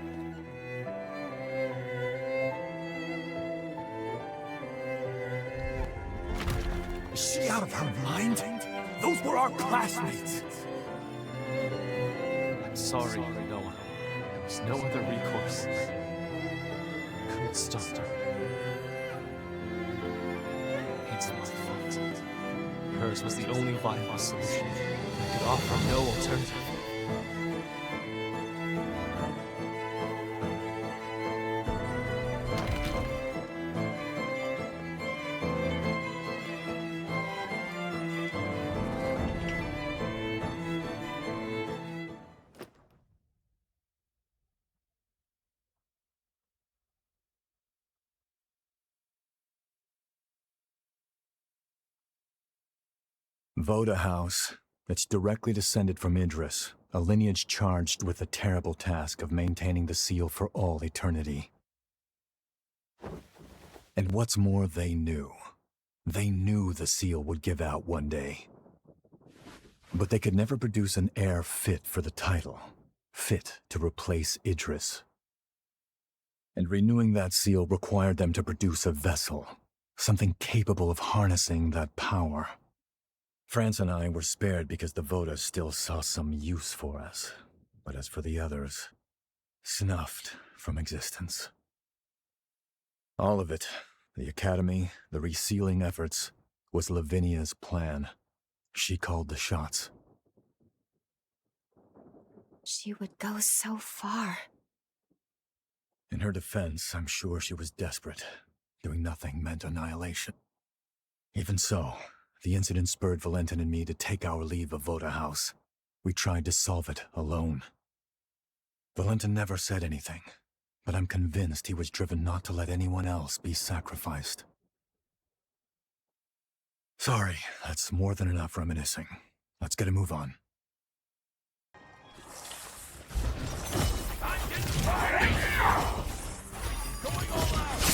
Is she out of her mind? Those were our classmates! I'm sorry, Noah. There was no other recourse. I couldn't stop her. It's my fault. Hers was the only viable solution. I could offer no alternative. Voda House, it's directly descended from Idris, a lineage charged with the terrible task of maintaining the seal for all eternity. And what's more, they knew. They knew the seal would give out one day. But they could never produce an heir fit for the title, fit to replace Idris. And renewing that seal required them to produce a vessel, something capable of harnessing that power. Franz and I were spared because the Voda still saw some use for us. But as for the others, snuffed from existence. All of it, the Academy, the resealing efforts, was Lavinia's plan. She called the shots. She would go so far. In her defense, I'm sure she was desperate. Doing nothing meant annihilation. Even so, the incident spurred Valentin and me to take our leave of Voda House. We tried to solve it alone. Valentin never said anything, but I'm convinced he was driven not to let anyone else be sacrificed. Sorry, that's more than enough reminiscing. Let's get a move on. Going all out!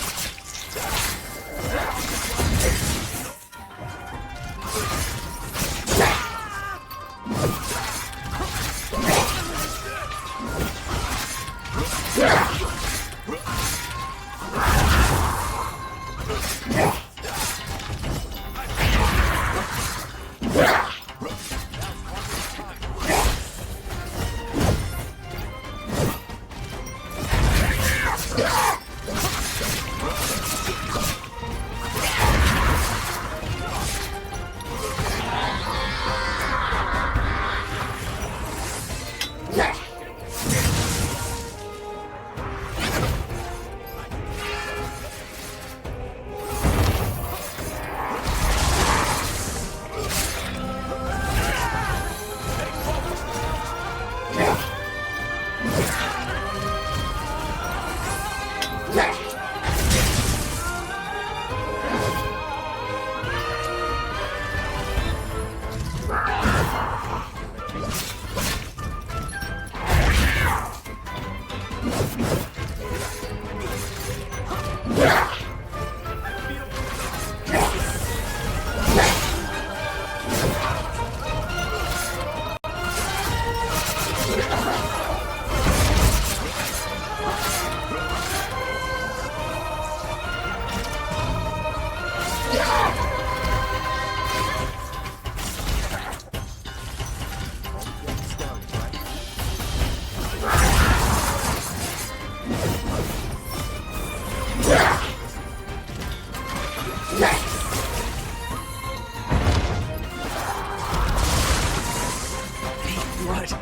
blood.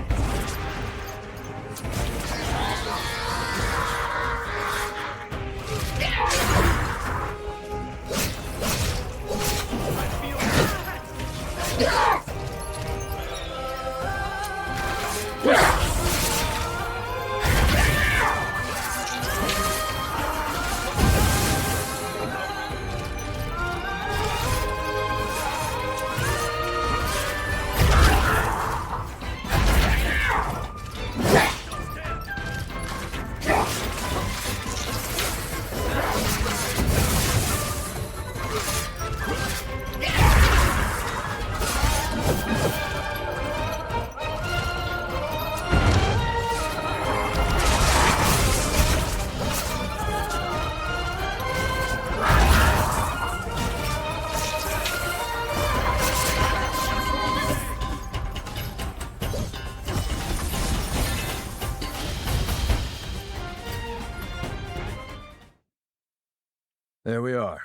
There we are.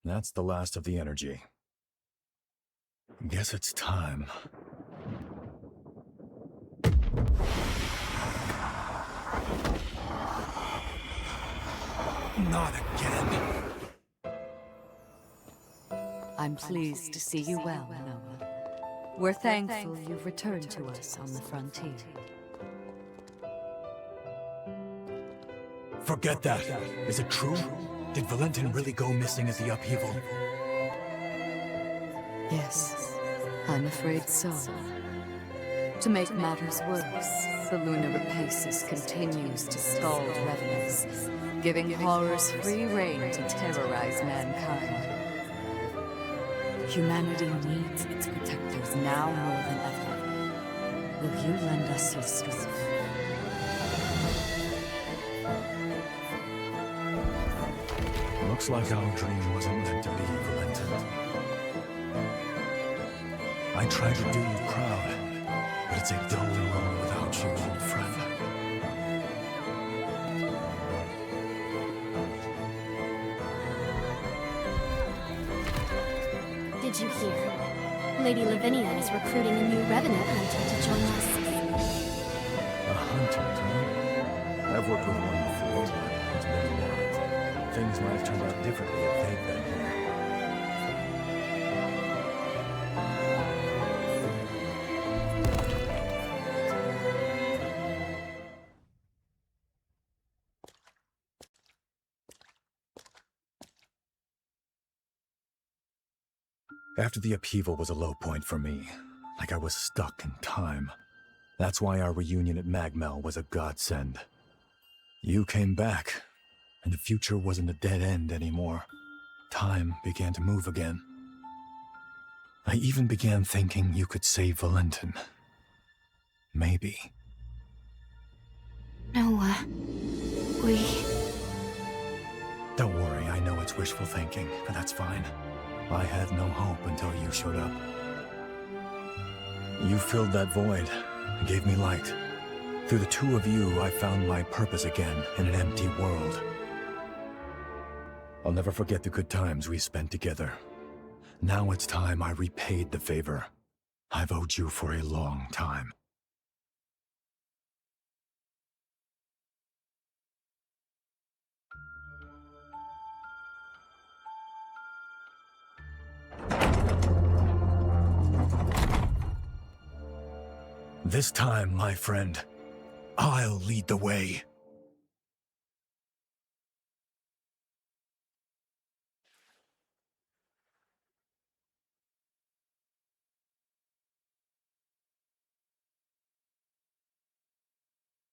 That's the last of the energy. Guess it's time. Not again. I'm pleased to see you well, Noah. We're thankful you've returned to us on the frontier. Forget that. Is it true? Did Valentin really go missing at the upheaval? Yes, I'm afraid so. To make matters worse, the lunar rapacious continues to scald revenants, giving horrors free rein to terrorize mankind. Humanity needs its protectors now more than ever. Will you lend us your strength? Looks like our dream wasn't meant to be, Valentin. I tried to do you proud, but it's a dull road without you, old friend. Did you hear? Lady Lavinia is recruiting a new Revenant hunter to join us. A hunter, huh? I've worked with one before, but it's been a while. Things might have turned out differently if they'd been here. After the upheaval was a low point for me, like I was stuck in time. That's why our reunion at Magmel was a godsend. You came back, and the future wasn't a dead end anymore. Time began to move again. I even began thinking you could save Valentin. Maybe. Noah, we... Don't worry, I know it's wishful thinking, but that's fine. I had no hope until you showed up. You filled that void and gave me light. Through the two of you, I found my purpose again in an empty world. I'll never forget the good times we spent together. Now it's time I repaid the favor I've owed you for a long time. This time, my friend, I'll lead the way.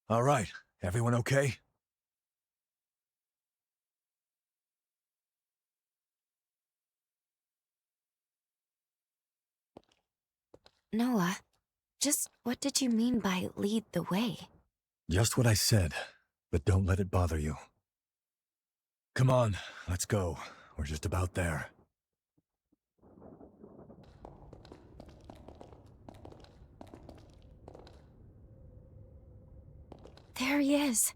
All right, everyone okay? Noah, just what did you mean by lead the way? Just what I said, but don't let it bother you. Come on, let's go. We're just about there. There he is.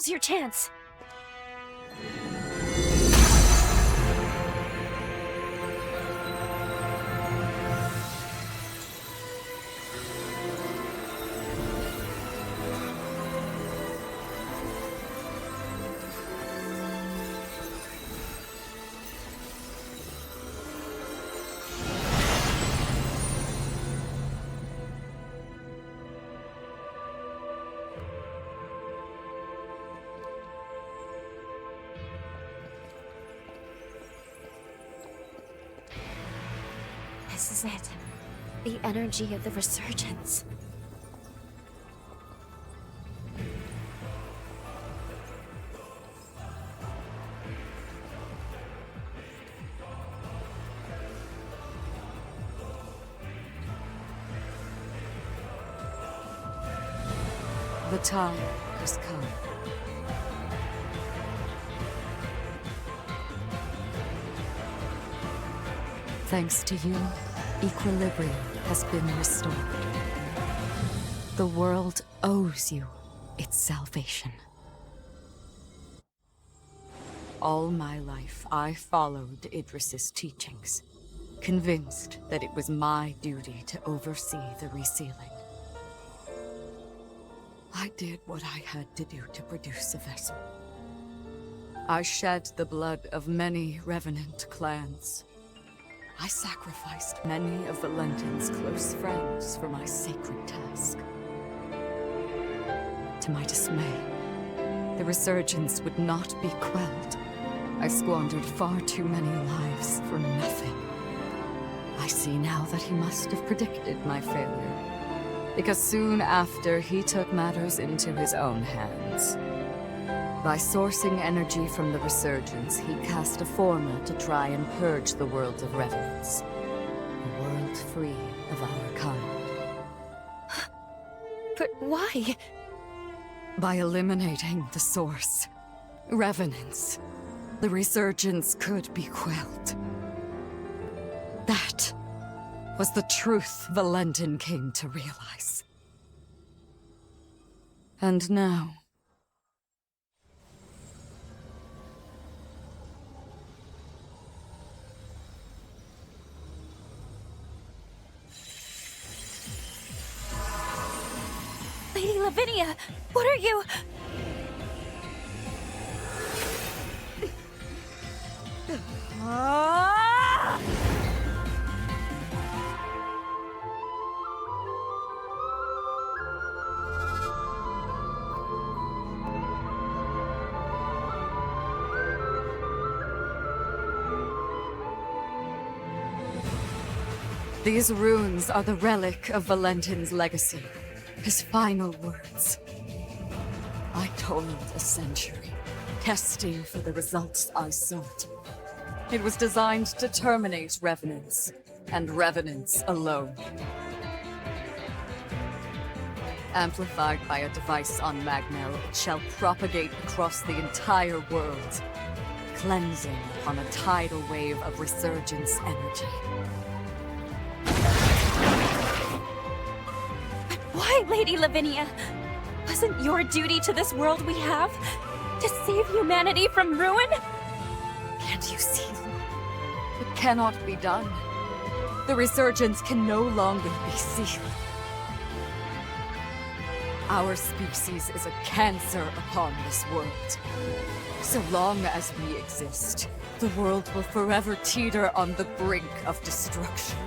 Now's your chance. This is it. The energy of the Resurgence. The time has come. Thanks to you, equilibrium has been restored. The world owes you its salvation. All my life, I followed Idris's teachings, convinced that it was my duty to oversee the resealing. I did what I had to do to produce a vessel. I shed the blood of many Revenant clans. I sacrificed many of Valentin's close friends for my sacred task. To my dismay, the resurgence would not be quelled. I squandered far too many lives for nothing. I see now that he must have predicted my failure, because soon after he took matters into his own hands. By sourcing energy from the Resurgence, he cast a formula to try and purge the world of Revenants. A world free of our kind. But why? By eliminating the source, Revenants, the Resurgence could be quelled. That was the truth Valentin came to realize. And now, Lady Lavinia, what are you? These runes are the relic of Valentin's legacy. His final words. I toiled a century, testing for the results I sought. It was designed to terminate Revenants, and Revenants alone. Amplified by a device on Magmel, it shall propagate across the entire world, cleansing upon a tidal wave of Resurgence energy. Why, Lady Lavinia? Wasn't your duty to this world we have to save humanity from ruin? Can't you see? It cannot be done. The Resurgence can no longer be sealed. Our species is a cancer upon this world. So long as we exist, the world will forever teeter on the brink of destruction.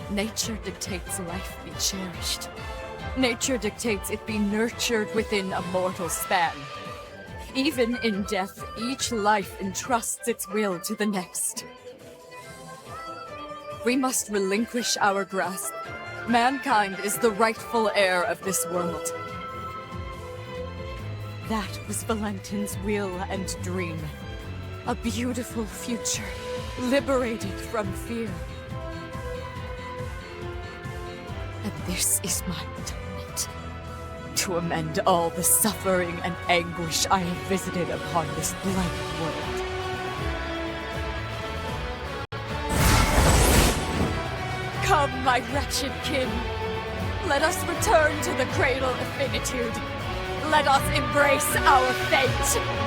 Nature dictates life be cherished. Nature dictates it be nurtured within a mortal span. Even in death, each life entrusts its will to the next. We must relinquish our grasp. Mankind is the rightful heir of this world. That was Valentin's will and dream. A beautiful future, liberated from fear. And this is my atonement. To amend all the suffering and anguish I have visited upon this blighted world. Come, my wretched kin. Let us return to the cradle of finitude. Let us embrace our fate!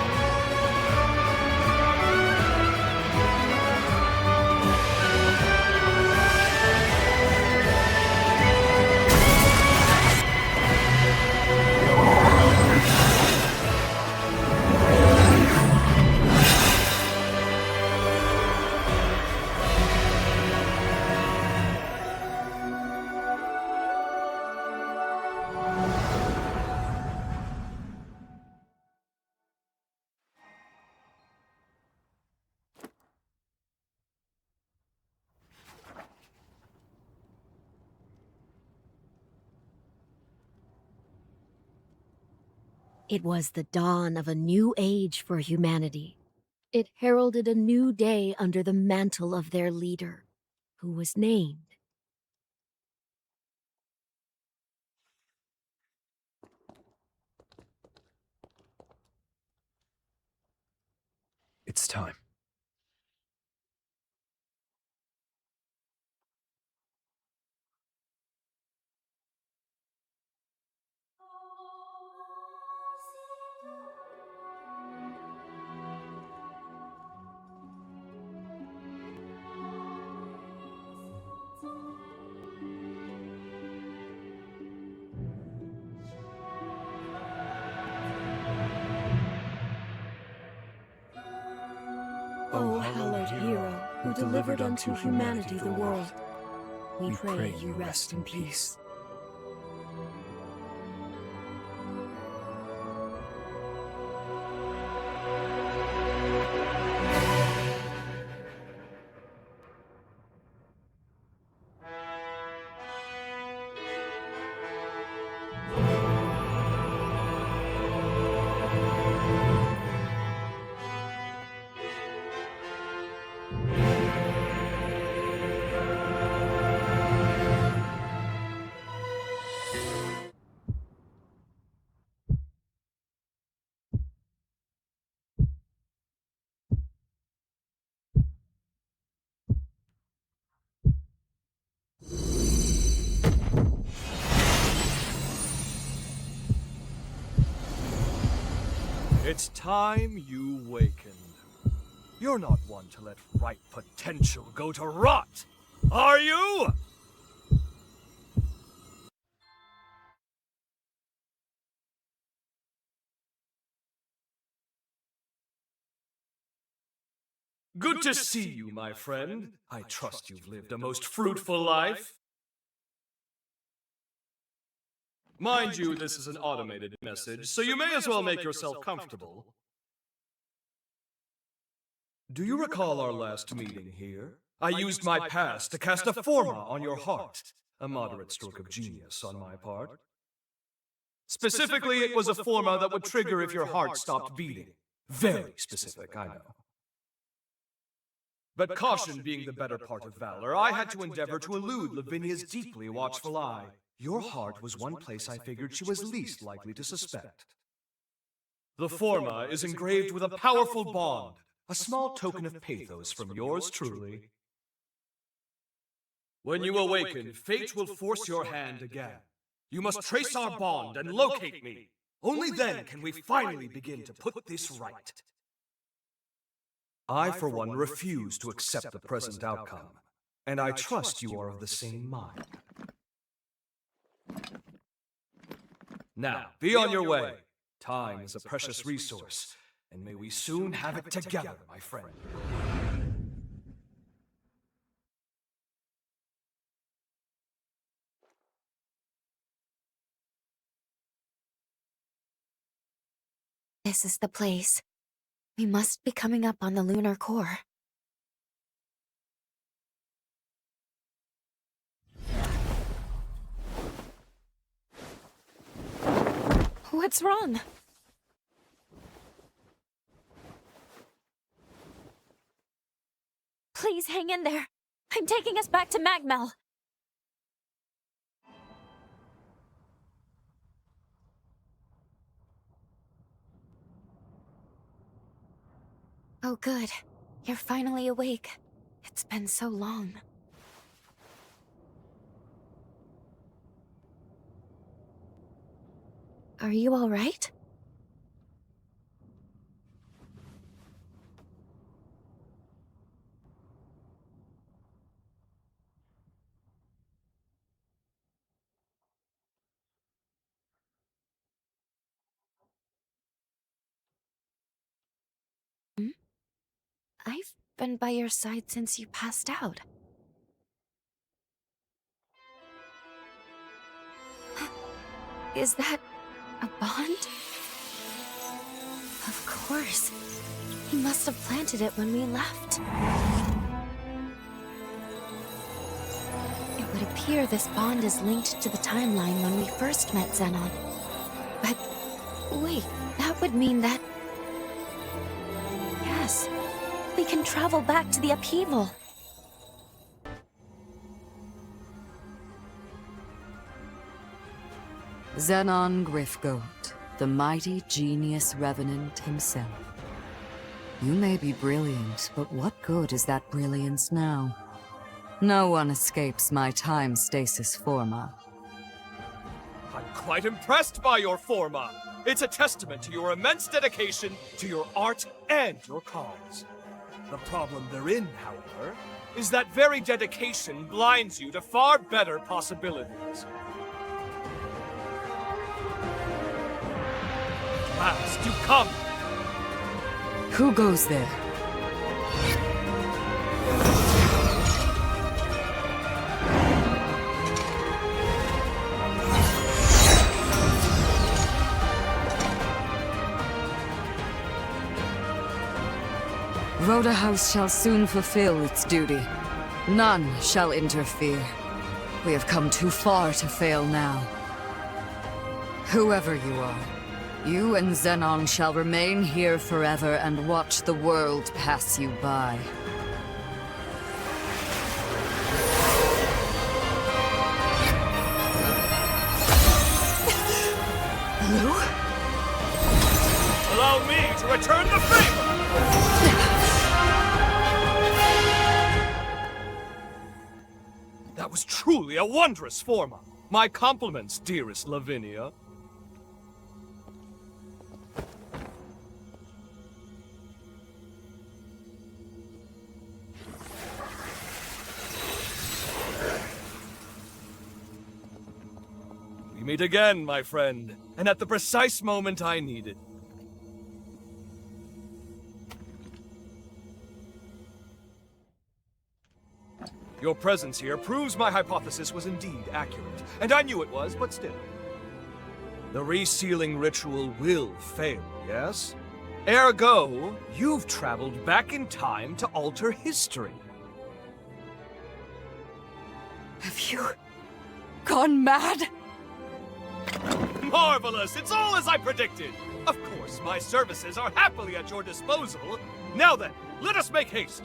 It was the dawn of a new age for humanity. It heralded a new day under the mantle of their leader, who was named It's time. O hallowed hero, who delivered unto humanity the world, we pray you rest in peace. It's time you wakened. You're not one to let ripe potential go to rot, are you? Good to see you, my friend. I trust you've lived a most fruitful life. Mind you, this is an automated message, so you may as well make yourself comfortable. Do you recall our last meeting here? I used my past to cast a forma on your heart. A moderate stroke of genius on my part. Specifically, it was a forma that would trigger if your heart stopped beating. Very specific, I know. But caution being the better part of valor, I had to endeavor to elude Lavinia's deeply watchful eye. Your heart was one place I figured she was least likely to suspect. The forma is engraved with a powerful bond, a small token of pathos from yours truly. When you awaken, fate will force your hand again. You must trace our bond and locate me. Only then can we finally begin to put this right. I, for one, refuse to accept the present outcome, and I trust you are of the same mind. Now, be on your way. Time is a precious resource, and may we soon have it together, my friend. This is the place. We must be coming up on the lunar core. What's wrong? Please hang in there. I'm taking us back to Magmel. Oh, good. You're finally awake. It's been so long. Are you alright? I've been by your side since you passed out. Is that a bond? Of course. He must have planted it when we left. It would appear this bond is linked to the timeline when we first met Zenon. But wait, that would mean that... Yes, we can travel back to the upheaval. Zenon Grifgoat, the mighty genius Revenant himself. You may be brilliant, but what good is that brilliance now? No one escapes my time stasis forma. I'm quite impressed by your forma. It's a testament to your immense dedication to your art and your cause. The problem therein, however, is that very dedication blinds you to far better possibilities. At last, you come! Who goes there? Rhoda House shall soon fulfill its duty. None shall interfere. We have come too far to fail now. Whoever you are, you and Zenon shall remain here forever and watch the world pass you by. Lou? Allow me to return the favor! That was truly a wondrous forma. My compliments, dearest Lavinia. We meet again, my friend, and at the precise moment I needed. Your presence here proves my hypothesis was indeed accurate, and I knew it was, but still. The resealing ritual will fail, yes? Ergo, you've traveled back in time to alter history. Have you gone mad? Marvelous! It's all as I predicted! Of course, my services are happily at your disposal. Now then, let us make haste!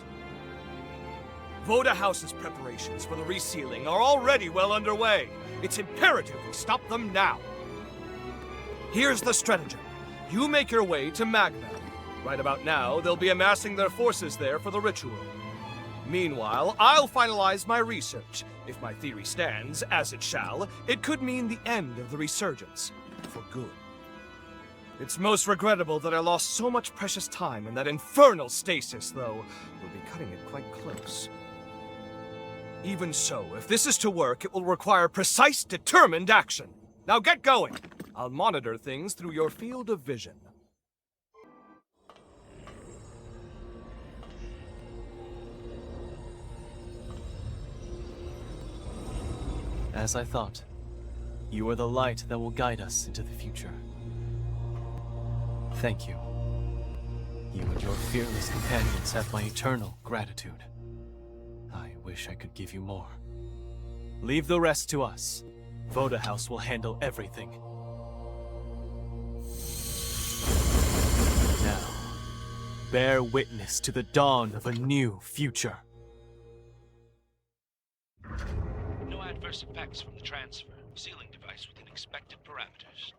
Voda House's preparations for the resealing are already well underway. It's imperative we stop them now. Here's the stratagem. You make your way to Magna. Right about now, they'll be amassing their forces there for the ritual. Meanwhile, I'll finalize my research. If my theory stands, as it shall, it could mean the end of the Resurgence. For good. It's most regrettable that I lost so much precious time in that infernal stasis, though. We'll be cutting it quite close. Even so, if this is to work, it will require precise, determined action. Now get going! I'll monitor things through your field of vision. As I thought, you are the light that will guide us into the future. Thank you. You and your fearless companions have my eternal gratitude. I wish I could give you more. Leave the rest to us. Voda House will handle everything. Now, bear witness to the dawn of a new future. No adverse effects from the transfer. Sealing device within expected parameters.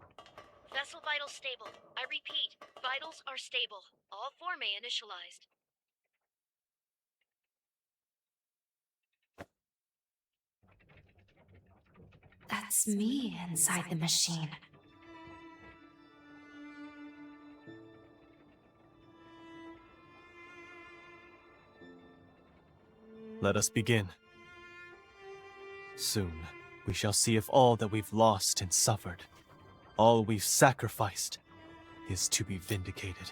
Vessel vitals stable. I repeat, vitals are stable. All 4 may initialized. That's me inside the machine. Let us begin. Soon, we shall see if all that we've lost and suffered, all we've sacrificed, is to be vindicated.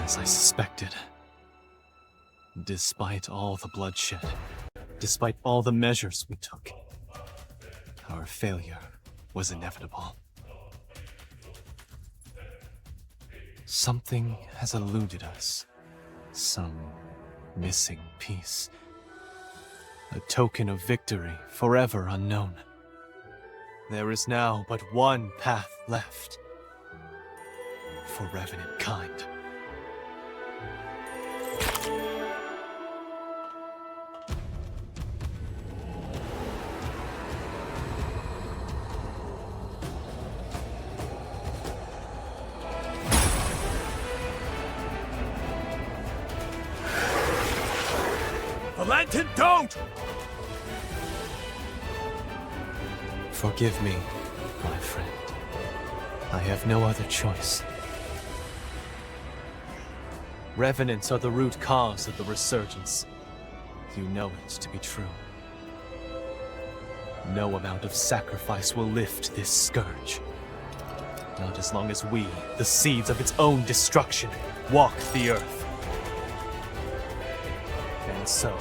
As I suspected. Despite all the bloodshed, despite all the measures we took, our failure was inevitable. Something has eluded us. Some missing piece. A token of victory forever unknown. There is now but one path left for revenant kind. Valentin, don't! Forgive me, my friend. I have no other choice. Revenants are the root cause of the Resurgence. You know it to be true. No amount of sacrifice will lift this scourge. Not as long as we, the seeds of its own destruction, walk the earth. And so,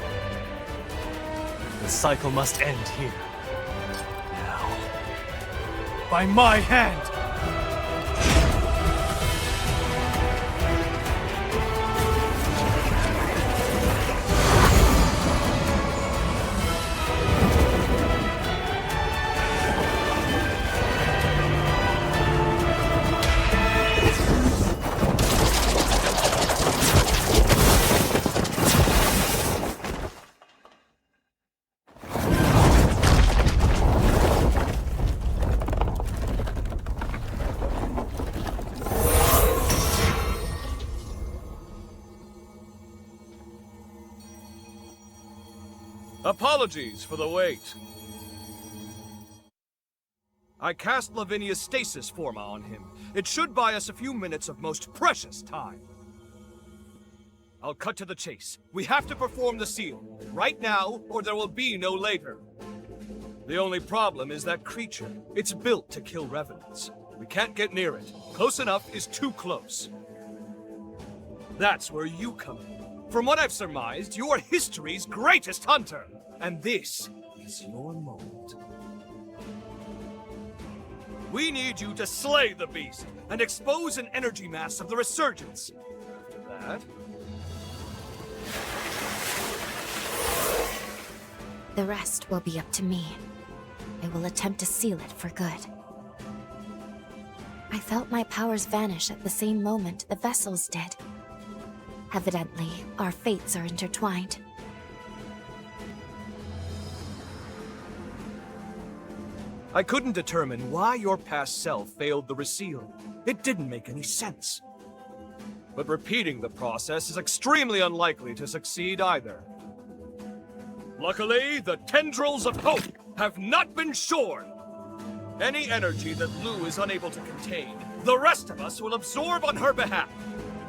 the cycle must end here. Now. By my hand! Apologies for the wait. I cast Lavinia's stasis forma on him. It should buy us a few minutes of most precious time. I'll cut to the chase. We have to perform the seal. Right now, or there will be no later. The only problem is that creature. It's built to kill revenants. We can't get near it. Close enough is too close. That's where you come in. From what I've surmised, you're history's greatest hunter. And this is your moment. We need you to slay the beast and expose an energy mass of the Resurgence. After that... The rest will be up to me. I will attempt to seal it for good. I felt my powers vanish at the same moment the vessels did. Evidently, our fates are intertwined. I couldn't determine why your past self failed the reseal. It didn't make any sense. But repeating the process is extremely unlikely to succeed either. Luckily, the tendrils of hope have not been shorn. Any energy that Lou is unable to contain, the rest of us will absorb on her behalf.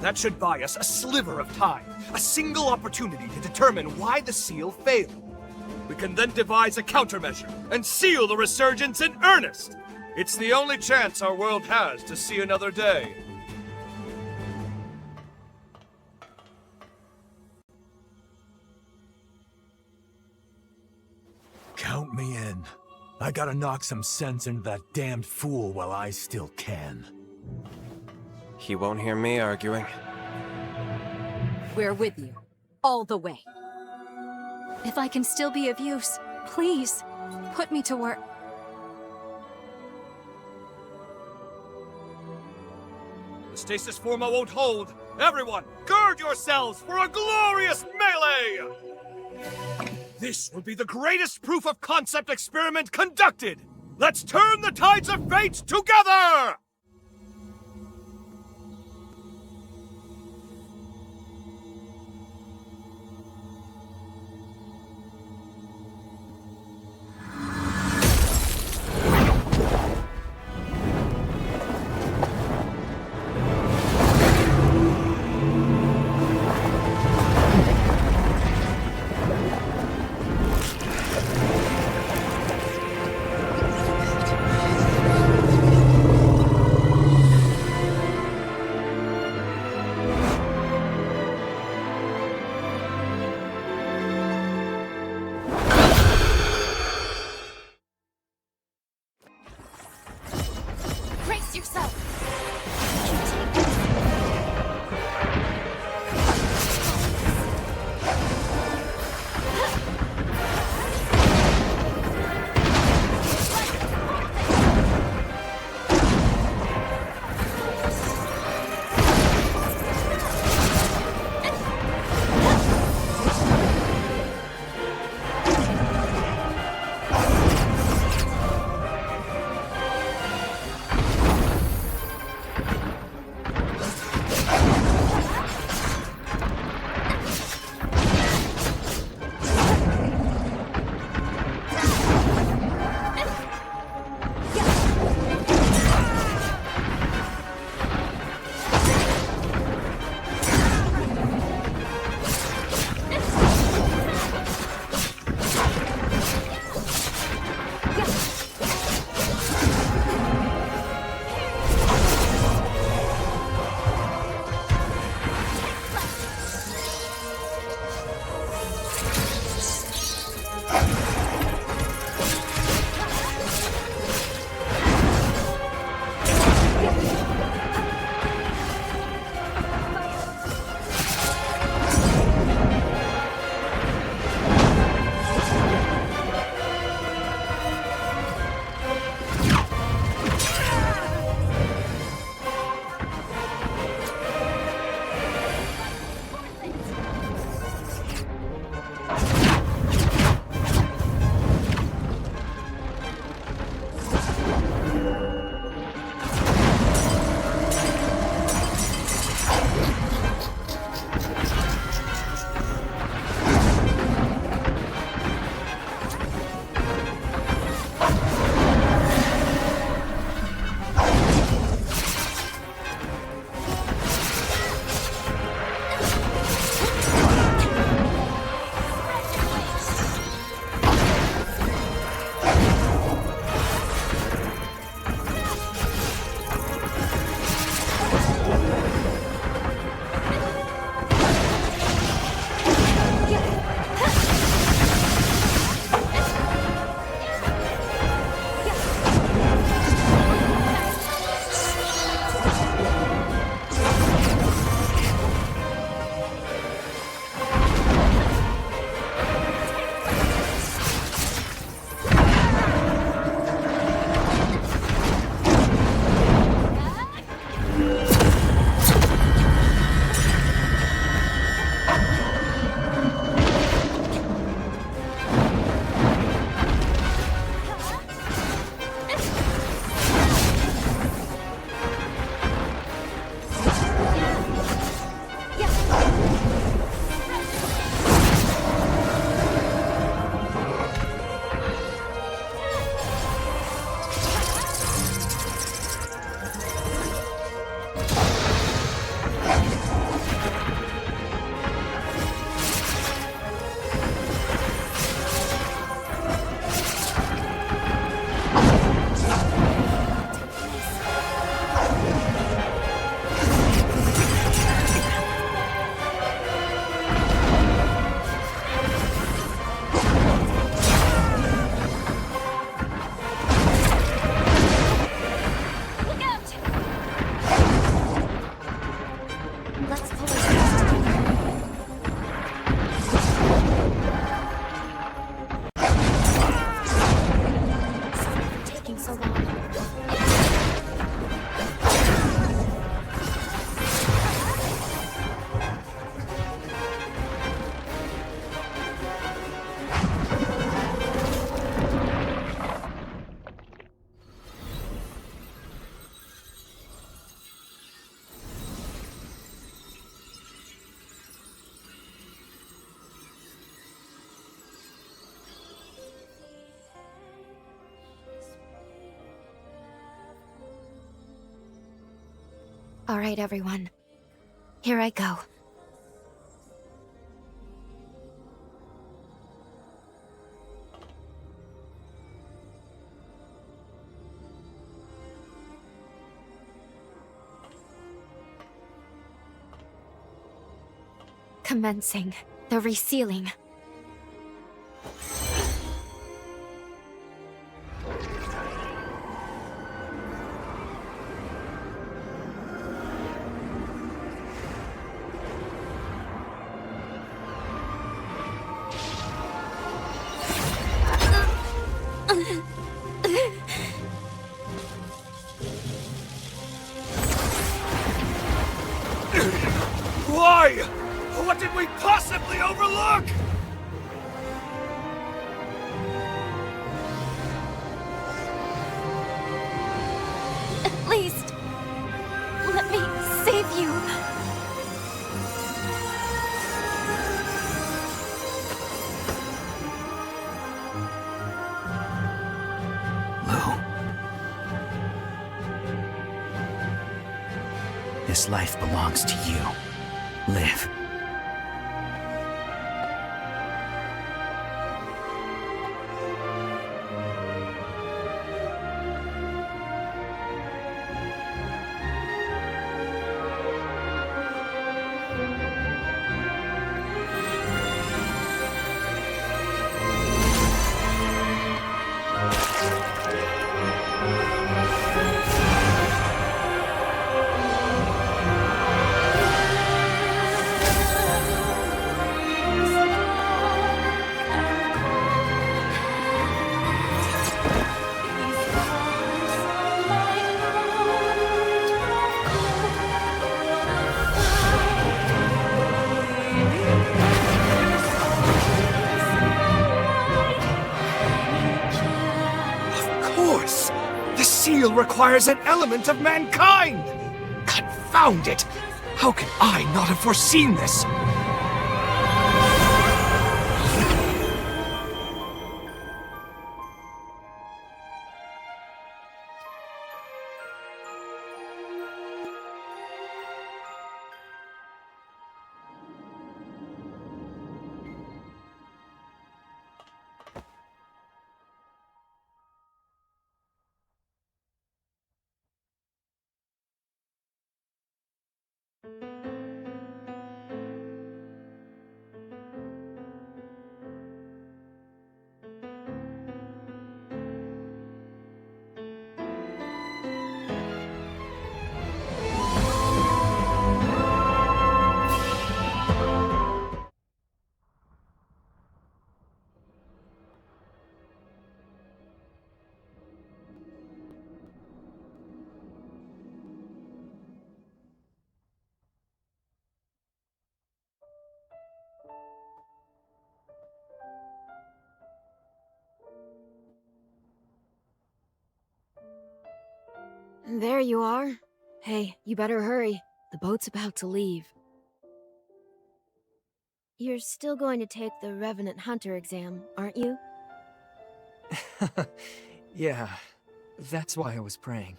That should buy us a sliver of time, a single opportunity to determine why the seal failed. We can then devise a countermeasure and seal the Resurgence in earnest. It's the only chance our world has to see another day. Count me in. I gotta knock some sense into that damned fool while I still can. He won't hear me arguing. We're with you. All the way. If I can still be of use, please, put me to work. The stasis forma won't hold! Everyone, gird yourselves for a glorious melee! This will be the greatest proof of concept experiment conducted! Let's turn the tides of fate together! All right, everyone. Here I go. Commencing the resealing. Why? What did we possibly overlook? At least, let me save you. This life belongs to you. Live. Requires an element of mankind! Confound it! How can I not have foreseen this? There you are. Hey, you better hurry. The boat's about to leave. You're still going to take the Revenant Hunter exam, aren't you? Yeah, that's why I was praying.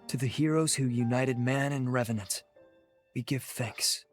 To the heroes who united man and Revenant, we give thanks.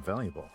valuable.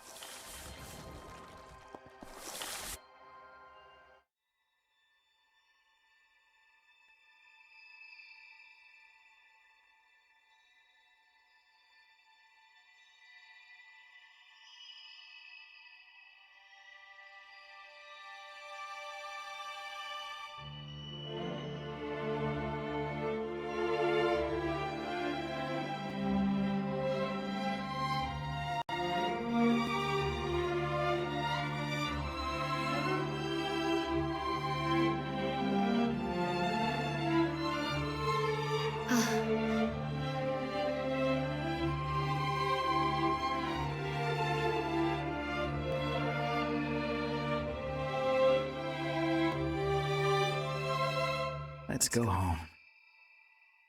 Let's go home.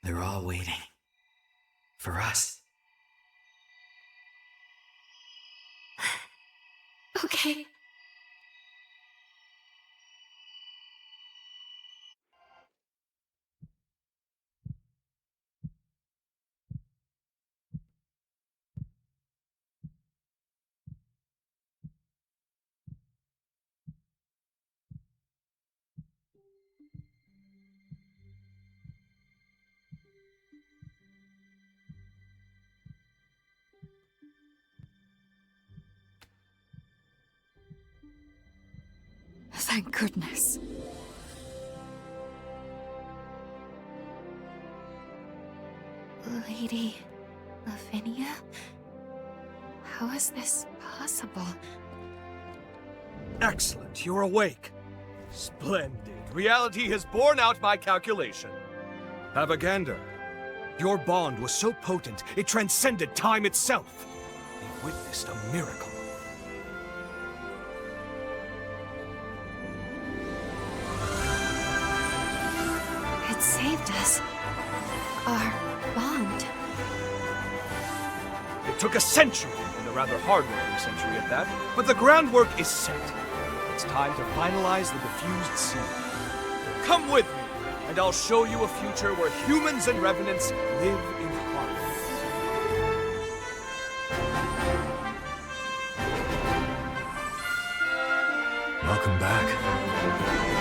They're all waiting. For us. Okay. goodness. Lady Lavinia? How is this possible? Excellent, you're awake. Splendid. Reality has borne out my calculation. Have a gander. Your bond was so potent, it transcended time itself. We witnessed a miracle. It saved us. Our bond. It took a century, and a rather hard-working century at that, but the groundwork is set. It's time to finalize the diffused seed. Come with me, and I'll show you a future where humans and revenants live in harmony. Welcome back.